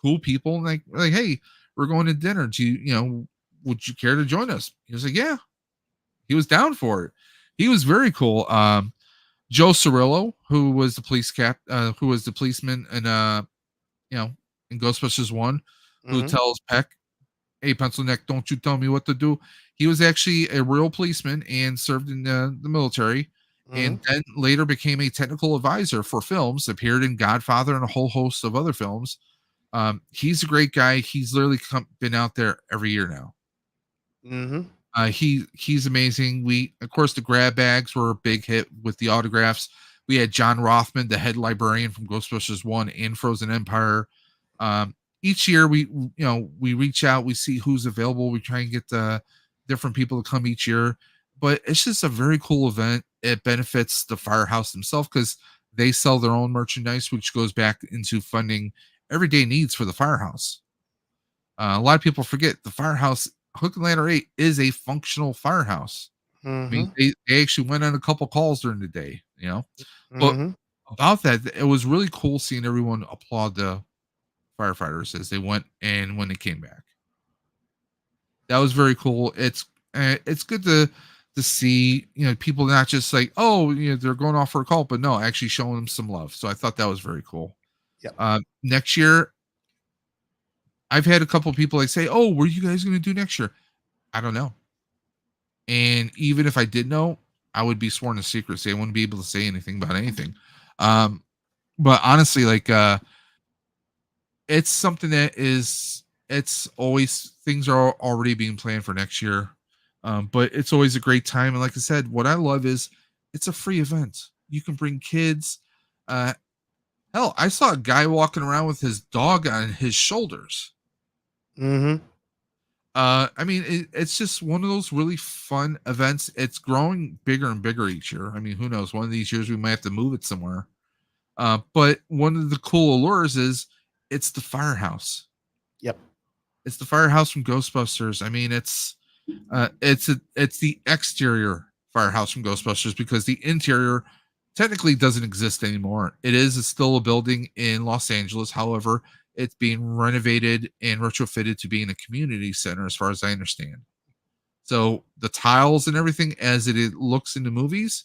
cool people and like, hey, we're going to dinner. Would you care to join us? He was like, yeah. He was down for it. He was very cool. Joe Cirillo, who was the policeman in in Ghostbusters 1, who tells Peck, hey, Pencil Neck, don't you tell me what to do. He was actually a real policeman and served in the military, and then later became a technical advisor for films, appeared in Godfather and a whole host of other films. He's a great guy. He's literally been out there every year now. He's amazing. Of course, the grab bags were a big hit with the autographs. We had John Rothman, the head librarian from Ghostbusters 1 and Frozen Empire. Each year we reach out, we see who's available. We try and get the different people to come each year, but it's just a very cool event. It benefits the firehouse themselves because they sell their own merchandise, which goes back into funding everyday needs for the firehouse. A lot of people forget the firehouse. Hook and Ladder 8 is a functional firehouse. I mean, they actually went on a couple calls during the day, But about that, it was really cool seeing everyone applaud the firefighters as they went and when they came back. That was very cool. It's good to see, people not just like, oh, they're going off for a call, but no, actually showing them some love. So I thought that was very cool. Yeah. Next year, I've had a couple of people like say, oh, what are you guys going to do next year? I don't know. And even if I did know, I would be sworn to secrecy. I wouldn't be able to say anything about anything. But honestly, like, it's something that it's always, things are already being planned for next year. But it's always a great time. And like I said, what I love is it's a free event. You can bring kids. Hell, I saw a guy walking around with his dog on his shoulders. I mean, it's just one of those really fun events. It's growing bigger and bigger each year. I mean, who knows? One of these years we might have to move it somewhere. But one of the cool allures is it's the firehouse. Yep. It's the firehouse from Ghostbusters. I mean, it's the exterior firehouse from Ghostbusters, because the interior technically doesn't exist anymore. It's still a building in Los Angeles. However, it's being renovated and retrofitted to being a community center, as far as I understand. So the tiles and everything as it looks in the movies,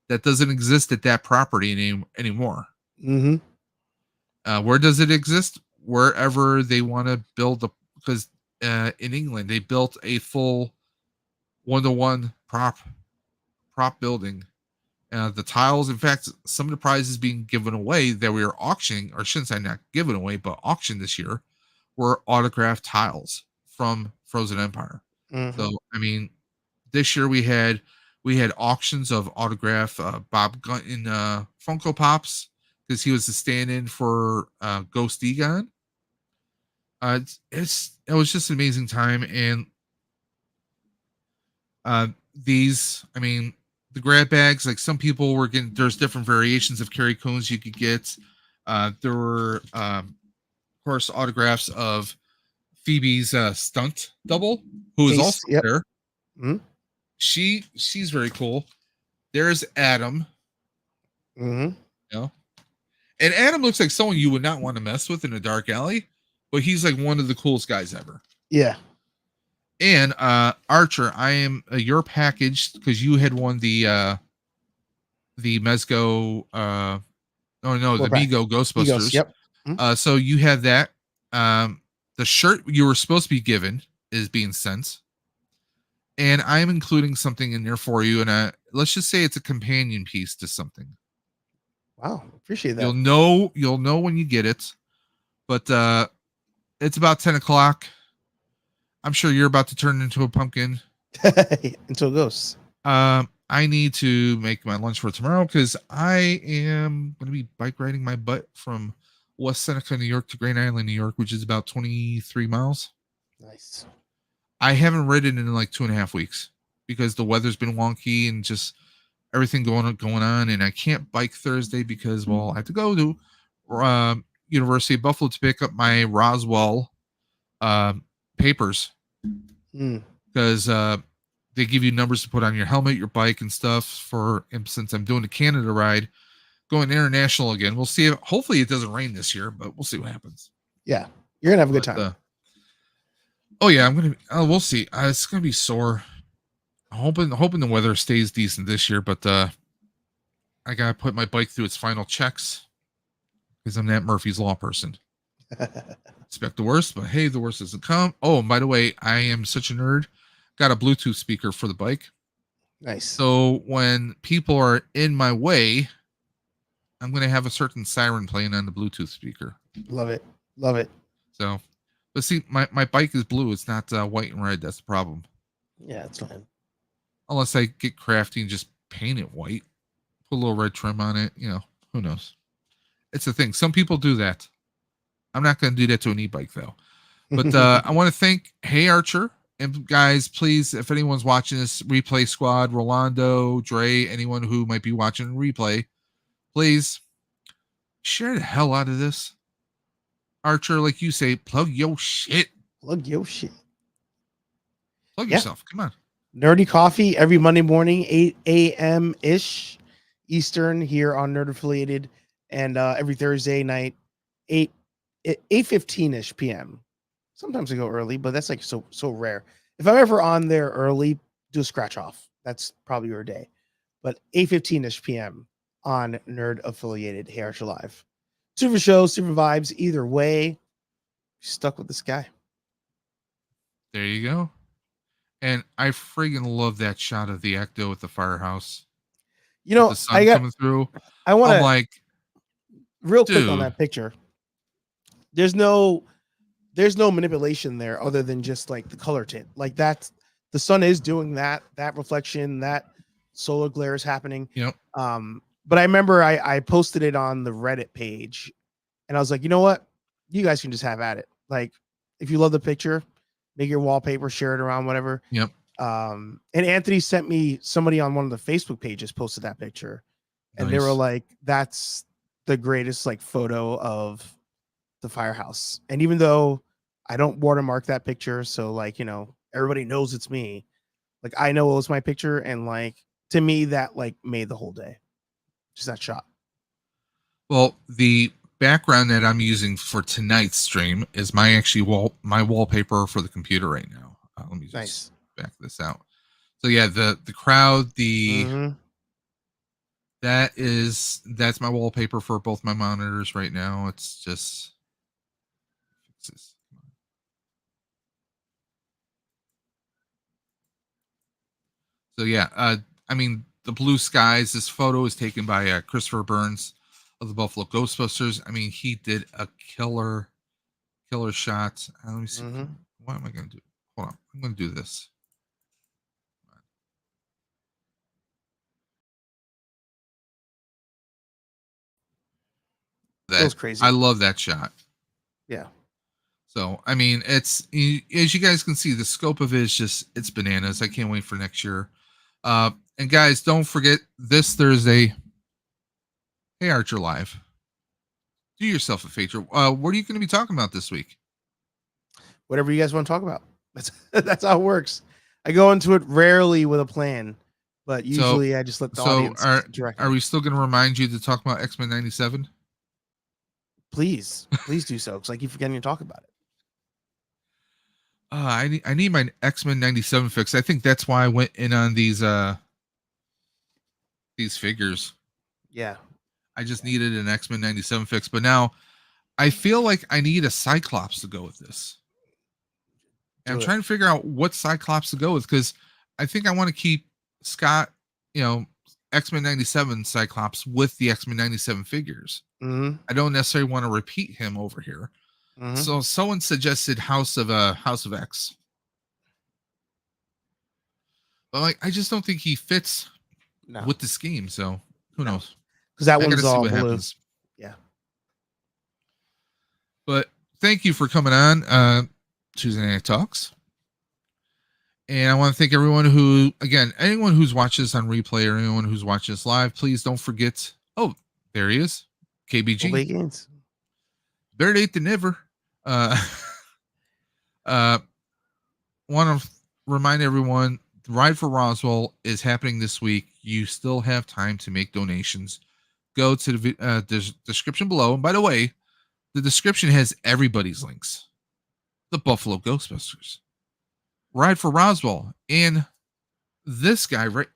that doesn't exist at that property anymore. Where does it exist? Wherever they want to build because in England they built a full 1-to-1 prop building. The tiles, in fact, some of the prizes being given away that we are auctioning, or shouldn't say not given away, but auctioned this year, were autographed tiles from Frozen Empire. So, I mean, this year we had auctions of autograph Bob Gunton Funko Pops, because he was the stand-in for Ghost Egon. It was just an amazing time, and I mean, the grab bags, like some people were getting, there's different variations of Carrie Coons you could get. There were, of course, autographs of Phoebe's stunt double, who is also there. She's very cool. There's Adam. And Adam looks like someone you would not want to mess with in a dark alley, but he's like one of the coolest guys ever. Yeah. And Archer, I am your package, because you had won the Mezco the Mego Ghostbusters. Yep. So you have that. The shirt you were supposed to be given is being sent, and I'm including something in there for you. And let's just say it's a companion piece to something. Wow, appreciate that. You'll know when you get it, but it's about 10 o'clock. I'm sure you're about to turn into a pumpkin. Into a ghost. I need to make my lunch for tomorrow, because I am going to be bike riding my butt from West Seneca, New York to Grand Island, New York, which is about 23 miles. Nice. I haven't ridden in like 2.5 weeks because the weather's been wonky and just everything going on. And I can't bike Thursday because, well, I have to go to University of Buffalo to pick up my Roswell papers, because they give you numbers to put on your helmet, your bike, and stuff. And since I'm doing a Canada ride, going international again, we'll see. Hopefully it doesn't rain this year, but we'll see what happens. Yeah, you're gonna have a good time. Oh yeah, I'm gonna. We'll see. It's gonna be sore. Hoping the weather stays decent this year, but I gotta put my bike through its final checks, because I'm that Murphy's Law person. Expect the worst, but hey, the worst doesn't come. Oh, and by the way, I am such a nerd. Got a Bluetooth speaker for the bike. Nice. So when people are in my way, I'm going to have a certain siren playing on the Bluetooth speaker. Love it. So, but see, my bike is blue. It's not white and red. That's the problem. Yeah, it's fine. Unless I get crafty and just paint it white, put a little red trim on it. Who knows? It's a thing. Some people do that. I'm not going to do that to an e-bike though. But I want to thank Hey Archer. And guys, please, if anyone's watching this, Replay Squad, Rolando, Dre, anyone who might be watching replay, please share the hell out of this. Archer, like you say, plug your shit. Plug your shit. Plug yourself. Come on. Nerdy Coffee every Monday morning, 8 a.m. ish Eastern here on Nerd Affiliated, and every Thursday night, 8:15 ish p.m. Sometimes I go early, but that's like so rare. If I'm ever on there early, do a scratch off. That's probably your day. But 8:15 ish p.m. on Nerd Affiliated here live. Super show, super vibes. Either way, stuck with this guy. There you go. And I friggin' love that shot of the Ecto at the firehouse. You know, the sun coming through. I want to I'm like, real quick on that picture. There's no manipulation there other than just like the color tint. Like that's the sun is doing that reflection, that solar glare is happening. Yep. But I remember I posted it on the Reddit page, and I was like, you know what, you guys can just have at it. Like, if you love the picture, make your wallpaper, share it around, whatever. Yep. And Anthony sent me, somebody on one of the Facebook pages posted that picture, and they were like, that's the greatest like photo of the firehouse. And even though I don't watermark that picture, so like, you know, everybody knows it's me, like I know it was my picture, and like to me that like made the whole day, just that shot. Well, the background that I'm using for tonight's stream is my wallpaper for the computer right now. Let me just back this out. So yeah, the crowd, that's my wallpaper for both my monitors right now. It's just so yeah. I mean, the blue skies. This photo is taken by Christopher Burns of the Buffalo Ghostbusters. I mean, he did a killer shot. Let me see. What am I going to do? Hold on. I'm going to do this. That was crazy. I love that shot. Yeah. So, I mean, as you guys can see, the scope of it is just, it's bananas. I can't wait for next year. And guys, don't forget this Thursday, Hey Archer Live. Do yourself a favor. What are you going to be talking about this week? Whatever you guys want to talk about. That's how it works. I go into it rarely with a plan, but usually I just let the audience direct. Are we still going to remind you to talk about X-Men 97? Please do so, because I keep forgetting to talk about it. I need my X-Men 97 fix. I think that's why I went in on these figures. Yeah. I just needed an X-Men 97 fix, but now I feel like I need a Cyclops to go with this. And I'm trying to figure out what Cyclops to go with, because I think I want to keep Scott, X-Men 97 Cyclops with the X-Men 97 figures. I don't necessarily want to repeat him over here. So someone suggested House of X. But like, I just don't think he fits with the scheme. So who knows? Because that one's all blue. Happens. Yeah. But thank you for coming on Tuesday Night Talks. And I want to thank everyone anyone who's watched this on replay or anyone who's watching this live, please don't forget. Oh, there he is. KBG. Better late than never. Want to remind everyone, the Ride for Roswell is happening this week. You still have time to make donations. Go to the description below. And by the way, the description has everybody's links. The Buffalo Ghostbusters, Ride for Roswell, and this guy right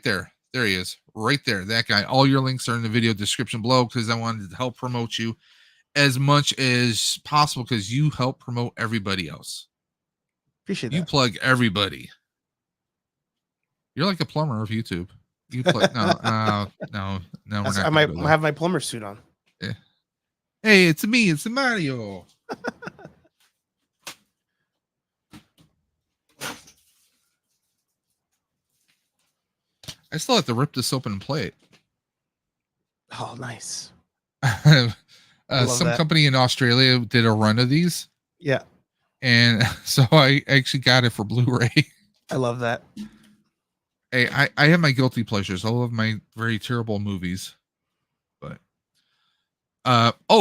there. There he is, right there. That guy. All your links are in the video description below, because I wanted to help promote you as much as possible, because you help promote everybody else. Appreciate that. You plug everybody. You're like a plumber of YouTube. You plug no. We're not. I might have my plumber suit on. Yeah. Hey, it's me. It's Mario. I still have to rip this open and play it. Oh, nice. Some company in Australia did a run of these. Yeah. And so I actually got it for Blu-ray. I love that. Hey, I have my guilty pleasures. I love my very terrible movies. But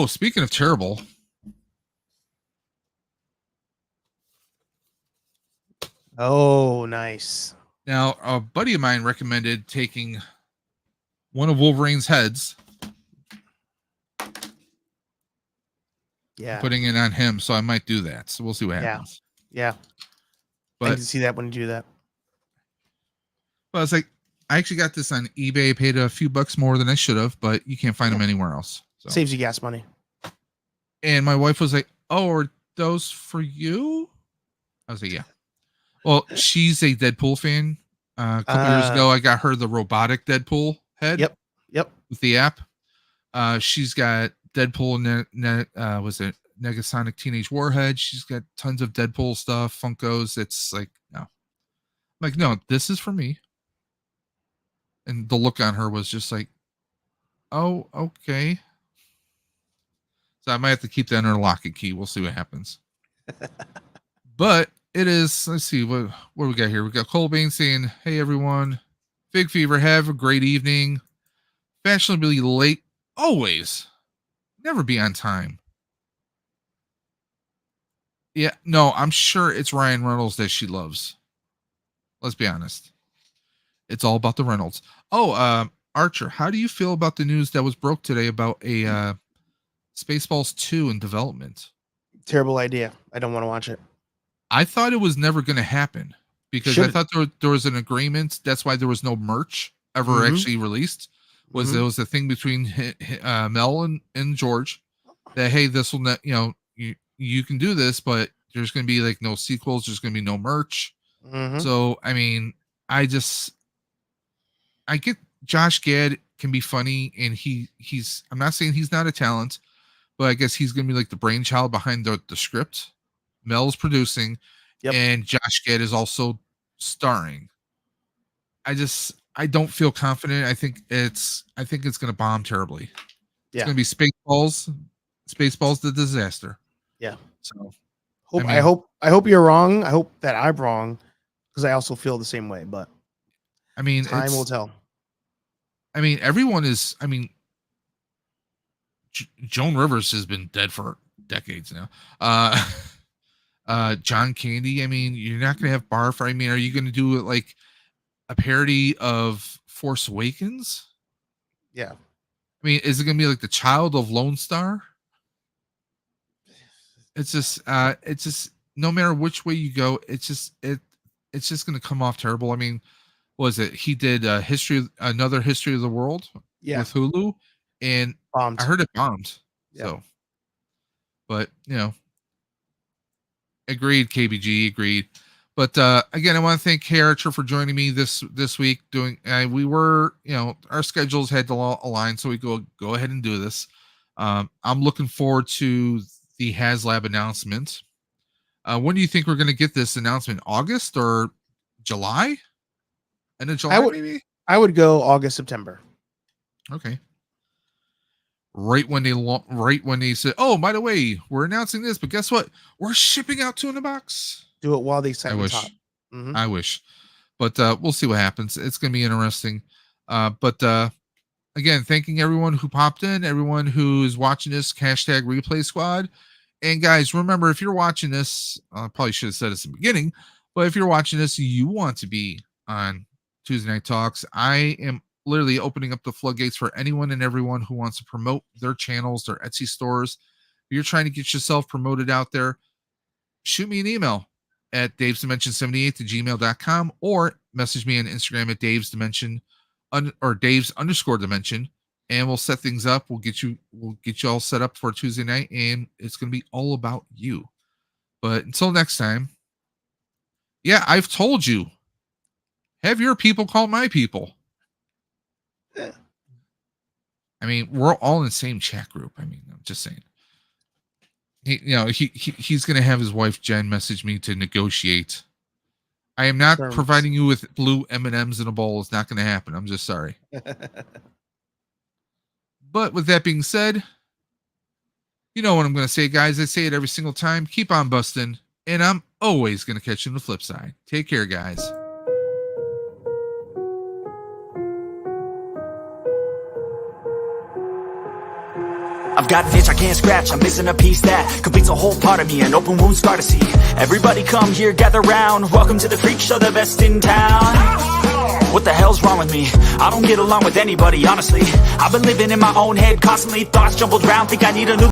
speaking of terrible, Oh, nice. Now, a buddy of mine recommended taking one of Wolverine's heads, Yeah. putting it on him. So I might do that. So we'll see what happens. Yeah. I But can see that when you do that. Well, it's like I actually got this on eBay, paid a few bucks more than I should have, but you can't find them anywhere else. So. Saves you gas money. And my wife was like, "Oh, are those for you?" I was like, "Yeah." Well, she's a Deadpool fan. A couple years ago, I got her the robotic Deadpool head. Yep. With the app. She's got Deadpool. Was it Negasonic Teenage Warhead? She's got tons of Deadpool stuff, Funkos. It's like no, this is for me. And the look on her was just like, oh, okay. So I might have to keep that under lock and key. We'll see what happens. But it is, let's see, what do we got here? We got Colbane saying, hey, everyone. Fig Fever, have a great evening. Fashionably late, always. Never be on time. Yeah, no, I'm sure it's Ryan Reynolds that she loves. Let's be honest. It's all about the Reynolds. Oh, Archer, how do you feel about the news that was broke today about a Spaceballs 2 in development? Terrible idea. I don't want to watch it. I thought it was never going to happen because I thought there was an agreement. That's why there was no merch ever actually released. There was a thing between Mel and George that, hey, this will not, you can do this, but there's going to be like no sequels. There's going to be no merch. So, I mean, I get Josh Gad can be funny, and he's I'm not saying he's not a talent, but I guess he's gonna be like the brainchild behind the script. Mel's producing, and Josh Gad is also starring. I don't feel confident. I think it's gonna bomb terribly. It's gonna be Spaceballs the disaster. Yeah. So I hope you're wrong. I hope that I'm wrong, because I also feel the same way, but I mean, time will tell. I mean, everyone is. I mean, Joan Rivers has been dead for decades now. John Candy. I mean, you're not going to have Barf. I mean, are you going to do it like a parody of Force Awakens? Yeah. I mean, is it going to be like the child of Lone Star? It's just no matter which way you go, it's just going to come off terrible. I mean, was it he did another history of the world with Hulu, and bombed. I heard it bombed. So, but agreed, KBG, agreed. But again, I want to thank Archer for joining me this week. We were our schedules had to align, so we go ahead and do this. I'm looking forward to the HasLab announcement. When do you think we're going to get this announcement? August or July? End of July, maybe? I would go August, September. Okay. Right when they said, "Oh, by the way, we're announcing this," but guess what? We're shipping out 2 in a box. Do it while they set the top. I wish, but we'll see what happens. It's going to be interesting. But again, thanking everyone who popped in, everyone who is watching this #Replay Squad, and guys, remember if you're watching this, I probably should have said this in the beginning, but if you're watching this, you want to be on Tuesday Night Talks. I am literally opening up the floodgates for anyone and everyone who wants to promote their channels, their Etsy stores. If you're trying to get yourself promoted out there, shoot me an email at davesdimension78@gmail.com or message me on Instagram at davesdimension or daves_dimension, and we'll set things up. We'll get you all set up for Tuesday night, and it's going to be all about you. But until next time, I've told you, have your people call my people. I mean, we're all in the same chat group. I mean, I'm just saying. He's going to have his wife Jen message me to negotiate. I am not providing you with blue M&Ms in a bowl. It's not going to happen. I'm just sorry. But with that being said, you know what I'm going to say, guys. I say it every single time. Keep on busting, and I'm always going to catch you on the flip side. Take care, guys. I've got an itch I can't scratch, I'm missing a piece that completes a whole part of me, an open wound scar to see. Everybody come here, gather round, welcome to the freak show, the best in town. What the hell's wrong with me? I don't get along with anybody, honestly. I've been living in my own head constantly, thoughts jumbled round, think I need a new